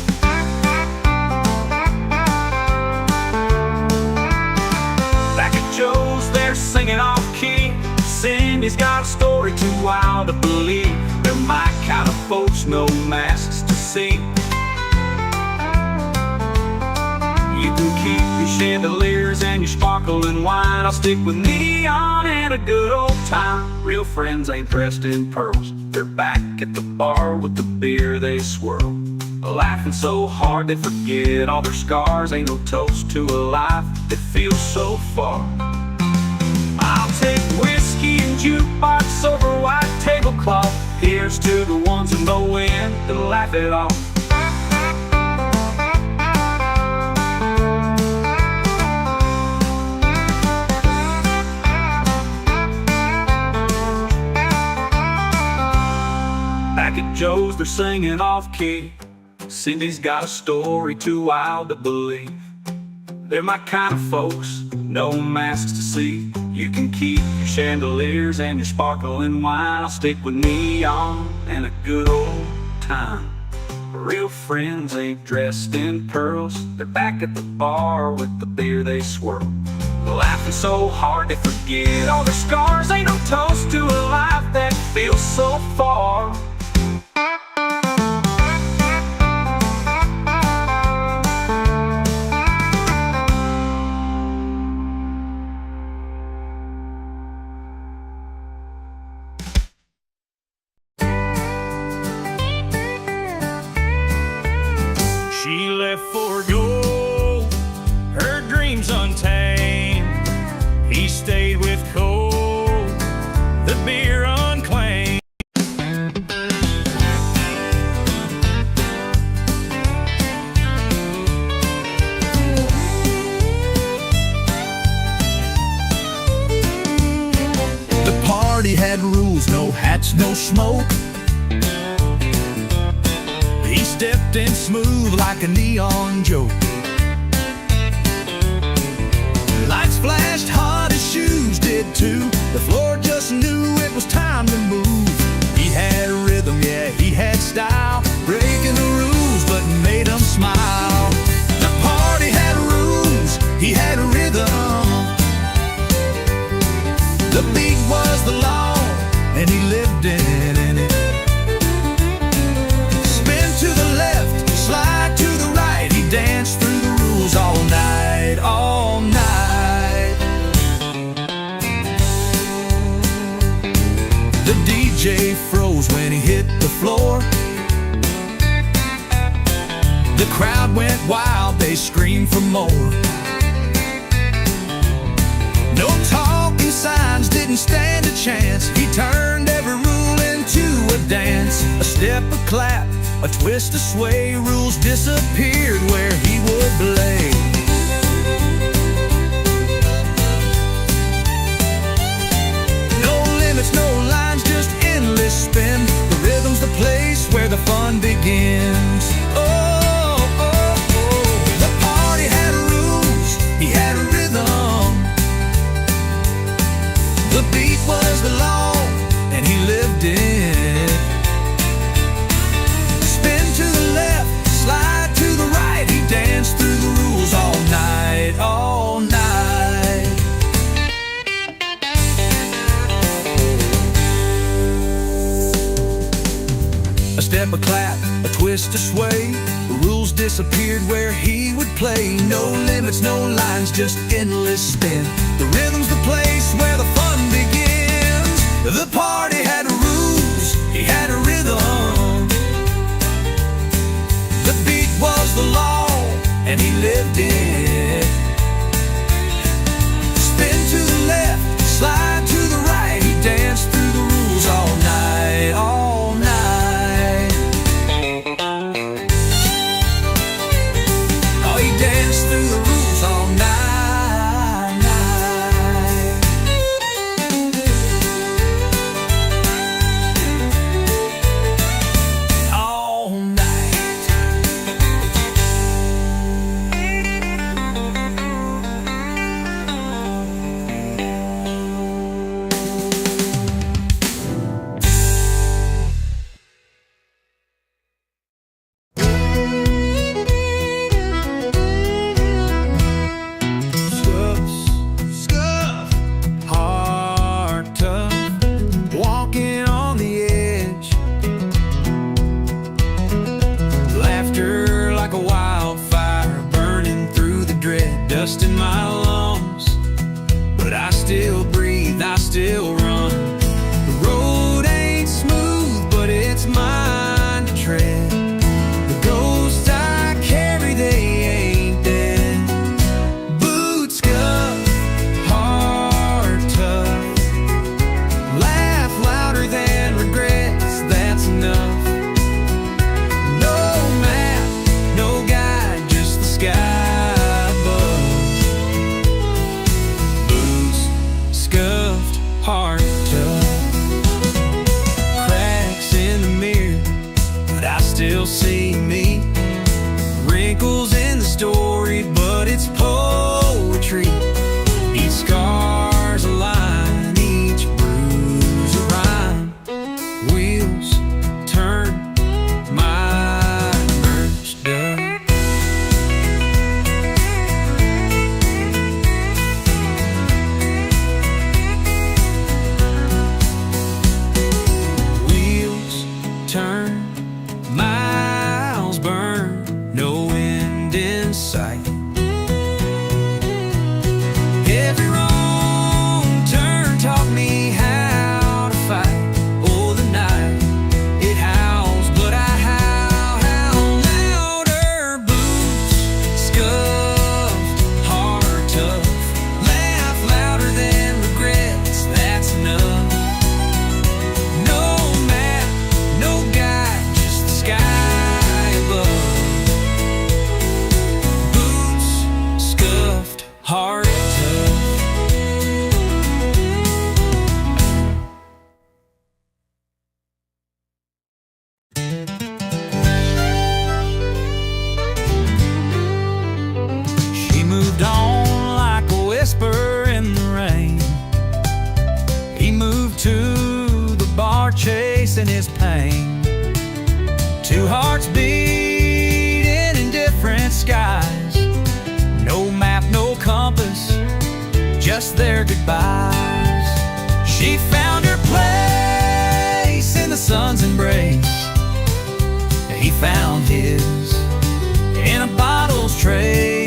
Back at Joe's, they're singing off key. Cindy's got a story too wild to believe. They're my kind of folks, no masks to see. You can keep your chandeliers and your sparkling wine. I'll stick with neon and a good old time. Real friends ain't dressed in pearls. They're back at the bar with the beer they swirl, laughing so hard they forget all their scars. Ain't no toast to a life that feels so far. I'll take whiskey and jukebox over white tablecloth. Here's to the ones in the wind to laugh it off. Back at Joe's, they're singing off key. Cindy's got a story too wild to believe. They're my kind of folks, no masks to see. You can keep your chandeliers and your sparkling wine. I'll stick with neon and a good old time. Real friends ain't dressed in pearls. They're back at the bar with the beer they swirl, laughing so hard they forget all their scars. Ain't no toast to a life that feels so far. She left for gold, her dreams untamed. He stayed with cold, the beer unclaimed. The party had rules, no hats, no smoke. He stepped in smooth like a neon joke. Lights flashed hard, his shoes did too. The floor just knew it was time to move. He had rhythm, yeah, he had style, breaking the rules but made him smile. The party had rules, he had rhythm. The beat was the law, and he lived in it. To the left, slide to the right. He danced through the rules all night, all night. The DJ froze when he hit the floor. The crowd went wild, they screamed for more. No talking signs didn't stand a chance. He turned every rule into a dance. A step, a clap, a twist, a sway. Rules disappeared where he would play. No limits, no lines, just endless spin. The rhythm's the place where the fun begins. Oh, oh, oh. The party had rules, he had a rhythm. The beat was step, a clap, a twist, a sway. The rules disappeared where he would play. No limits, no lines, just endless spin. The rhythm's the place where the fun begins. The party had rules, he had a rhythm. The beat was the law, and he lived it. Spin to the left, slide to the right. He danced through the rules all night, all night. Oh, he danced through the rules all night, night. All night. Scuff, heart tough, walking on the edge. Laughter like a wildfire, burning through the dread. Dust in my lungs, but I still breathe, I still run. The road ain't smooth, but it's mine to tread. The ghosts I carry, they ain't dead. Boots scuff, heart tough, laugh louder than regrets, that's enough. No map, no guide, just the sky above. Boots scuffed, heart tough, cracks in the mirror, but I still see me. Wrinkles in the story, but it's poetry. Each scar's a line, each bruise a rhyme. Wheels turn, my birch dug. Wheels turn, miles burn, no end in sight. Every wrong turn taught me how to fight. Oh, the night, it howls, but I howl louder. Boots scuffed, heart tough, laugh louder than regrets, that's enough. No map, no guide, just the sky above. Boots scuffed, heart tough. She moved on like a whisper in the rain. He moved to the bar chasing his pain. Two hearts beating in different skies. No map, no compass, just their goodbyes. She found her place in the sun's embrace. He found his in a bottle's trace.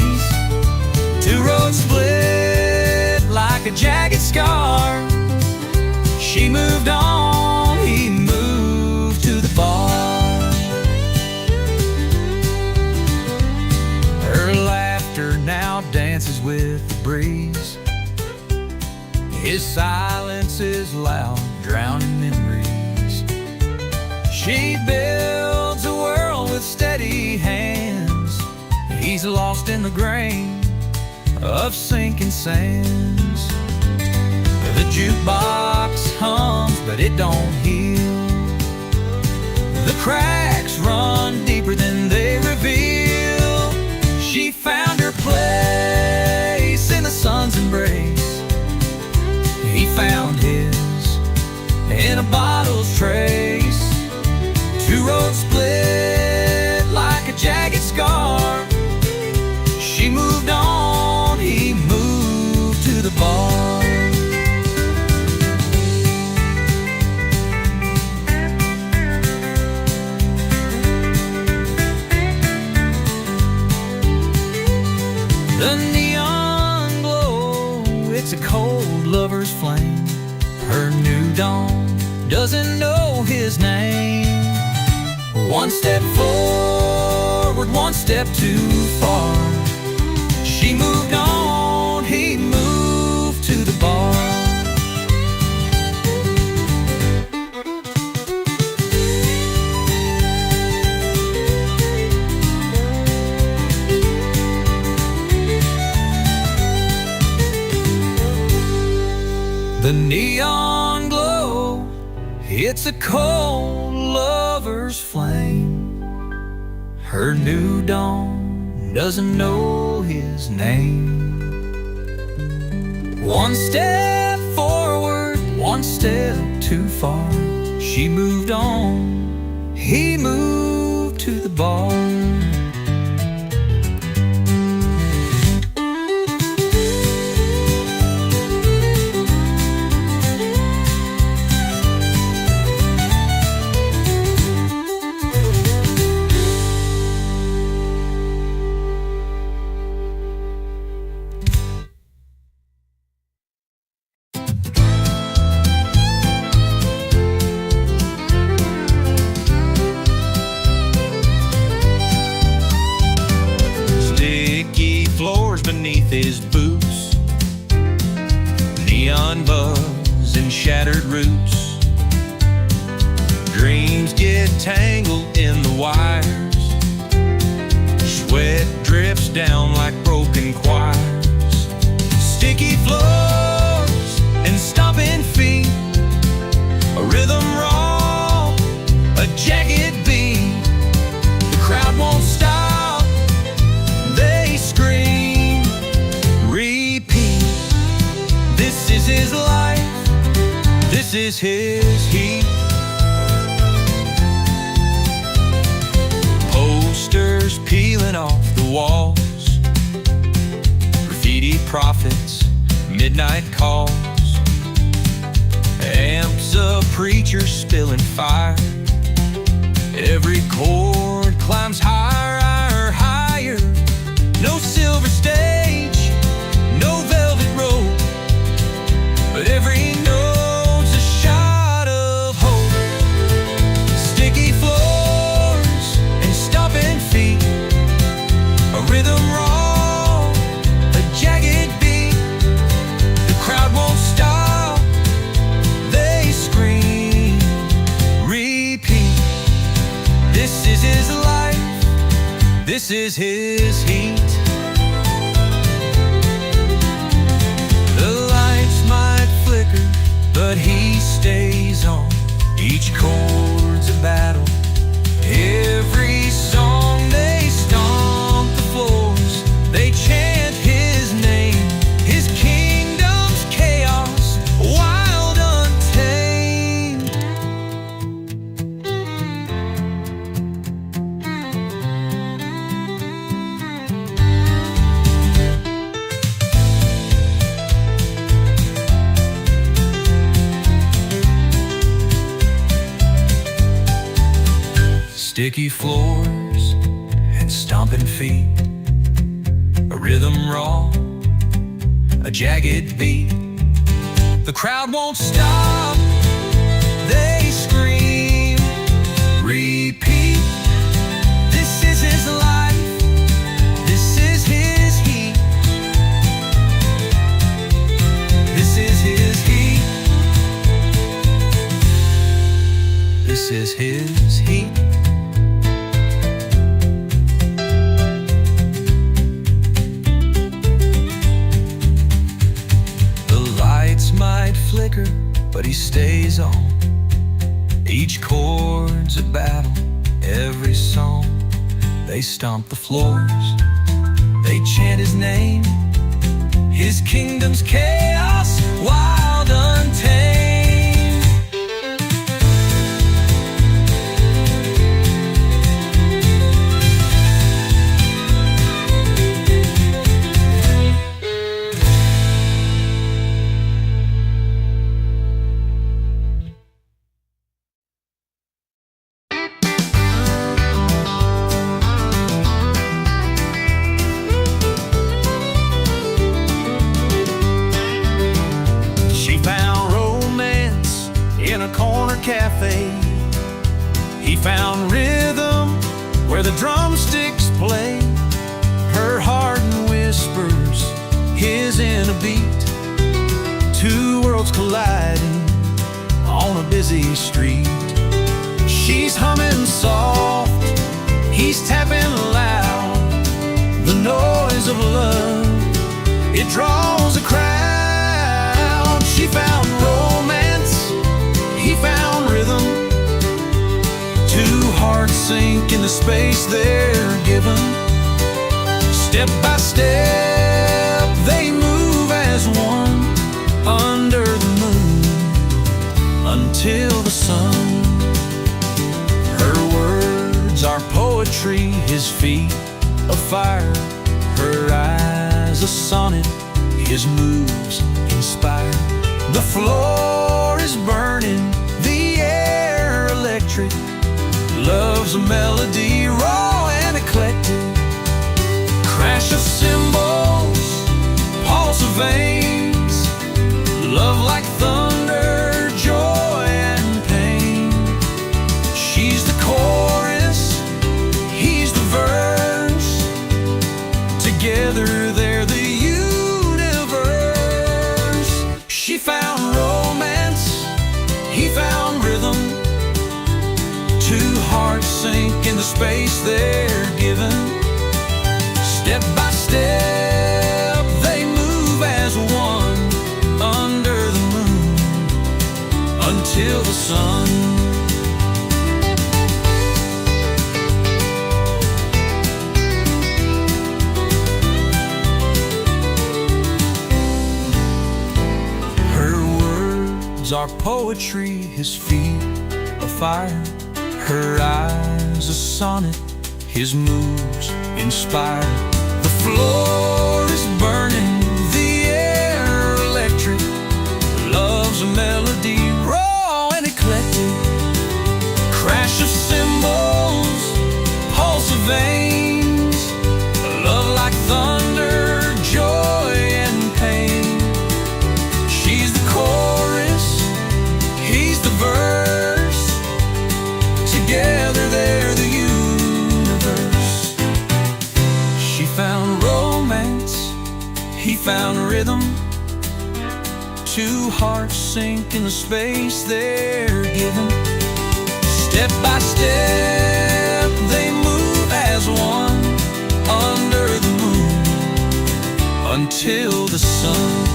Two roads split like a jagged scar. She moved on, he moved to the bar. Her laughter now dances with the breeze. His silence is loud, drowning memories. She builds a world with steady hands. He's lost in the grain of sinking sands. The jukebox hums, but it don't heal. The cracks run deeper than they reveal. She found her place in the sun's embrace. He found his in a bottle's trace. Two roads split like a jagged scar. She moved on, he moved to the bar. doesn't know his name. One step forward, one step too far. She moved on, he moved to the bar. The neon glow, it's a cold lover's flame. Her new dawn doesn't know his name. One step forward, one step too far. She moved on, he moved to the bar. Beneath his boots, neon buzz and shattered roots. Dreams get tangled in the wires. Sweat drips down like broken choirs. Sticky floors and stomping feet. A rhythm wrong, a jagged beat. The crowd won't stop, they scream. This is his life, this is his heat. Posters peeling off the walls, graffiti prophets, midnight calls. Amps of preachers spilling fire. Every chord climbs higher, higher. No silver stage, no velvet rope, but every note's a shot of hope. Sticky floors and stomping feet. A rhythm wrong, a jagged beat. The crowd won't stop, they scream, repeat. This is his life, this is his heat. But he stays on. Each chord's a battle. Every song they stomp the floors. They chant his name. His kingdom's chaos, wild, untamed. Sticky floors and stomping feet. A rhythm wrong, a jagged beat. The crowd won't stop, they scream, repeat. This is his life, this is his heat. This is his heat. This is his heat. Might flicker, but he stays on. Each chord's a battle, every song. They stomp the floors, they chant his name. His kingdom's chaos, wild, untamed. a corner cafe. He found rhythm where the drumsticks play. Her heart whispers, his in a beat. Two worlds colliding on a busy street. She's humming soft, he's tapping loud. The noise of love, it draws a crowd. She found romance, he found rhythm. Two hearts sink into space they're given. Step by step, they move as one under the moon until the sun. Her words are poetry, his feet a fire. Her eyes a sonnet, his moves inspire. The floor is burning, the air electric. Love's a melody, raw and eclectic. Crash of cymbals, pulse of veins. Love like thunder, joy and pain. She's the chorus, he's the verse. Together they're the universe. She found romance, he found rhythm. Two hearts sink into space they're given. Step by step, they move as one under the moon until the sun. Her words are poetry, his feet a fire. Her eyes a sonnet, his moves inspire. The floor is burning, the air electric. Love's a melody, raw and eclectic. Crash of cymbals, pulse of veins. Love like thunder, joy and pain. She's the chorus, he's the verse. Together they're the universe. She found romance, he found rhythm. Two hearts sink in the space they're given. Step by step, they move as one under the moon until the sun.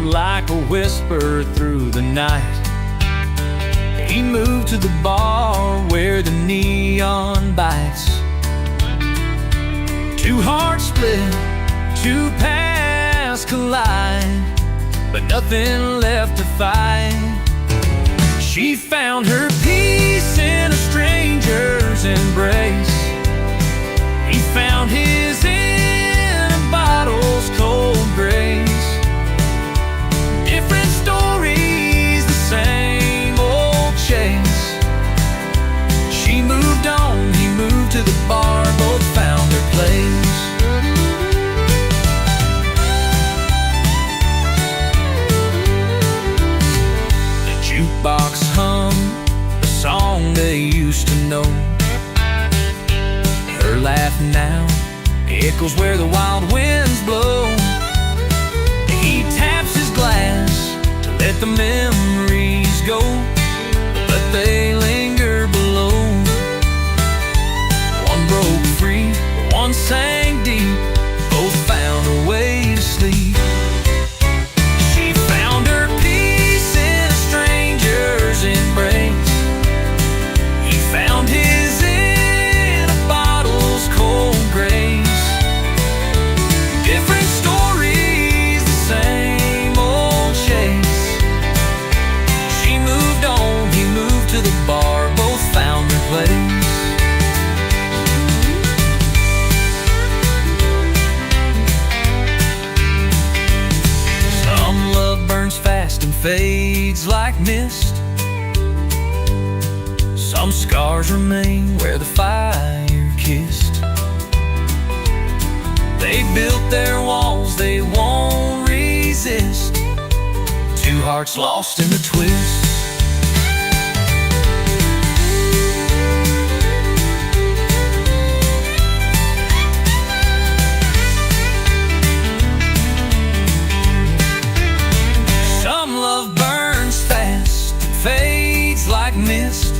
Like a whisper through the night, he moved to the bar where the neon bites. Two hearts split, two paths collide, but nothing left to fight. She found her peace in a stranger's embrace. He found his in a bottle's cold grace. Different stories, the same old chase. She moved on, he moved to the bar, both found their place. The jukebox hummed a song they used to know. Her laugh now echoes where the wild winds blow. He taps his glass to let the memories go, but they linger below. fades like mist. Some scars remain where the fire kissed. They built their walls, they won't resist. Two hearts lost in the twist. Some love burns fast and fades like mist.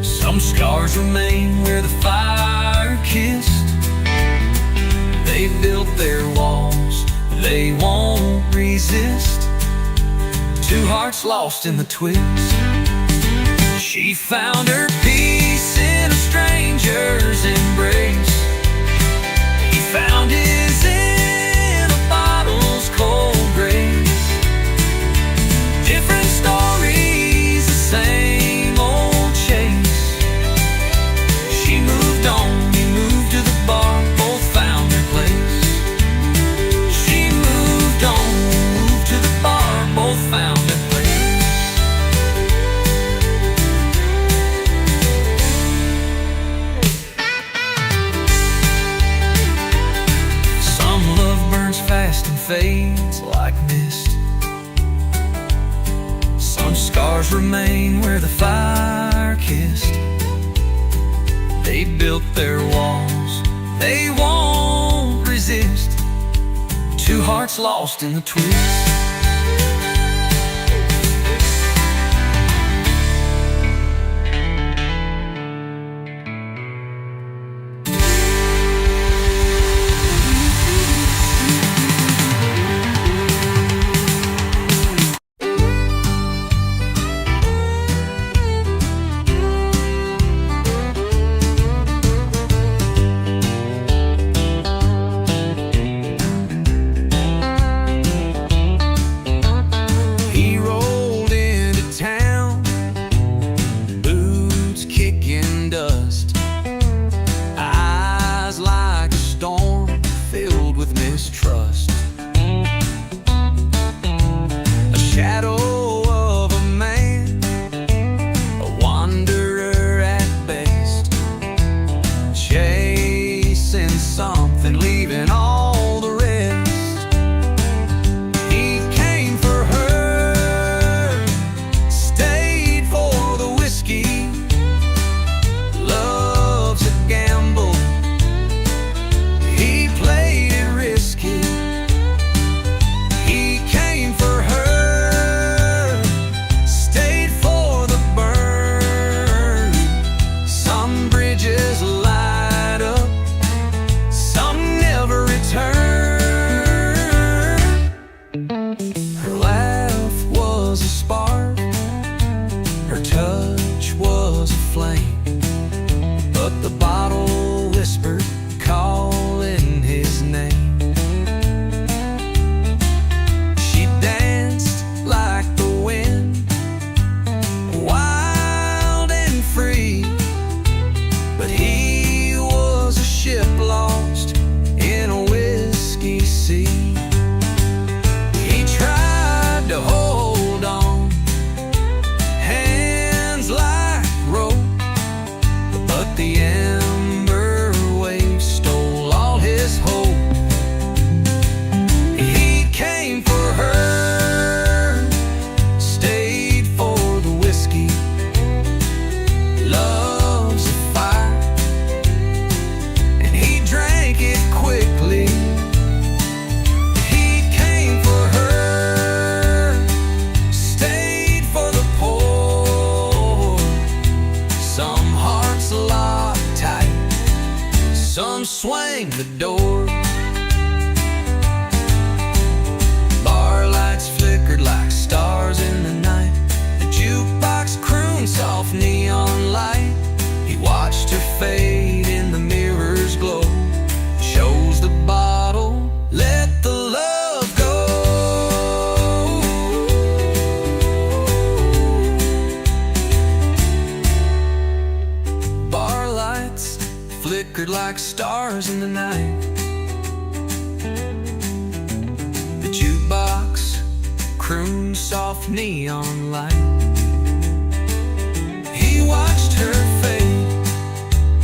Some scars remain where the fire kissed. They built their walls, they won't resist. Two hearts lost in the twist. She found her peace in a stranger's embrace. He found his in a bottle's cold grace. Different stories, the same old chase. She moved on, he moved to the bar, both found their place. She moved on, moved to the bar, both found their place. Some love burns fast and fades like mist. Some scars remain where the fire kissed. They built their walls, they won't resist. Two hearts lost in the twist. He rolled into town, boots kicking dust, eyes like a storm filled with mistrust. A shadow of a man, a wanderer at best, chasing something, leaving all the rest. He came for her, stayed for the whiskey. Love's a gamble, he played it risky. He came for her, stayed for the burn. Some bridges light up, some never return. Her laugh was a spark, her touch was a flame, but the bottle whispered, calling his name. She danced like the wind, wild and free, but he was a ship lost in a whiskey sea. He tried to hold on, hands like rope, but the ember wave stole all his hope. He came for her, stayed for the whiskey. Love's a fire, and he drank it quickly. He came for her, stayed for the poor. Some hearts lock tight, some swing the door. Bar lights flickered like stars in the night. The jukebox crooned soft neon light. He watched her fade in the mirror's glow. Chose the bottle, let the love go. Bar lights flickered like stars in the night. The jukebox croon soft neon light. He watched her fade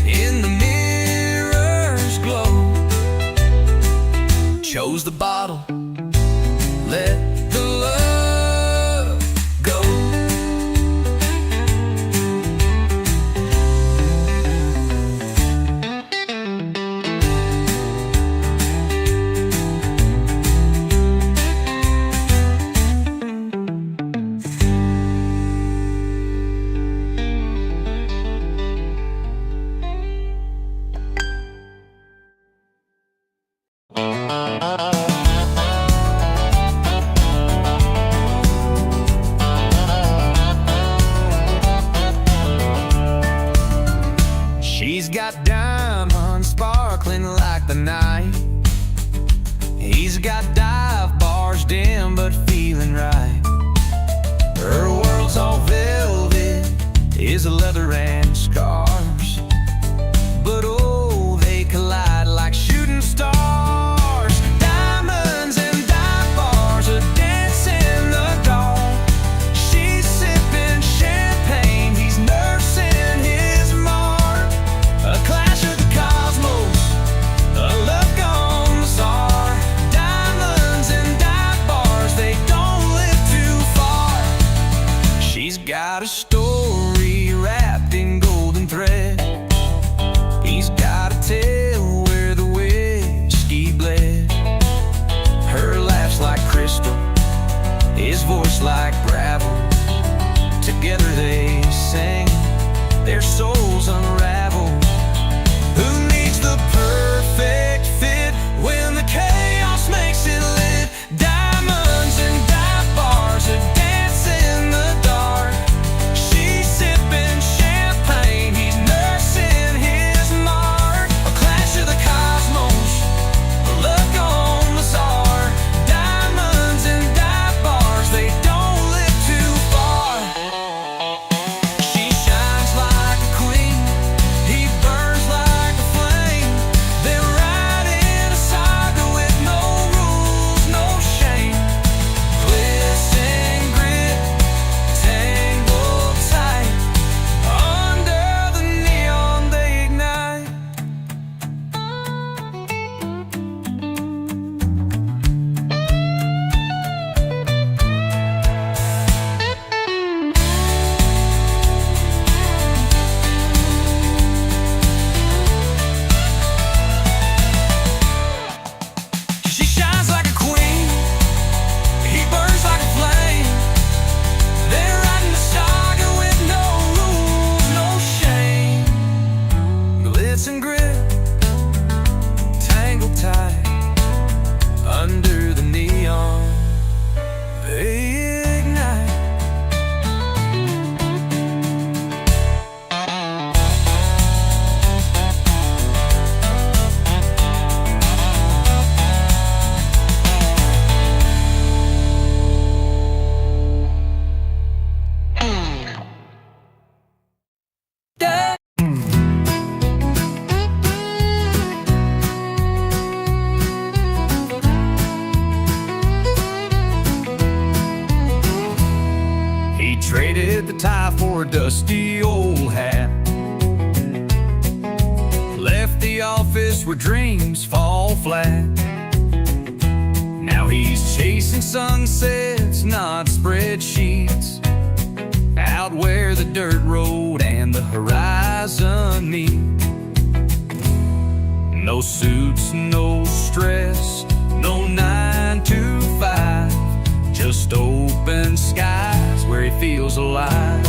in the mirror's glow, chose the bottle, let the love go. She's got diamonds sparkling like the night. He's got dive bars dim but feeling right. Her world's all velvet, is leather and scars, but oh, they collide like shooting stars. Diamonds and dive bars, a dance in the dark. She's sipping champagne, he's nursing his mark. A clash of the cosmos, a look on the star. Diamonds and dive bars, they don't live too far. She's got a story wrapped in golden thread. He's got a tale where the whiskey bled. Her laugh's like crystal, his voice like gravel. Together they sing, their souls unravel. Who needs the perfect fit when the chaos makes it lit? Diamonds and dive bars, a dance in the dark. She's sipping champagne, he's nursing his mark. A clash of the cosmos, a look on the czar. Diamonds and dive bars, they don't live too far. She shines like a queen, he burns like a flame. They're riding a saga with no rules, no shame. Bliss and grit, tangled tight. Under the neon they ignite. She shines like a queen, he burns like a flame. They're riding a saga with no rules, no shame. Glitz and grit, tangled tight. Under the neon they ignite. He traded the tie for a dusty old hat, left the office where dreams fall flat. Now he's chasing sunsets, not spreadsheets, out where the dirt road and the horizon meet. No suits, no stress, no 9 to 5, just open skies where he feels alive.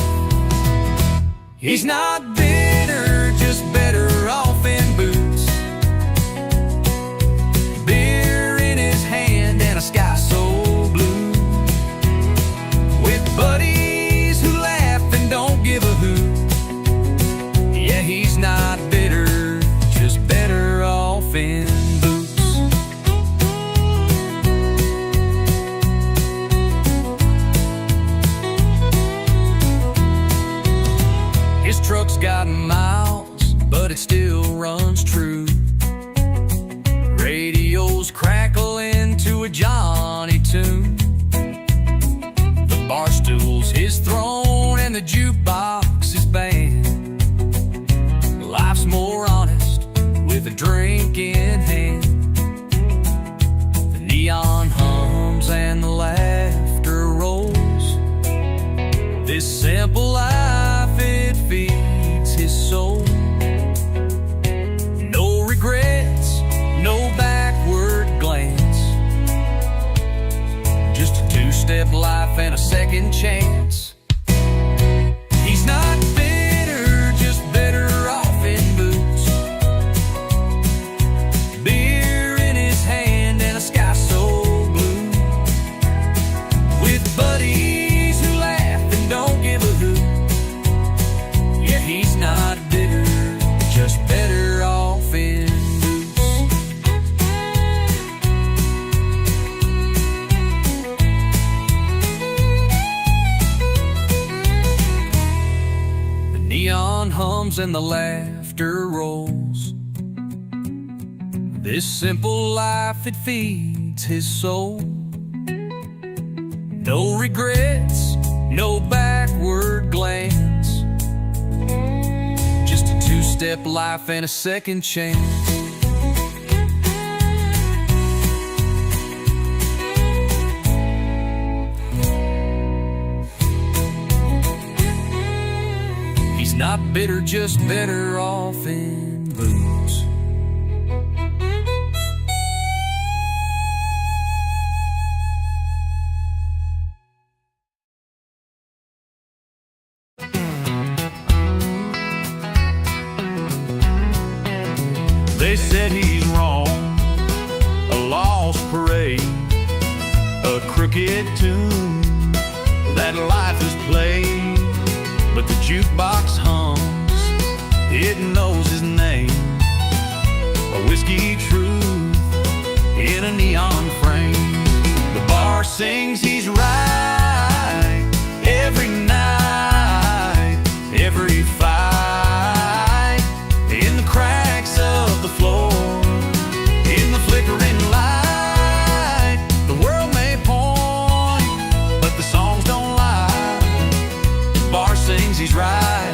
He's not bitter, just better off in boots. Beer in his hand and a sky so blue, with buddies who laugh and don't give a hoot. Yeah, he's not bitter, just better off in boots. His truck's got miles, but it still runs true. Radios crackle into a Johnny tune. with a drink in hand. The neon hums and the laughter rolls. This simple life, it feeds his soul. No regrets, no backward glance. Just a two-step life and a second chance. He's not bitter, just better off in boots. Beer in his hand and a sky so blue. With buddies who laugh and don't give a hoot. Yeah, he's not bitter, just better off in boots. The neon hums and the laughter rolls. This simple life, it feeds his soul. No regrets, no backward glance. Just a two-step life and a second chance. He's not bitter, just better off in boots. They said he's wrong, a lost parade, a crooked tune that life has played. But the jukebox hums, it knows his name, a whiskey truth in a neon frame. The bar sings he's right every night, every fight, in the cracks of the floor, in the flickering light. The world may point, but the songs don't lie. The bar sings he's right,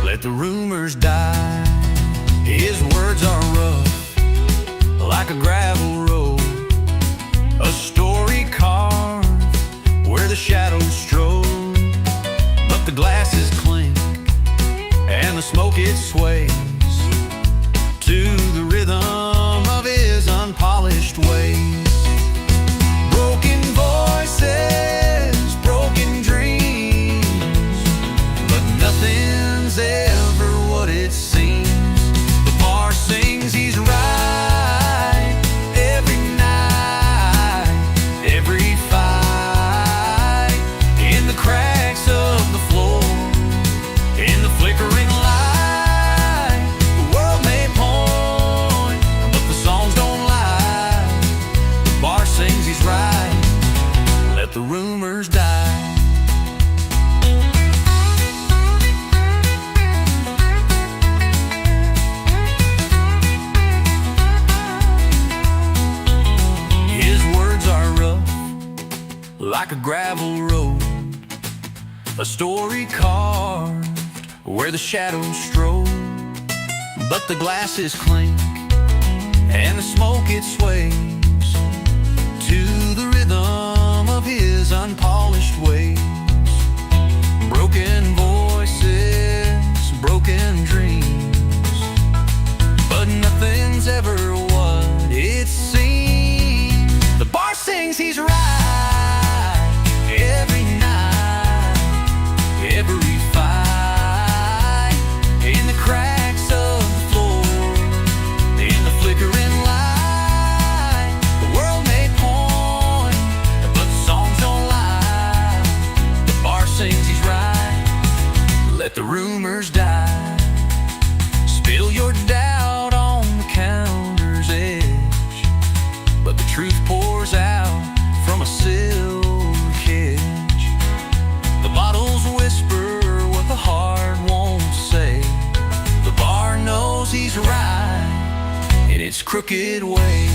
let the rumors die. His words are rough, like a gravel road, a story carved where the shadows strode. But the glasses clink and the smoke it sways to the rhythm of his unpolished ways. Broken voices, broken dreams, but nothing's ever what it seems. The bar sings he's right every night, every fight, in the cracks of the floor, in the flickering light. The world may point, but the songs don't lie. The bar sings he's right, let the rumors die. His words are rough, like a gravel road, a story carved where the shadows strode. But the glasses clink and the smoke it sways to the rhythm of his unpolished ways. Broken voices, broken dreams, but nothing's ever what it seems. The bar sings he's right every night, every fight, in the cracks of the floor, in the flickering light. The world may point, but the songs don't lie. The bar sings he's right, let the rumors die. Spill your doubt on the counter's edge, but the truth pours out from a silver cage. The bottles whisper what the heart won't say. The bar knows he's right in its crooked way.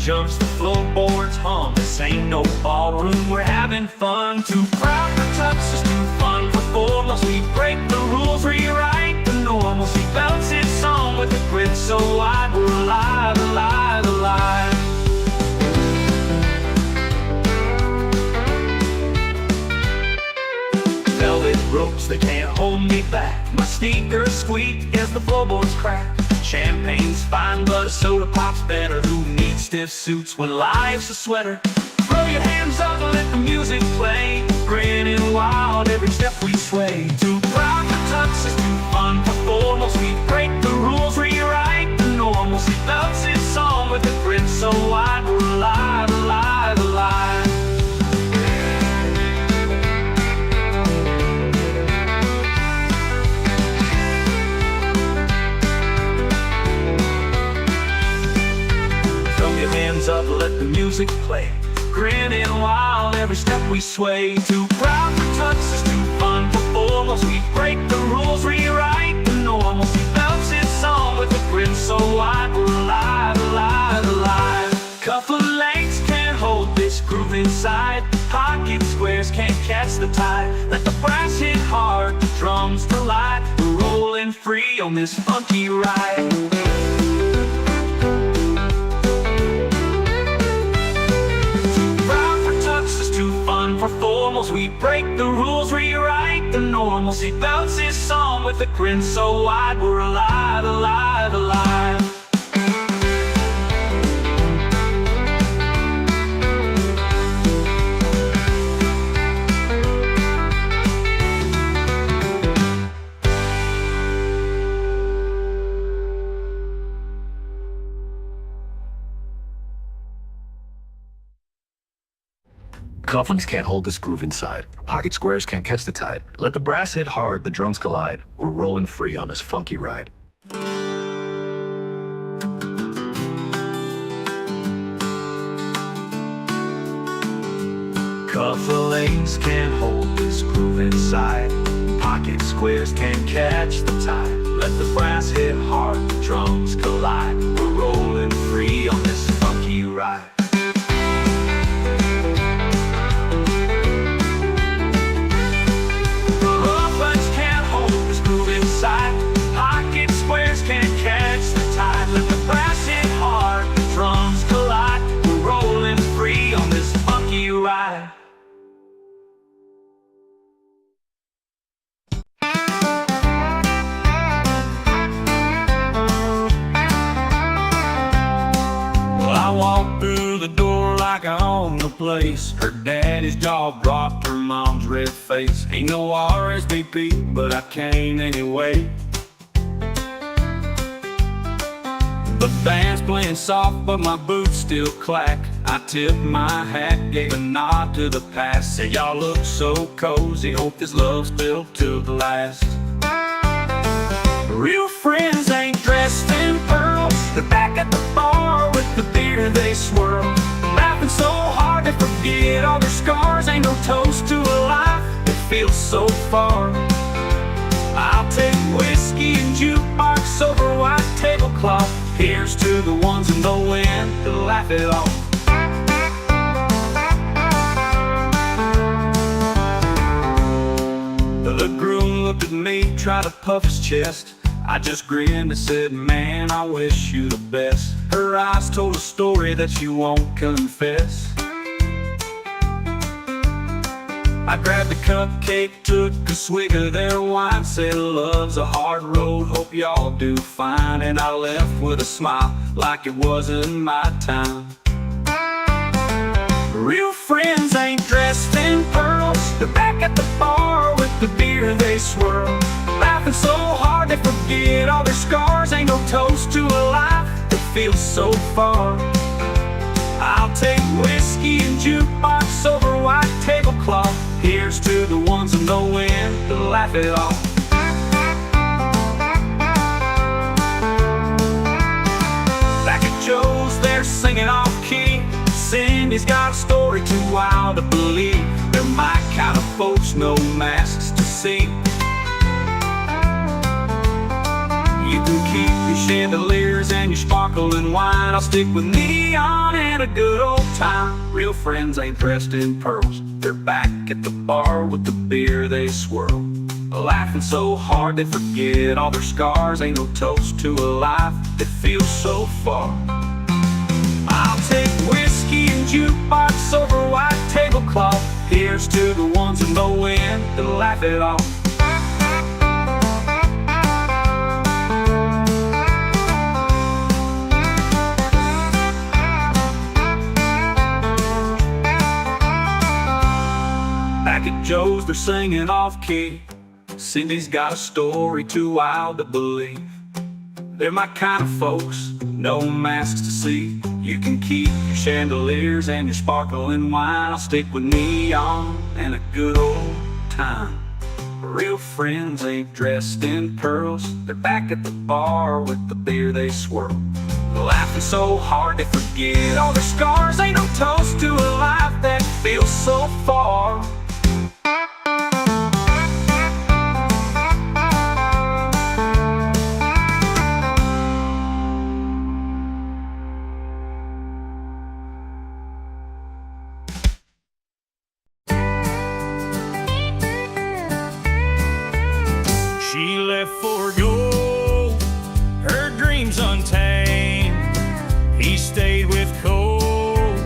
jumps, the floorboards hum. This ain't no ballroom, we're having fun. Too proud for tuxes, too fun for formals. We break the rules, rewrite the normal. He belts his song with a grin so wide. We're alive, alive, alive. Velvet ropes, they can't hold me back. My sneakers squeak as the floorboards crack. Champagne's fine, but a soda pop's better. Who needs stiff suits when life's a sweater? Throw your hands up and let the music play. Grinning wild every step we sway. Too proud for tuxes, too fun for formals. We break the rules, rewrite the normals. He belts his song with a grin so wide. We're alive, alive, alive. Hands up, let the music play. Grinning wild every step we sway. Too proud for tuxes, too fun for formals. We break the rules, rewrite the normals. He belts his song with a grin so wide. We're alive, alive, alive. Cuff of lengths can't hold this groove inside. Pocket squares can't catch the tide. Let the brass hit hard, the drums collide. We're rolling free on this funky ride. For formals, we break the rules, rewrite the normals. He belts his song with a grin so wide. We're alive, alive, alive. Cufflinks can't hold this groove inside. Pocket squares can't catch the tide. Let the brass hit hard, the drums collide. We're rolling free on this funky ride. Cufflinks can't hold this groove inside. Pocket squares can't catch the tide. Let the brass hit hard, the drums collide. We're rolling free on this funky ride. Pocket squares can't catch the tide. Let the brass hit hard, the drums collide. We're rolling free on this funky ride. Well, I walked through the door like I owned the place. Her daddy's jaw dropped, her mom's red face. Ain't no RSVP, but I came anyway. The band's playing soft, but my boots still clack. I tipped my hat, gave a nod to the past. Said, y'all look so cozy, hope this love's built to last. Real friends ain't dressed in pearls. They're back at the bar with the beer they swirl. Laughing so hard they forget all their scars. Ain't no toast to a life that feels so far. I'll take whiskey and jukebox over white tablecloth. Here's to the ones in the wind to laugh it off. The groom looked at me, tried to puff his chest. I just grinned and said, man, I wish you the best. Her eyes told a story that she won't confess. I grabbed a cupcake, took a swig of their wine, said love's a hard road, hope y'all do fine. And I left with a smile like it wasn't my time. Real friends ain't dressed in pearls. They're back at the bar with the beer they swirl. Laughing so hard they forget all their scars. Ain't no toast to a life that feels so far. I'll take whiskey and jukebox over white tablecloth. Here's to the ones in the wind to laugh it off. Back at Joe's, they're singing off key. Cindy's got a story too wild to believe. They're my kind of folks, no masks to see. You can keep your chandeliers and your sparkling wine. I'll stick with neon and a good old time. Real friends ain't dressed in pearls. They're back at the bar with the beer they swirl, laughing so hard they forget all their scars. Ain't no toast to a life that feels so far. I'll take whiskey and jukebox over white tablecloth. Here's to the ones who know when to laugh it off. Back at Joe's, they're singing off-key. Cindy's got a story too wild to believe. They're my kind of folks, no masks to see. You can keep your chandeliers and your sparkling wine. I'll stick with neon and a good old time. Real friends ain't dressed in pearls. They're back at the bar with the beer they swirl, laughing so hard they forget all their scars. Ain't no toast to a life that feels so far. She left for gold, her dreams untamed. He stayed with cold,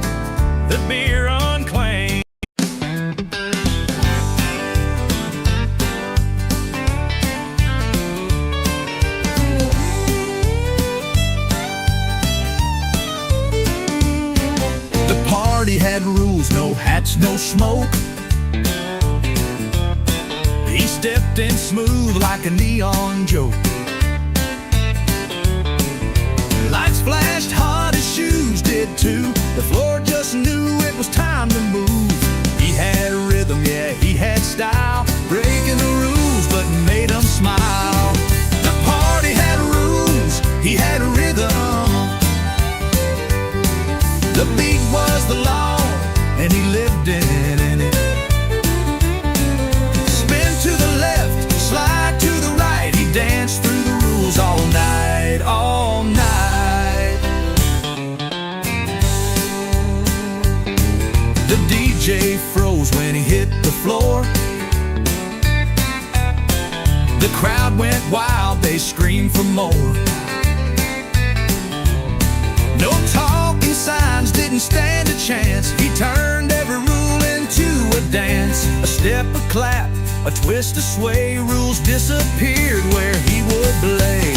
the beer unclaimed. The party had rules, no hats, no smoke. He stepped in smooth like a neon joke. Lights flashed hot, his shoes did too. The floor just knew it was time to move. He had rhythm, yeah, he had style, breaking the rules but made them smile. The party had rules, he had rhythm. The beat was the law, and he lived in it. To the left, slide to the right. He danced through the rules all night, all night. The DJ froze when he hit the floor. The crowd went wild, they screamed for more. No talking signs didn't stand a chance. He turned every rule into a dance. A step, a clap, a twist, a sway. Rules disappeared where he would play.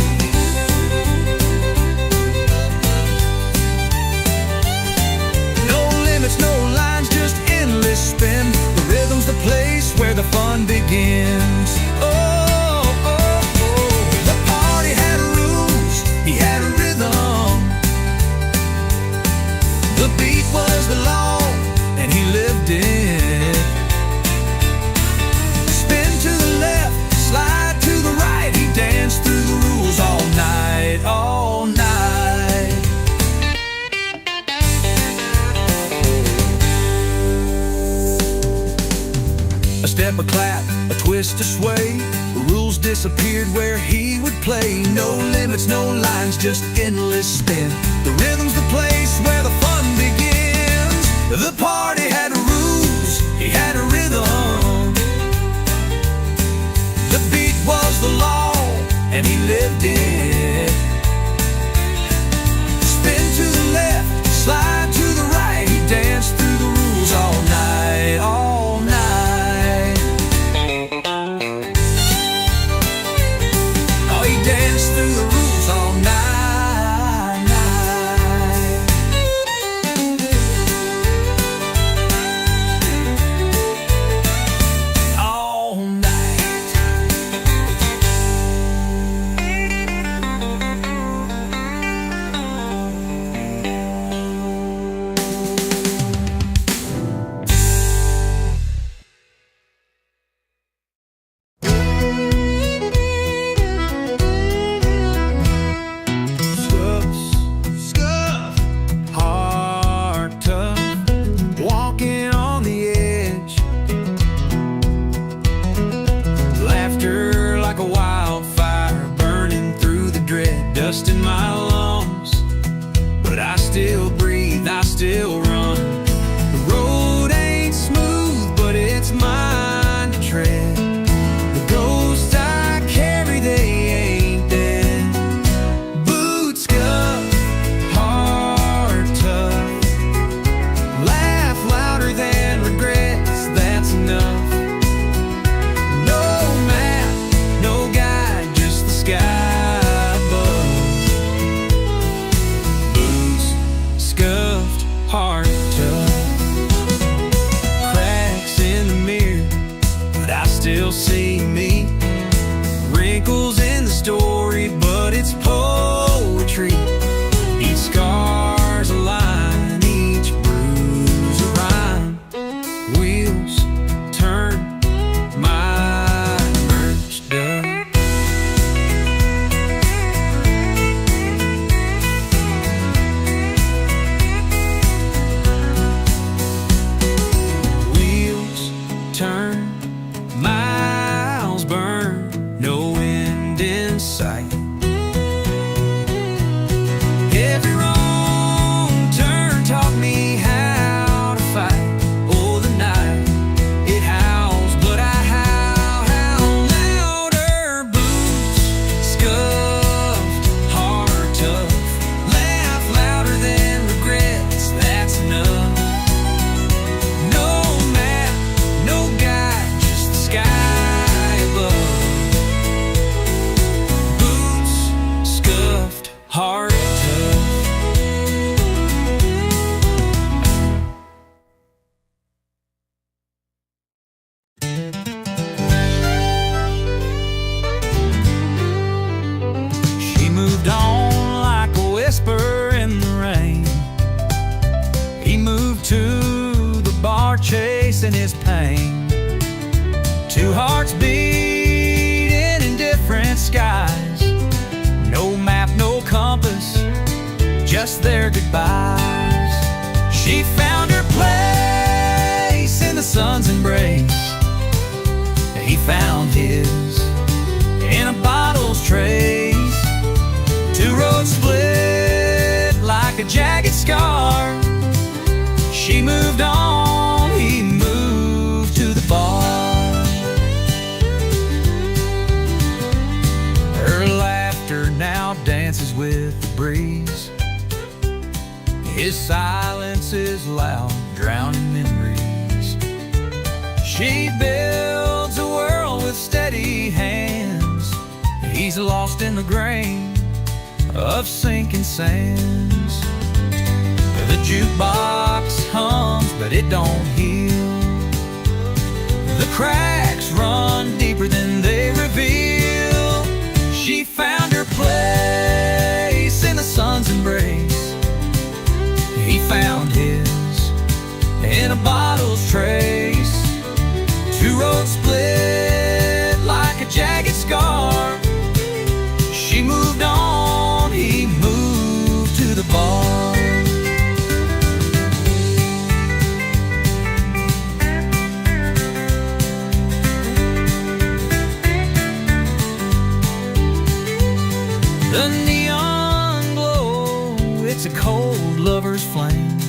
No limits, no lines, just endless spin. The rhythm's the place where the fun begins. Oh, oh, oh. The party had rules, he had a rhythm. The beat was the law, and he lived it. Spin to the left, slide to the right. He danced through the rules all night, all night. A step, a clap, a twist, a sway. The rules disappeared where he would play. No limits, no lines, just endless spin. The rhythm's the place where the fun begins. The party had rules, he had a rhythm. The beat was the law, and he lived it. Spin to the left, slide to the right. He danced through the rules all night, all night. Oh, he danced through the rules all night, night. chasing his pain. Two hearts beating in different skies. No map, no compass, just their goodbyes. She found her place in the sun's embrace. He found his in a bottle's trace. Two roads split like a jagged scar. She moved on, he moved to the bar. Her laughter now dances with the breeze. His silence is loud, drowning memories. She builds a world with steady hands. He's lost in the grain of sinking sands. The jukebox hums, but it don't heal. The cracks run deeper than they reveal. She found her place in the sun's embrace. He found his in a bottle's trace. Two roads split like a jagged scar. She moved on, he moved to the bar. The neon glow, it's a cold lover's flame.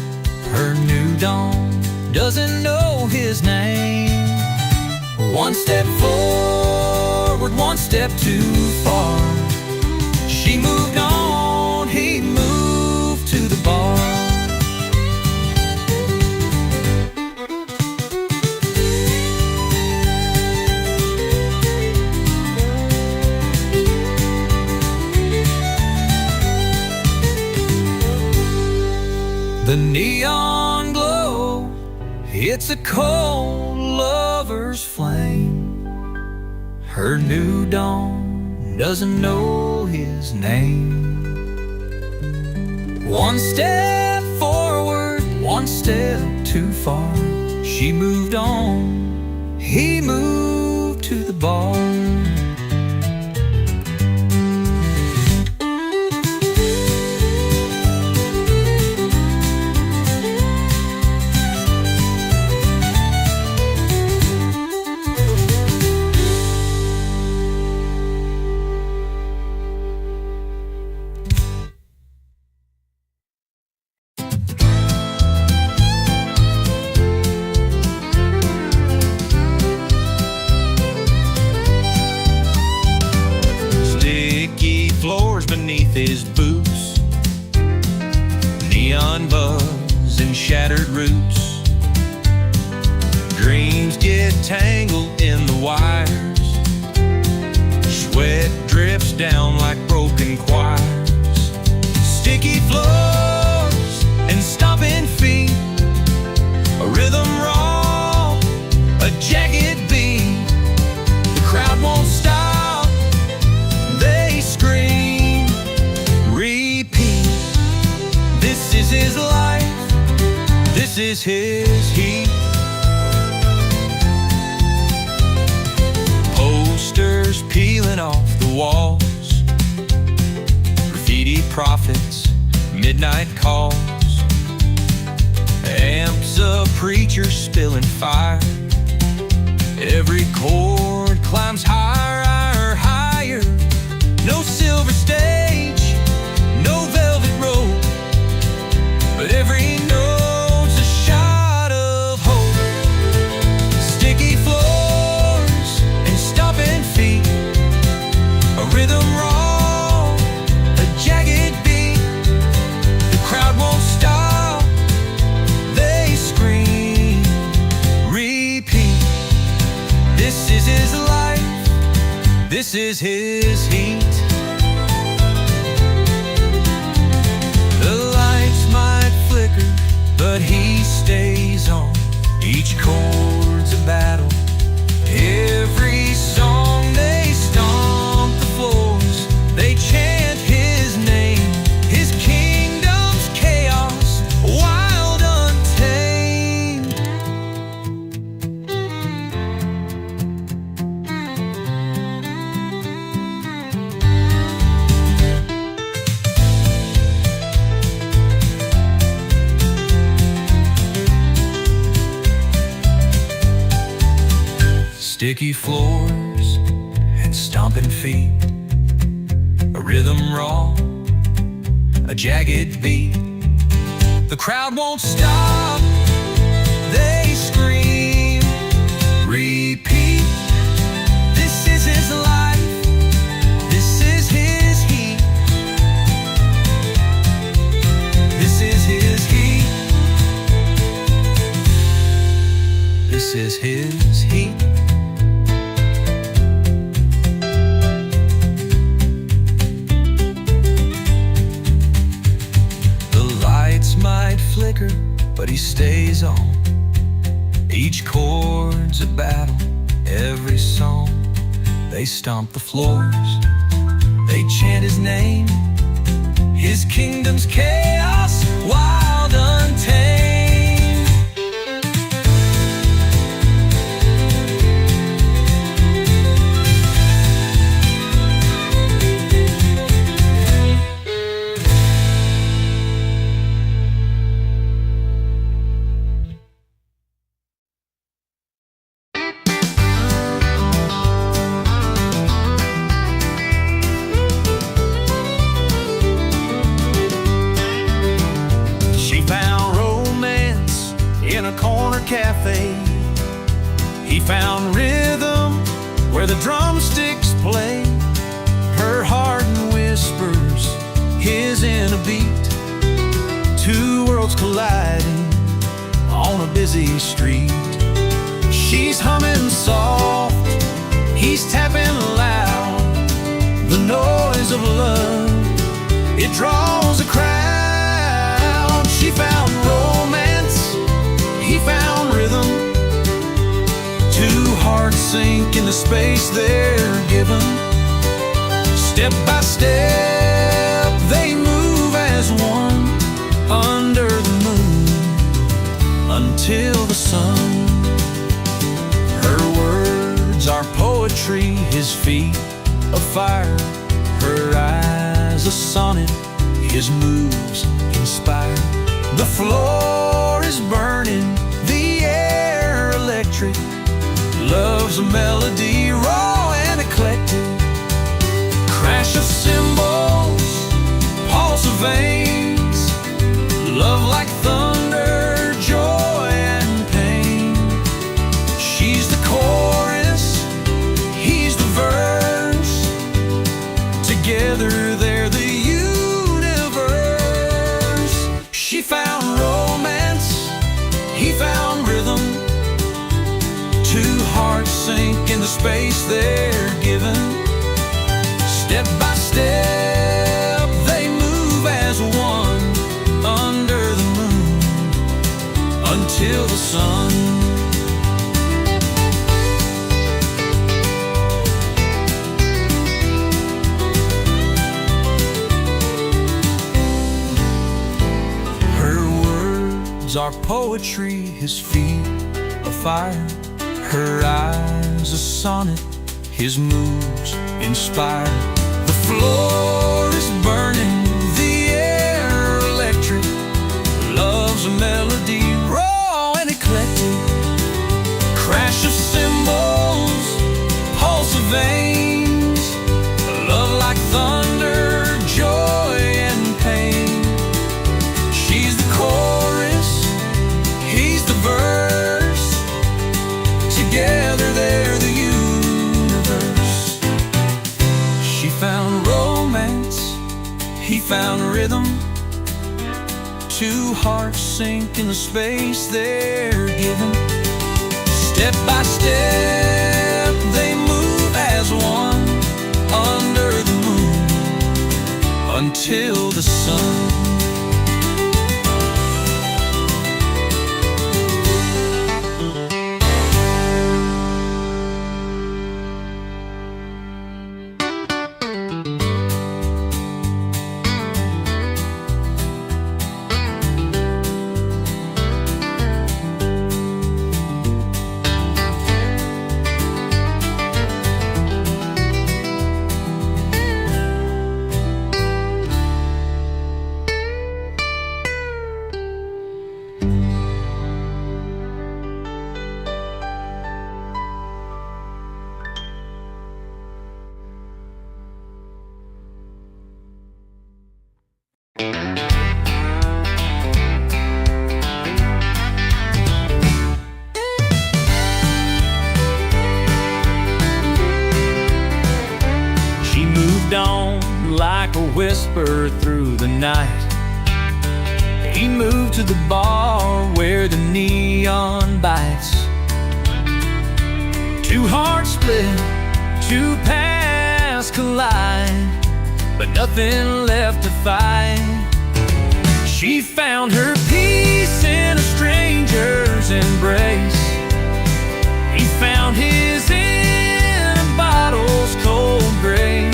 Her new dawn doesn't know his name. One step forward, one step too far. She moved on, he moved to the bar. The neon glow, it's a cold lover's flame. Her new dawn doesn't know his name. One step forward, one step too far. She moved on, he moved to the bar. Beneath his boots, neon buzz and shattered roots. Dreams get tangled in the wires. Sweat drifts down like broken choirs. Sticky floors and stomping feet. A rhythm wrong, a jagged beat. The crowd won't stop, they scream. This is his life, this is his heat. Posters peeling off the walls. Graffiti prophets, midnight calls. Amps of preachers spilling fire. Every chord climbs higher, higher. No silver stage, no velvet rope, but every note's a shot of hope. Sticky floors and stomping feet. A rhythm wrong, a jagged beat. The crowd won't stop, they scream, repeat. This is his life, this is his heat. But he stays on. Each chord's a battle. Every song they stomp the floors. They chant his name. His kingdom's chaos, wild, untamed. Sticky floors and stomping feet, a rhythm raw, a jagged beat. The crowd won't stop, they scream, repeat. This is his life, this is his heat, this is his heat, this is his heat. Might flicker, but he stays on. Each chord's a battle, every song. They stomp the floors, they chant his name. His kingdom's chaos, wild, untamed. Cafe. He found rhythm where the drumsticks play. Her heart whispers, his in a beat. Two worlds colliding on a busy street. She's humming soft, he's tapping loud. The noise of love, it draws a crowd. She found romance, he found rhythm. Two hearts sink in the space they're given. Step by step they move as one under the moon until the sun. Her words are poetry, his feet a fire, her eyes a sonnet, his moves inspire. The floor is burning, the air electric. Love's a melody, raw and eclectic. Crash of cymbals, pulse of veins. Love like thunder, joy and pain. She's the chorus, he's the verse. Together they're the universe. She found romance, he found rhythm. Two hearts sink in the space they're given. Step by step they move as one under the moon until the sun. Her words are poetry, his feet a fire. Her eyes a sonnet, his moves inspire. The floor is burning, the air electric. Love's a melody, raw and eclectic. Crash of cymbals, pulse of veins. Love like thunder, joy and pain. She's the chorus, he's the verse. Together they're the universe. She found romance, he found rhythm. Two hearts sink in the space they're given. Step by step they move as one under the moon until the sun. She moved on like a whisper through the night. He moved to the bar where the neon bites. Two hearts split, two paths collide, but nothing left to fight. She found her peace in a stranger's embrace. He found his in a bottle's cold grace.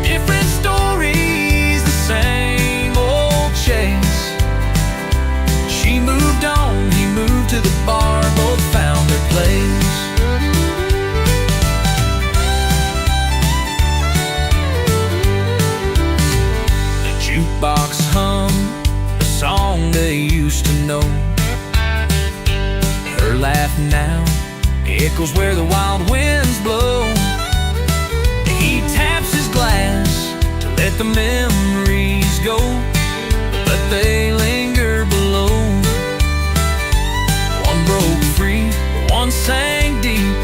Different stories, the same old chase. She moved on, he moved to the bar, both found their place. The jukebox hummed a song they used to know. Her laugh now echoes where the wild winds blow. He taps his glass to let the memories go, but they linger below. One broke free, one sank deep,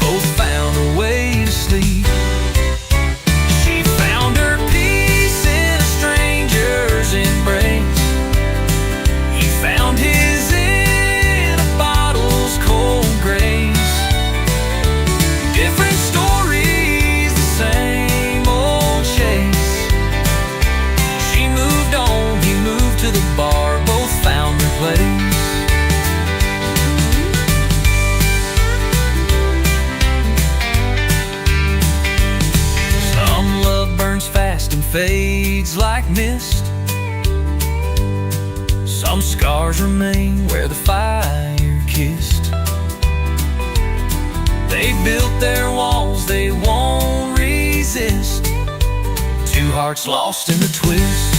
both found a way to sleep. She found her peace in a stranger's embrace. He found his in a bottle's cold grace. Different stories, the same old chase. She moved on, he moved to the bar, both found their place. Some love burns fast and fades like mist. Some scars remain where the fire kissed. They built their walls, they won't resist. Two hearts lost in the twist.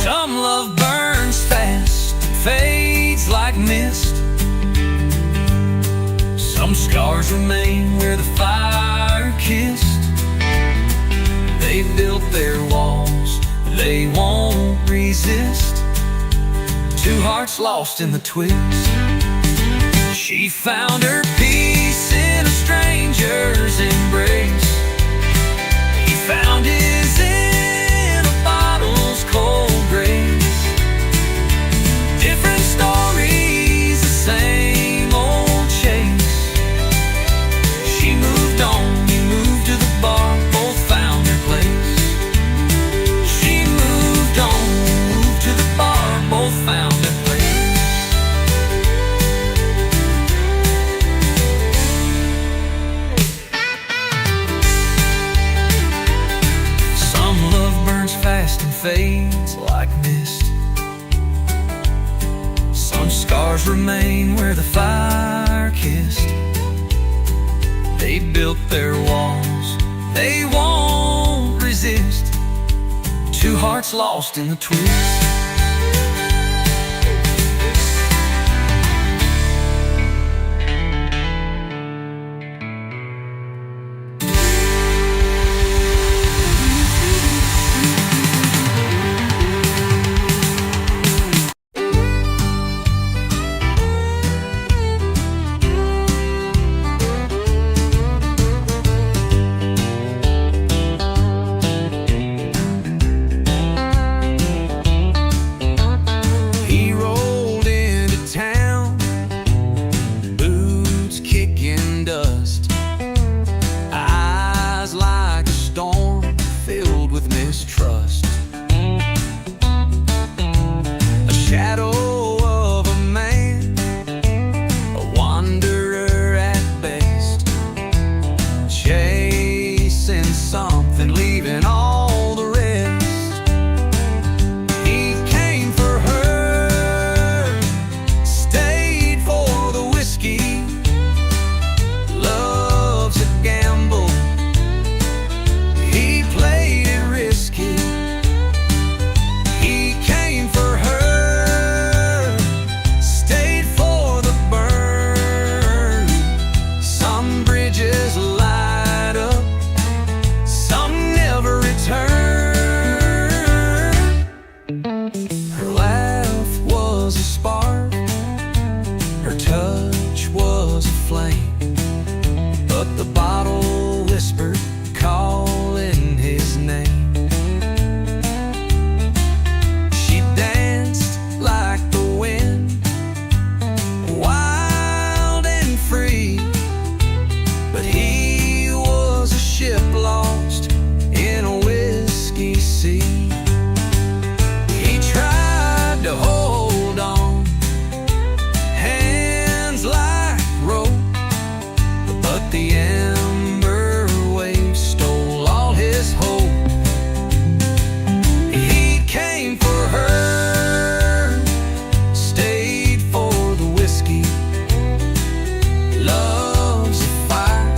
Some love burns fast and fades like mist. Some scars remain where the fire kissed. They built their walls, they won't resist. Two hearts lost in the twist. She found her peace in a stranger's embrace. He found his in a bottle's cold grace. Different stories, the same old chase. She moved on, he moved to the bar, both found their place. She moved on, moved to the bar, both found their place. Some love burns fast and fades like mist. Some scars remain where the fire kissed. They built their walls, they won't resist. Two hearts lost in the twist. but the ember wave stole all his hope. He came for her, stayed for the whiskey, loves a fire,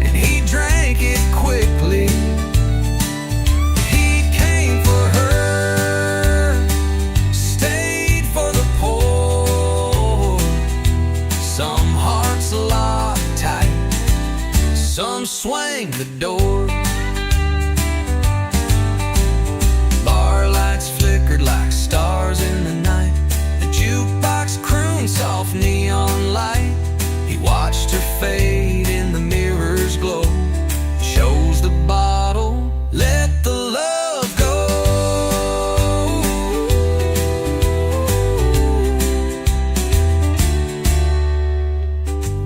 and he drank it quickly. He came for her, stayed for the poor. Some hearts lock tight, some swing the door. Bar lights flickered like stars in the night. The jukebox crooned soft neon light. He watched her fade in the mirror's glow, chose the bottle, let the love go.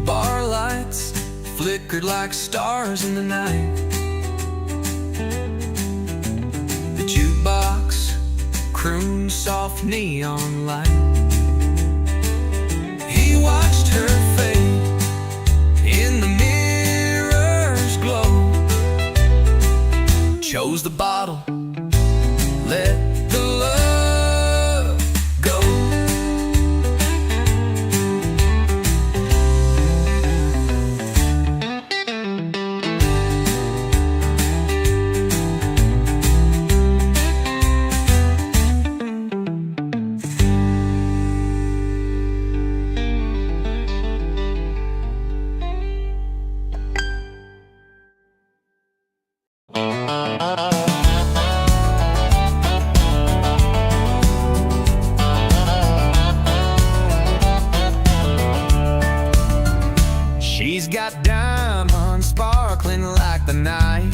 Bar lights flickered like stars in the night. The jukebox crooned soft neon light. He watched her fade in the mirror's glow, chose the bottle, let the love go. She's got diamonds sparkling like the night.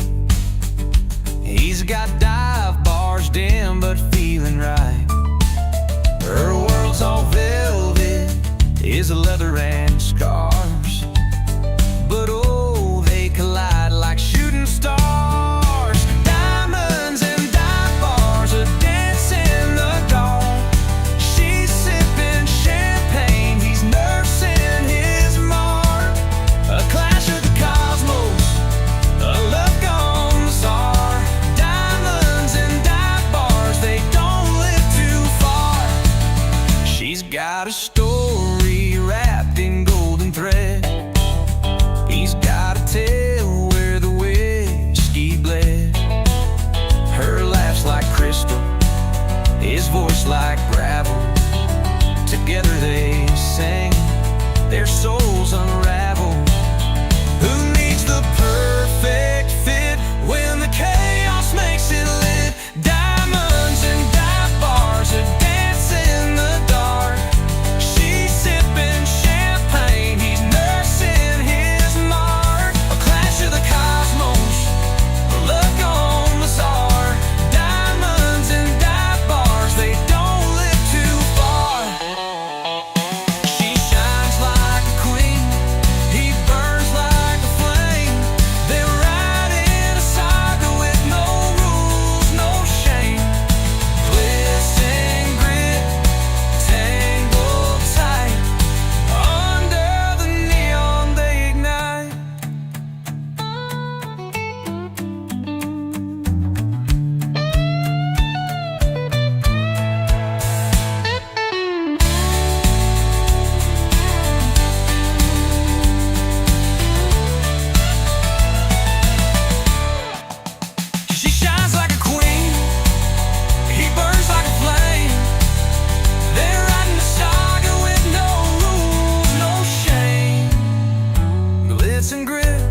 He's got dive bars dim but feeling right. Her world's all velvet, is a leather and scars, but oh, they collide like shooting stars. Diamonds and dive bars, a dance in the dark. She's sipping champagne, he's nursing his mark. A clash of the cosmos, a love gone bizarre. Diamonds and dive bars, they don't live too far. She's got a story wrapped in golden thread. He's got a tale where the whiskey bled. Her laugh's like crystal, his voice like gravel. Together they sing, their souls unravel. Who needs the perfect fit when the chaos makes it lit? Diamonds and dive bars, a dance in the dark. She's sipping champagne, he's nursing his mark. A clash of the cosmos, a love gone bizarre. Diamonds and dive bars, they don't live too far. She shines like a queen, he burns like a flame. They ride in a saga with no rules, no shame. Twist and grit, tangled tight. Under the neon they ignite. She shines like a queen, he burns like a flame. They're riding a saga with no rules, no shame. Glitz and grit,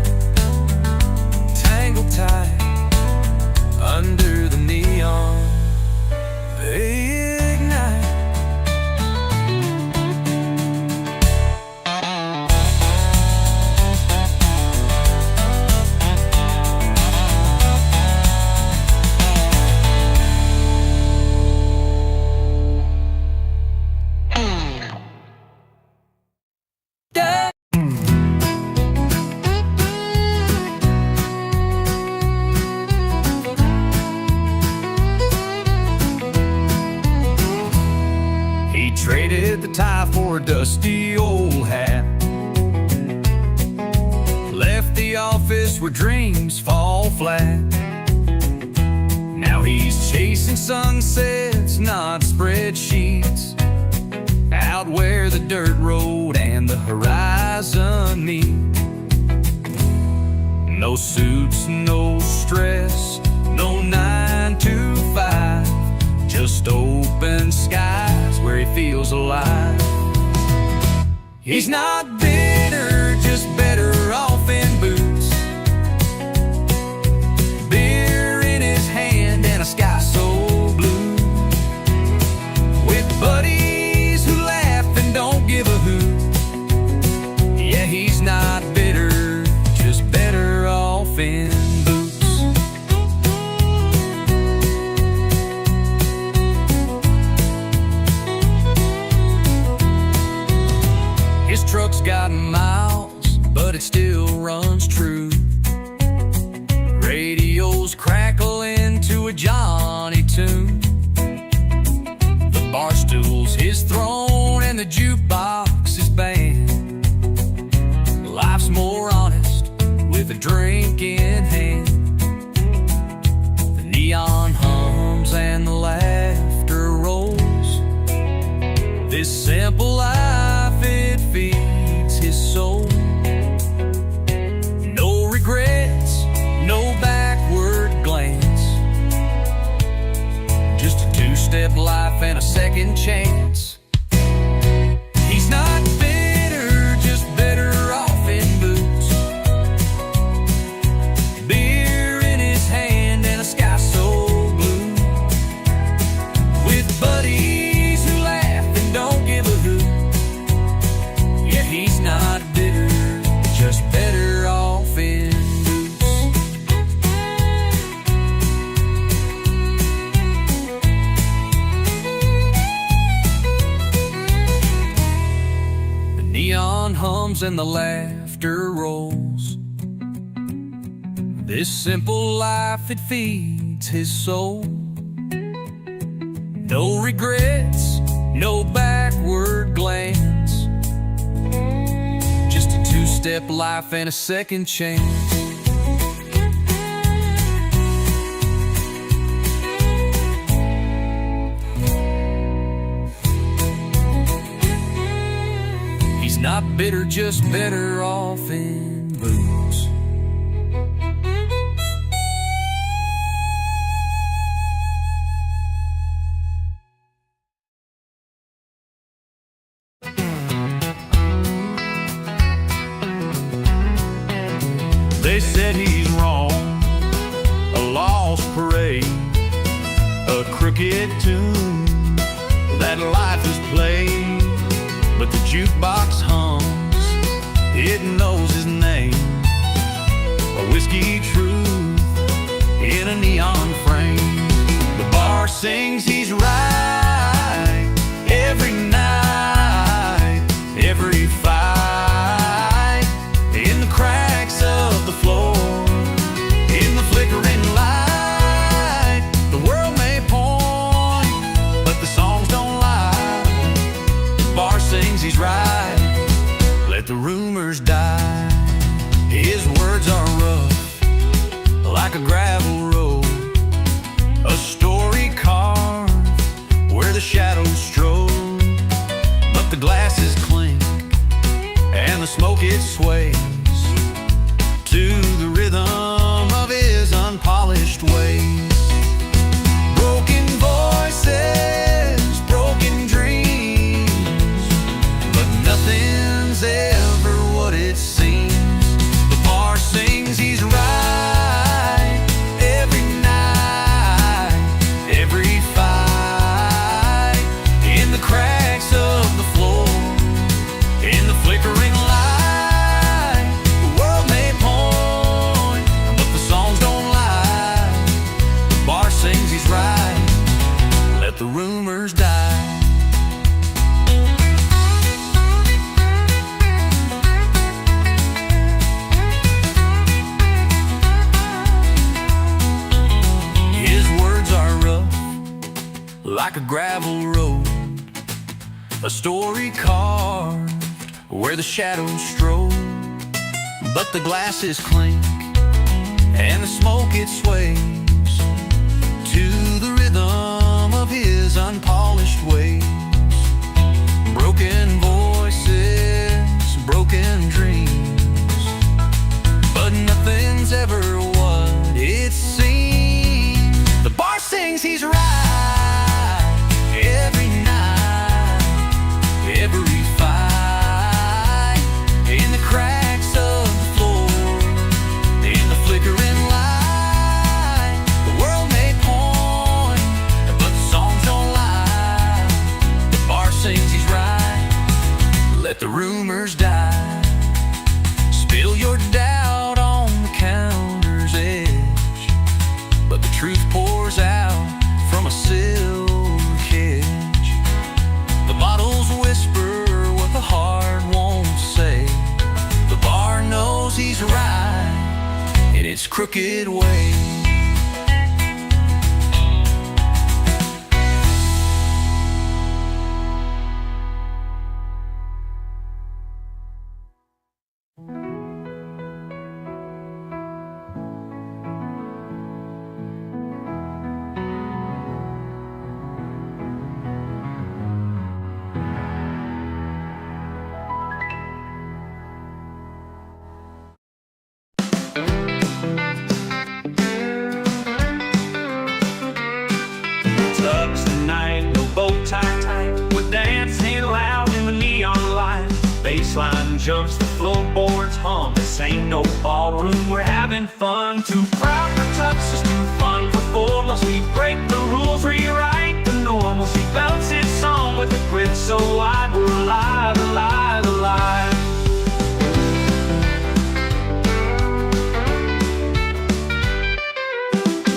tangled tight. Under the neon they ignite. He traded the tie for a dusty old hat. where dreams fall flat. Now he's chasing sunsets, not spreadsheets, out where the dirt road and the horizon meet. No suits, no stress, no 9 to 5, just open skies where he feels alive. He's not bitter, just better off in boots, beer in his hand and a sky so blue, with buddies who laugh and don't give a hoot. Yeah, he's not bitter, just better off in boots. His truck's got miles, but it still runs true. Radio's crackling to a Johnny tune. The bar stool's his throne and the jukebox his band. Life's more honest with a drink in hand. The neon hums and the laughter rolls. This simple life, it feeds his soul. No regrets, no backward glance, just a two-step life and a second chance. He's not bitter, just better off in boots, beer in his hand and a sky so blue, with buddies who laugh and don't give a hoot. Yeah, he's not bitter, just better off in boots. The neon hums and the laughter rolls. This simple life, it feeds his soul. No regrets, no backward glance, just a two-step life and a second chance. He's not bitter, just better off in boots. They said he's wrong, a lost parade, a crooked tune that life has played. But the jukebox hums, it knows his name, a whiskey truth in a neon frame. The bar sings he's right every night, every fight, in the cracks of the floor, in the flickering light. The world may point, but the songs don't lie. The bar sings he's right, let the rumors die. His words are rough, like a gravel road, a story carved where the shadows stroll. But the glasses clink and the smoke it sways to the rhythm of his unpolished ways. Broken voices, broken dreams, but nothing's ever what it seems. The bar sings he's right every night, every fight, in the cracks of the floor, in the flickering light. The world may point, but the songs don't lie. The bar sings he's right, let the rumors die. His words are rough, like a gravel road, a story carved where the shadows stroll. But the glasses clink and the smoke it sways to the rhythm of his unpolished ways. Broken voices, broken dreams, but nothing's ever what it seems. The bar sings he's right every night, every fight, in the cracks of the floor, in the flickering light. The world may point, but the songs don't lie. The bar sings he's right, let the rumors die. Spill your doubt on the counter's edge, but the truth pours out from a silver cage. The bottles whisper what the heart won't say. The bar knows he's right in its crooked way. Clubs tonight, no bow tie, we're dancing loud in the neon light. Baseline jumps, the floorboards hum. This ain't no ballroom, we're having fun. Too proud for tuxes, too fun for formals. We break the rules, rewrite the normal. He belts his song with a grin so wide. We're alive, alive, alive.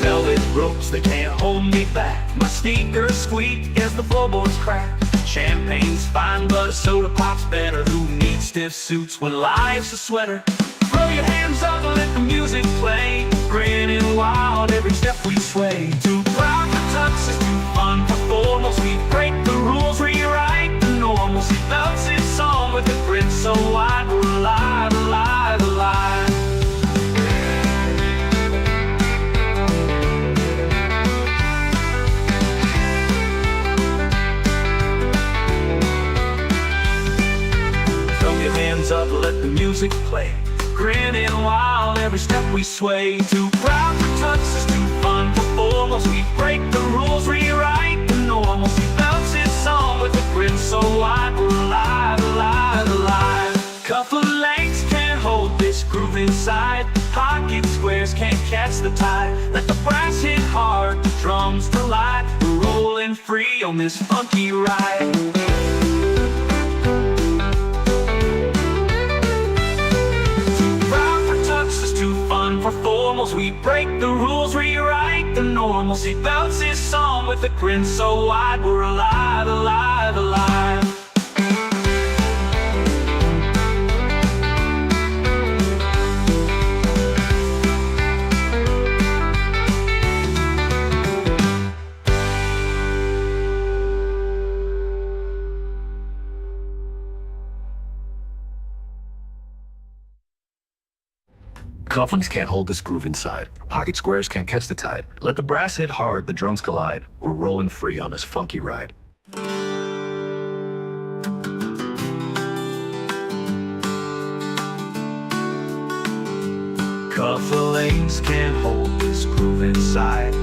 Velvet ropes, they can't hold me back. My sneakers squeak as the floorboards crack. Champagne's fine, but a soda pop's better. Who needs stiff suits when life's a sweater? Throw your hands up and let the music play. Grinning wild every step we sway. Too proud for tuxes, too fun for formals. We break the rules, rewrite the normals. He belts his song with a grin so wide. We're alive, alive, alive. Hands up, let the music play. Grinning wild every step we sway. Too proud for tuxes, too fun for formals. We break the rules, rewrite the normals. He belts his song with a grin so wide. We're alive, alive, alive. Cuff of lengths can't hold this groove inside. Pocket squares can't catch the tide. Let the brass hit hard, the drums collide. We're rolling free on this funky ride. For formals, we break the rules, rewrite the normals. He belts his song with a grin so wide. We're alive, alive, alive. Cufflinks can't hold this groove inside. Pocket squares can't catch the tide. Let the brass hit hard, the drums collide. We're rolling free on this funky ride. Cuff of lanes can't hold this groove inside.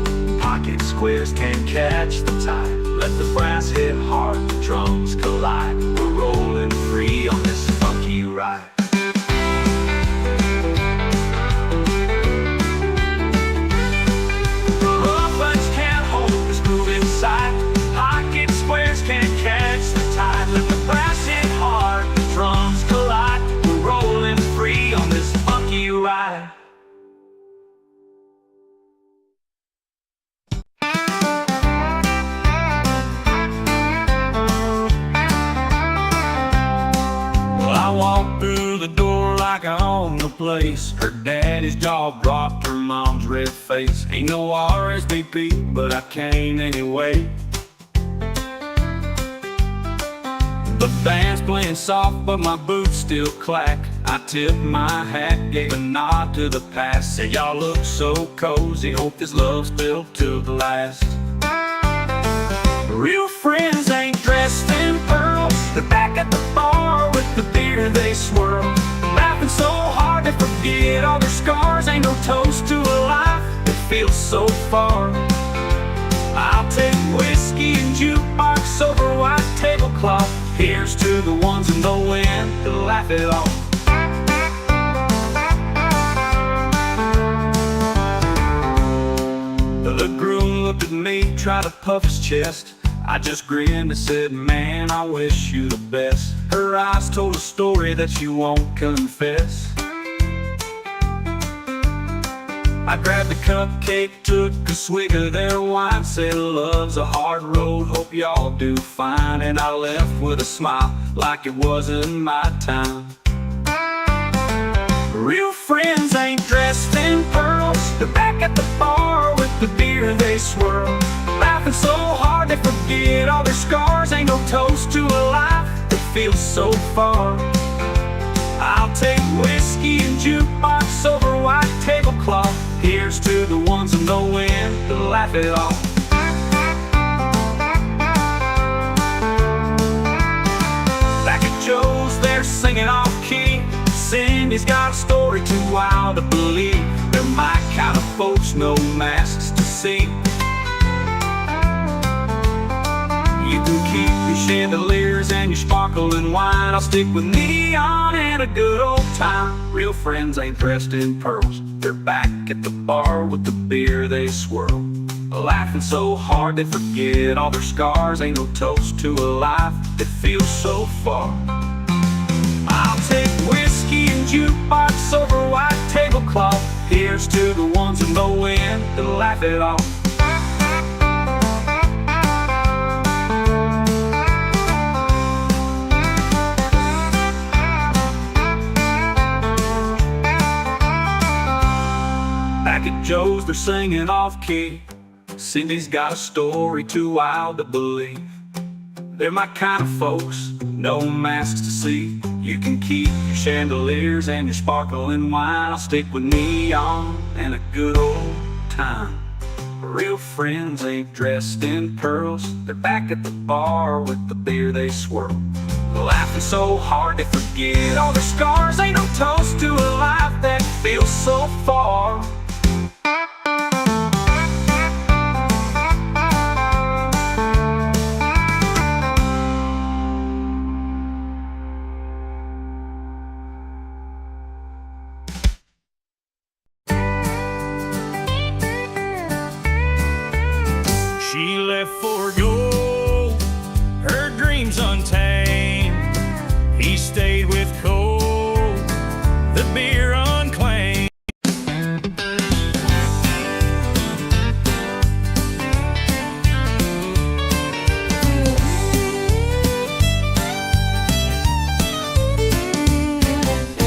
Pocket squares can't catch the tide. Let the brass hit hard, the drums collide. We're rolling free on this funky ride. Pocket squares can't catch the tide. Let the brass hit hard, the drums collide. We're rolling free on this funky ride. Well, I walked through the door like I owned the place. Her daddy's jaw dropped, her mom's red face. Ain't no RSVP, but I came anyway. The band's playing soft, but my boots still clack. I tipped my hat, gave a nod to the past. Said y'all look so cozy, hope this love's built to the last. Real friends ain't dressed in pearls. They're back at the bar with the beer they swirl, laughing so hard they forget all their scars. Ain't no toast to a life that feels so far. I'll take whiskey and jukebox over white tablecloth. Here's to the ones in the wind to laugh it off. The groom looked at me, tried to puff his chest. I just grinned and said, man, I wish you the best. Her eyes told a story that she won't confess. I grabbed a cupcake, took a swig of their wine, said love's a hard road, hope y'all do fine. And I left with a smile like it wasn't my time. Real friends ain't dressed in pearls. They're back at the bar with the beer they swirl, laughing so hard they forget all their scars. Ain't no toast to a life that feels so far. I'll take whiskey and jukebox over white tablecloth. Here's to the ones in the wind to laugh it off. Back at Joe's, they're singing off key. Cindy's got a story too wild to believe. They're my kind of folks, no masks to see. You can keep your chandeliers and your sparkling wine. I'll stick with neon and a good old time. Real friends ain't dressed in pearls. They're back at the bar with the beer they swirl, laughing so hard they forget all their scars. Ain't no toast to a life that feels so far. I'll take whiskey and jukebox over white tablecloth. Here's to the ones in the wind to laugh it off. Back at Joe's, they're singing off key. Cindy's got a story too wild to believe. They're my kind of folks, no masks to see. You can keep your chandeliers and your sparkling wine. I'll stick with neon and a good old time. Real friends ain't dressed in pearls. They're back at the bar with the beer they swirl, laughing so hard they forget all their scars. Ain't no toast to a life that feels so far. She left for gold, her dreams untamed. He stayed with cold, the beer unclaimed.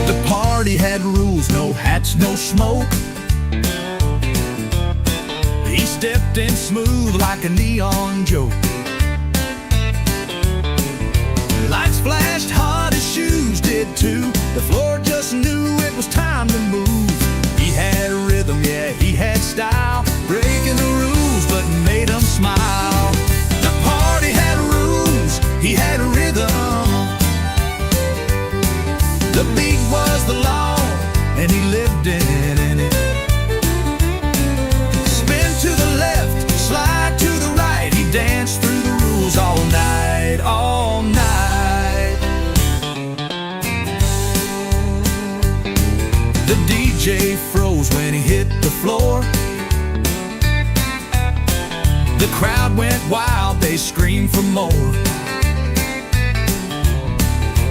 The party had rules, no hats, no smoke. He stepped in smooth like a neon joke. Lights flashed hard, his shoes did too. The floor just knew it was time to move. He had rhythm, yeah, he had style, breaking the rules but made them smile. The party had rules, he had rhythm. The beat was the law, and he lived in it. To the left, slide to the right. He danced through the rules all night, all night. The DJ froze when he hit the floor. The crowd went wild, they screamed for more.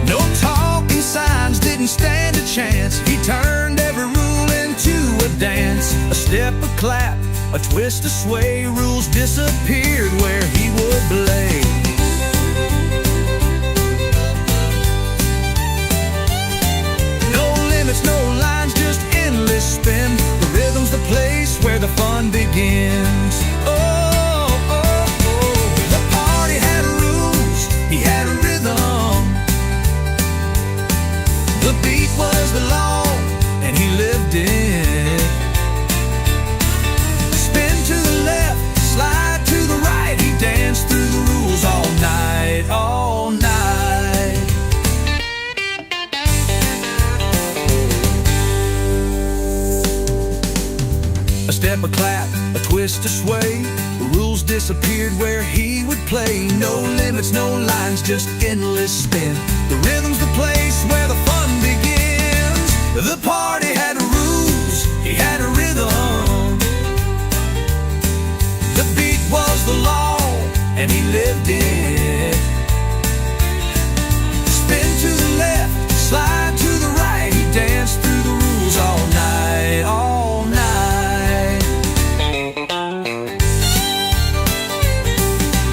No talking signs didn't stand a chance. He turned every rule into a dance. A step, a clap, a twist, a sway. Rules disappeared where he would play. No limits, no lines, just endless spin. The rhythm's the place where the fun begins. Oh, oh, oh. The party had rules, he had a rhythm. The beat was step, a clap, a twist, a sway. The rules disappeared where he would play. No limits, no lines, just endless spin. The rhythm's the place where the fun begins. The party had rules, he had a rhythm. The beat was the law, and he lived it. Spin to the left, slide to the right. He danced through the rules all night, all night.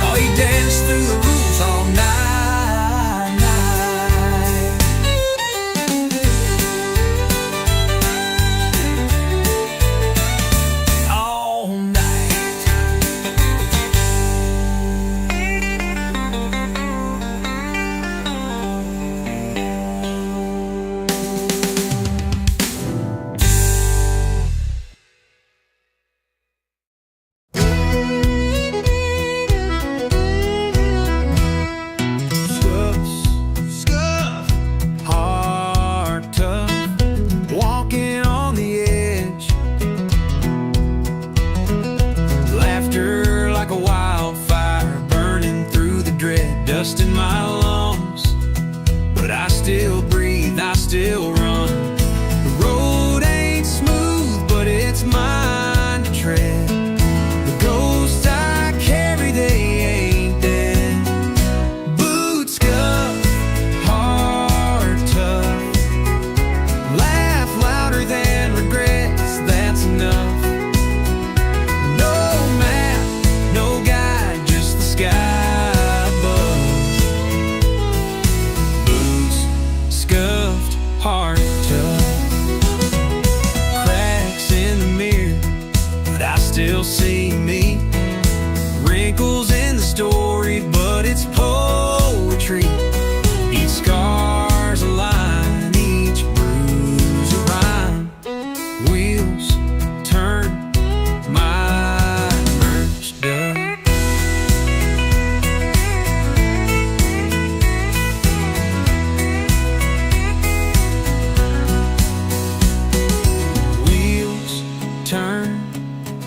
Oh, he danced through the rules all night, night. All night. Scuff, heart tough, walking on the edge. Laughter like a wildfire, burning through the dread. Dust in my lungs, but I still breathe, I still run. The road ain't smooth, but it's mine to tread. The ghosts I carry, they ain't dead. Boots scuff, heart tough, laugh louder than regrets, that's enough. No map, no guide, just the sky above. Boots scuffed, heart tough, cracks in the mirror, but I still see me. Wrinkles in the story, but it's poetry. Each scar's a line, each bruise a rhyme. Wheels turn, my merch does. Wheels turn,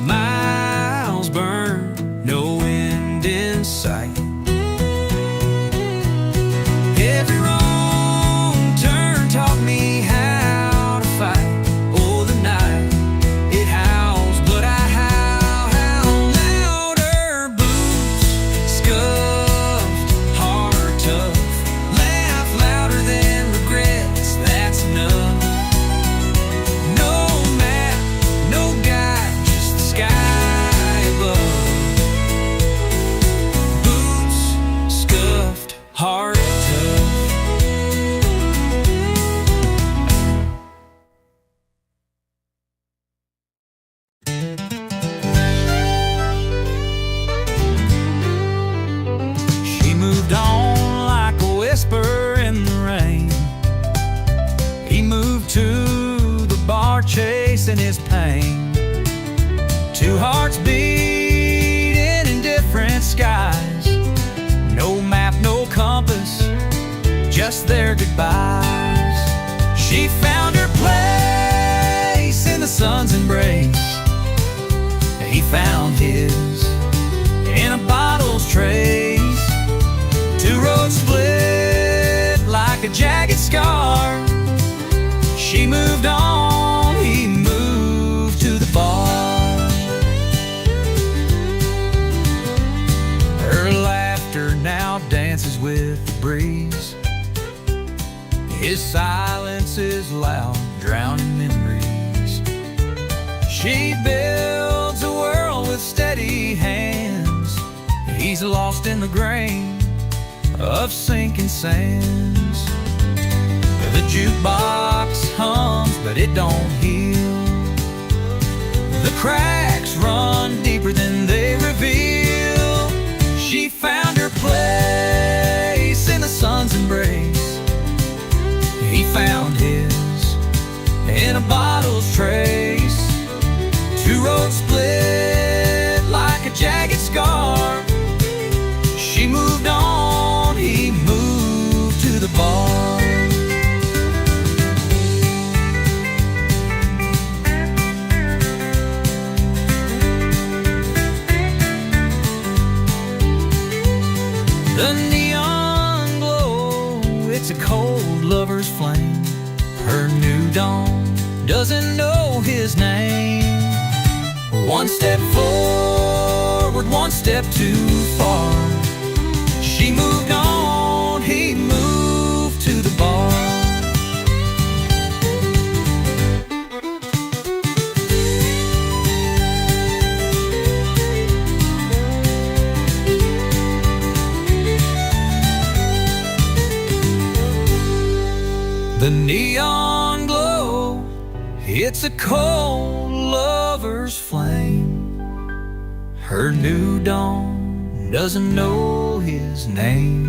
miles burn, no end in sight. Every wrong turn taught me how to fight. Oh, the night, it howls, but I howl louder. Boots scuffed, heart tough, laugh louder than regrets, that's enough. No map, no guide, just the sky above. Boots scuffed, heart tough. She moved on like a whisper in the rain. He moved to the bar chasing his pain. Two hearts beating in different skies. No map, no compass, just their goodbyes. She found her place in the sun's embrace. He found his in a bottle's trace. Two roads split like a jagged scar. She moved on, he moved to the bar. Her laughter now dances with the breeze. His silence is loud, drowning memories. She builds a world with steady hands. He's lost in the grain of sinking sands. The jukebox hums, but it don't heal. The cracks run deeper than they reveal. She found her place in the sun's embrace. He found his in a bottle's trace. Two roads split like a jagged scar. She moved on, he moved to the bar. moved on, doesn't know his name. One step forward, one step too far. She moved on, he moved to the bar. The neon glow, it's a cold lover's flame. Her new dawn doesn't know his name.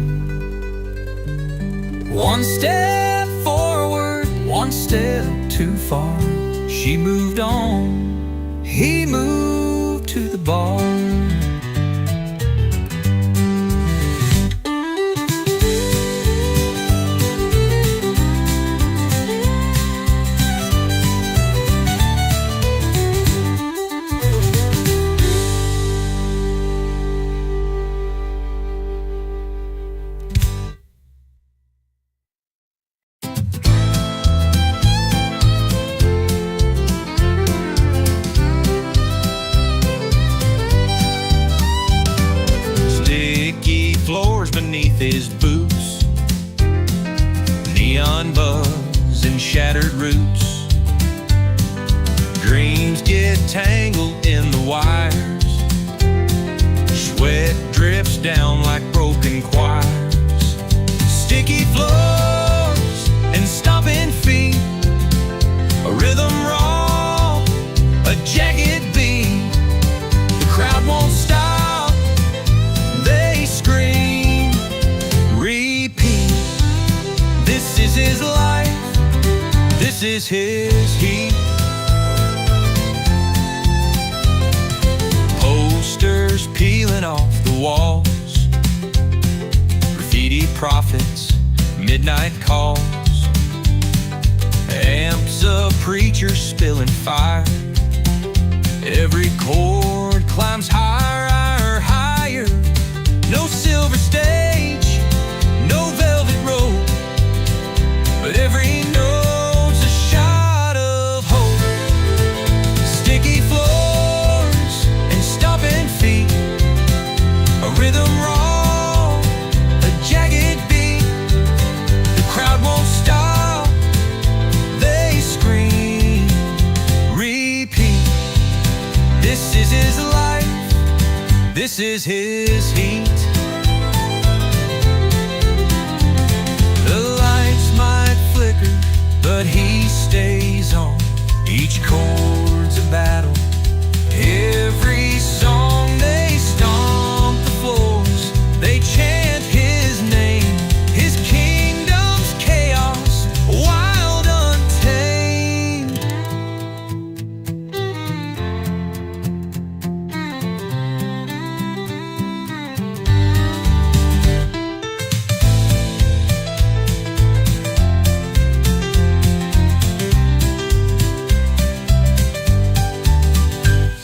One step forward, one step too far. She moved on, he moved to the bar. Beneath his boots, neon buzz and shattered roots. Dreams get tangled in the wires. Sweat drips down like broken choirs. Sticky floors and stomping feet. A rhythm raw, a jagged beat. The crowd won't stop, they scream. This is his life, this is his heat. Posters peeling off the walls. Graffiti prophets, midnight calls. Amps of preachers spilling fire. Every chord climbs higher, higher. No silver stage, no velvet rope, but every note's a shot of hope. Sticky floors and stomping feet. A rhythm raw, a jagged beat. The crowd won't stop, they scream. Repeat. This is his life, this is his heat. But he stays on. Each chord's a battle. Every song they stomp the floors. They chant his name. His kingdom's chaos, wild, untamed.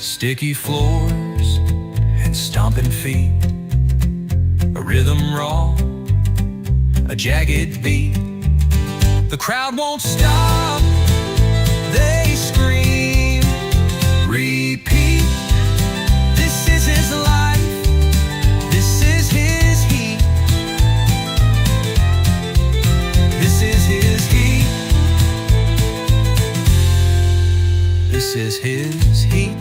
Sticky floors and stomping feet. A rhythm raw, a jagged beat. The crowd won't stop, they scream. Repeat. This is his life, this is his heat. This is his heat. This is his heat.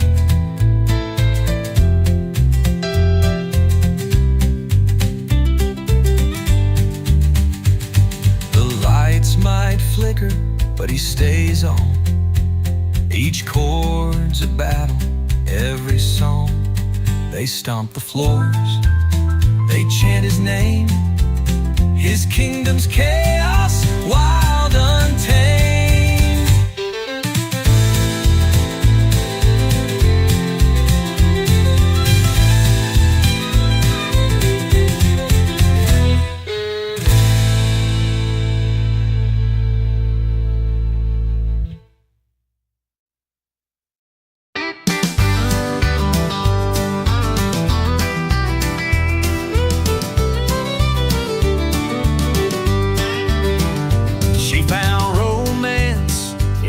Might flicker, but he stays on. Each chord's a battle, every song. They stomp the floors, they chant his name. His kingdom's chaos, wild, untamed.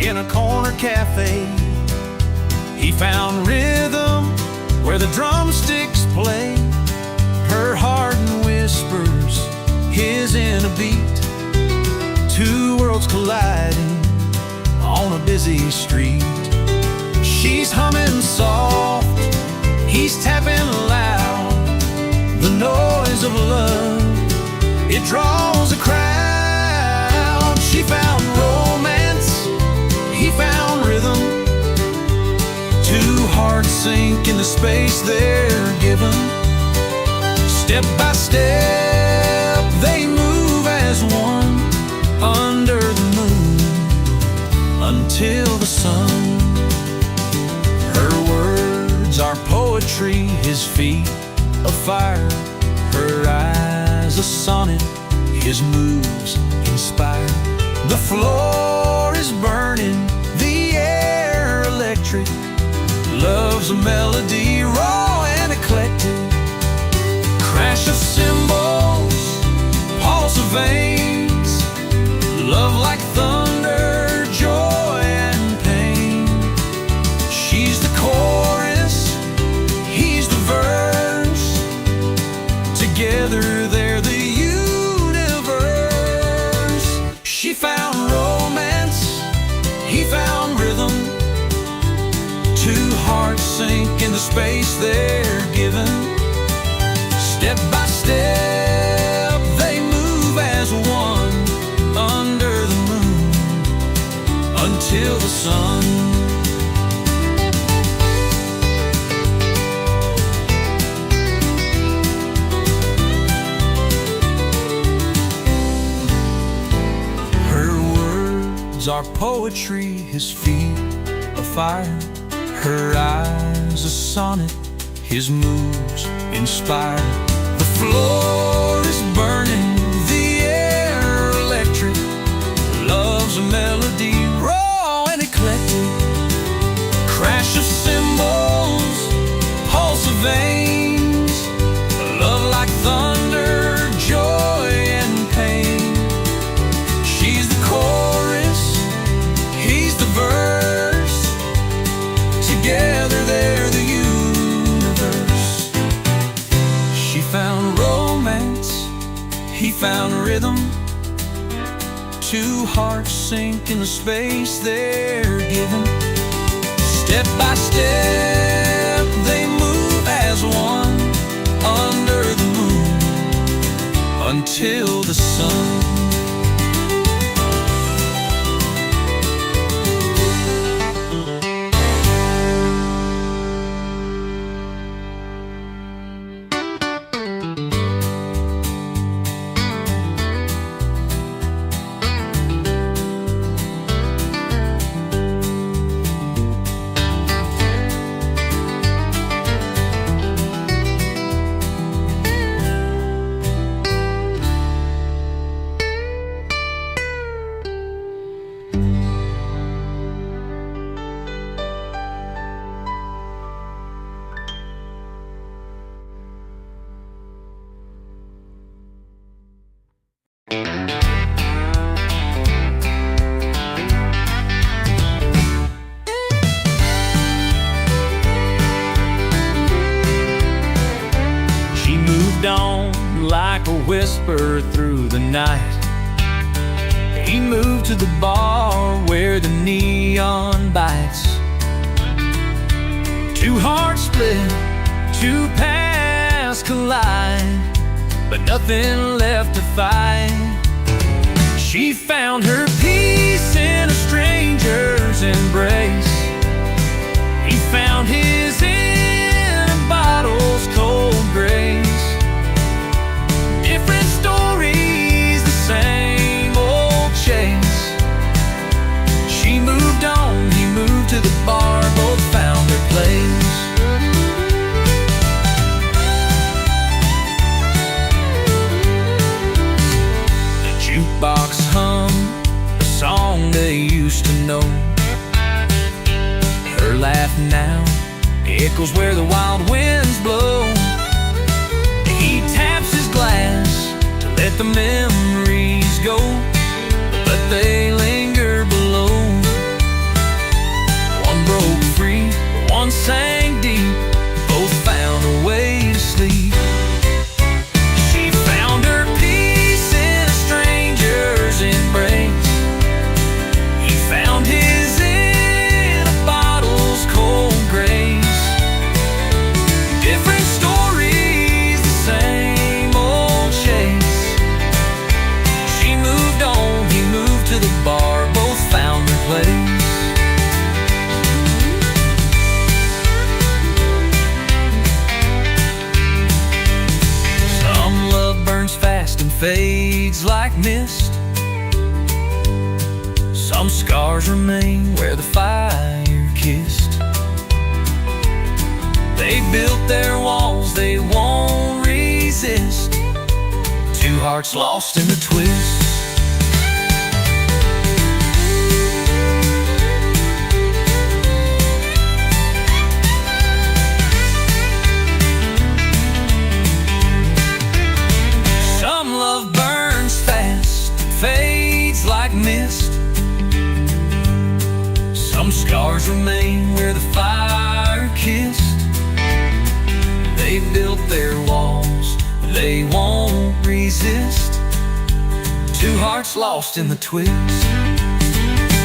in a corner cafe. He found rhythm where the drumsticks play. Her heart whispers, his in a beat. Two worlds colliding on a busy street. She's humming soft, he's tapping loud. The noise of love, it draws a crowd. She found romance, he found rhythm. Two hearts sink in the space they're given. Step by step, they move as one under the moon until the sun. Her words are poetry, his feet a fire, her eyes a sonnet, his moves inspire. The floor is burning, the air electric. Love's a melody, raw and eclectic. Crash of cymbals, pulse of veins. Love like thunder, joy and pain. She's the chorus, he's the verse. Together they're the universe. She found romance, he found rhythm. Two hearts sink in the space they're given. Step by step, they move as one under the moon until the sun. Her words are poetry, his feet a fire. Her eyes a sonnet, his moves inspire. The floor is burning, the air electric. Love's a melody, raw and eclectic. Crash of cymbals, pulse of veins. Love like thunder, joy and pain. She's the chorus, he's the verse. Together they're the universe. She found romance, he found rhythm. Two hearts sink in the space they're given. Step by step, they move as one under the moon until the sun. Like a whisper through the night, he moved to the bar where the neon bites. Two hearts split, two paths collide, but nothing left to fight. She found her peace in a stranger's embrace. He found his in a bottle's cold grace. Different stories, the same old chase. She moved on, he moved to the bar, both found their place. The jukebox hummed a song they used to know. Her laugh now echoes where the wild winds blow. He taps his glass to let the memories go, but they linger below. fades like mist. Some scars remain where the fire kissed. They built their walls, they won't resist. Two hearts lost in the twist. Some love burns fast, fades like mist. Some scars remain where the fire kissed. They built their walls, they won't resist. Two hearts lost in the twist.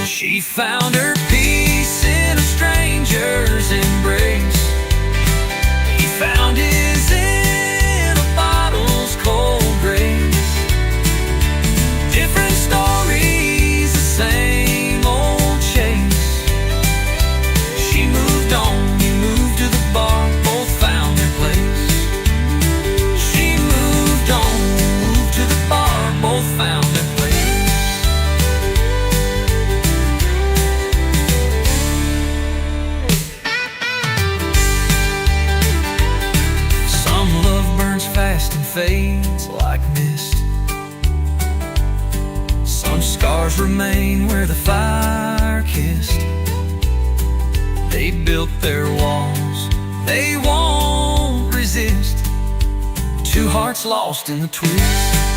She found her peace in a stranger's embrace. He found his in a bottle's cold grace. Different stories, the same old chase. She moved on, he moved to the bar, both found their place. She moved on, moved to the bar, both found their place. Some love burns fast and fades like mist. Some scars remain where the fire kissed. They built their walls, they won't resist. Two hearts lost in the twist.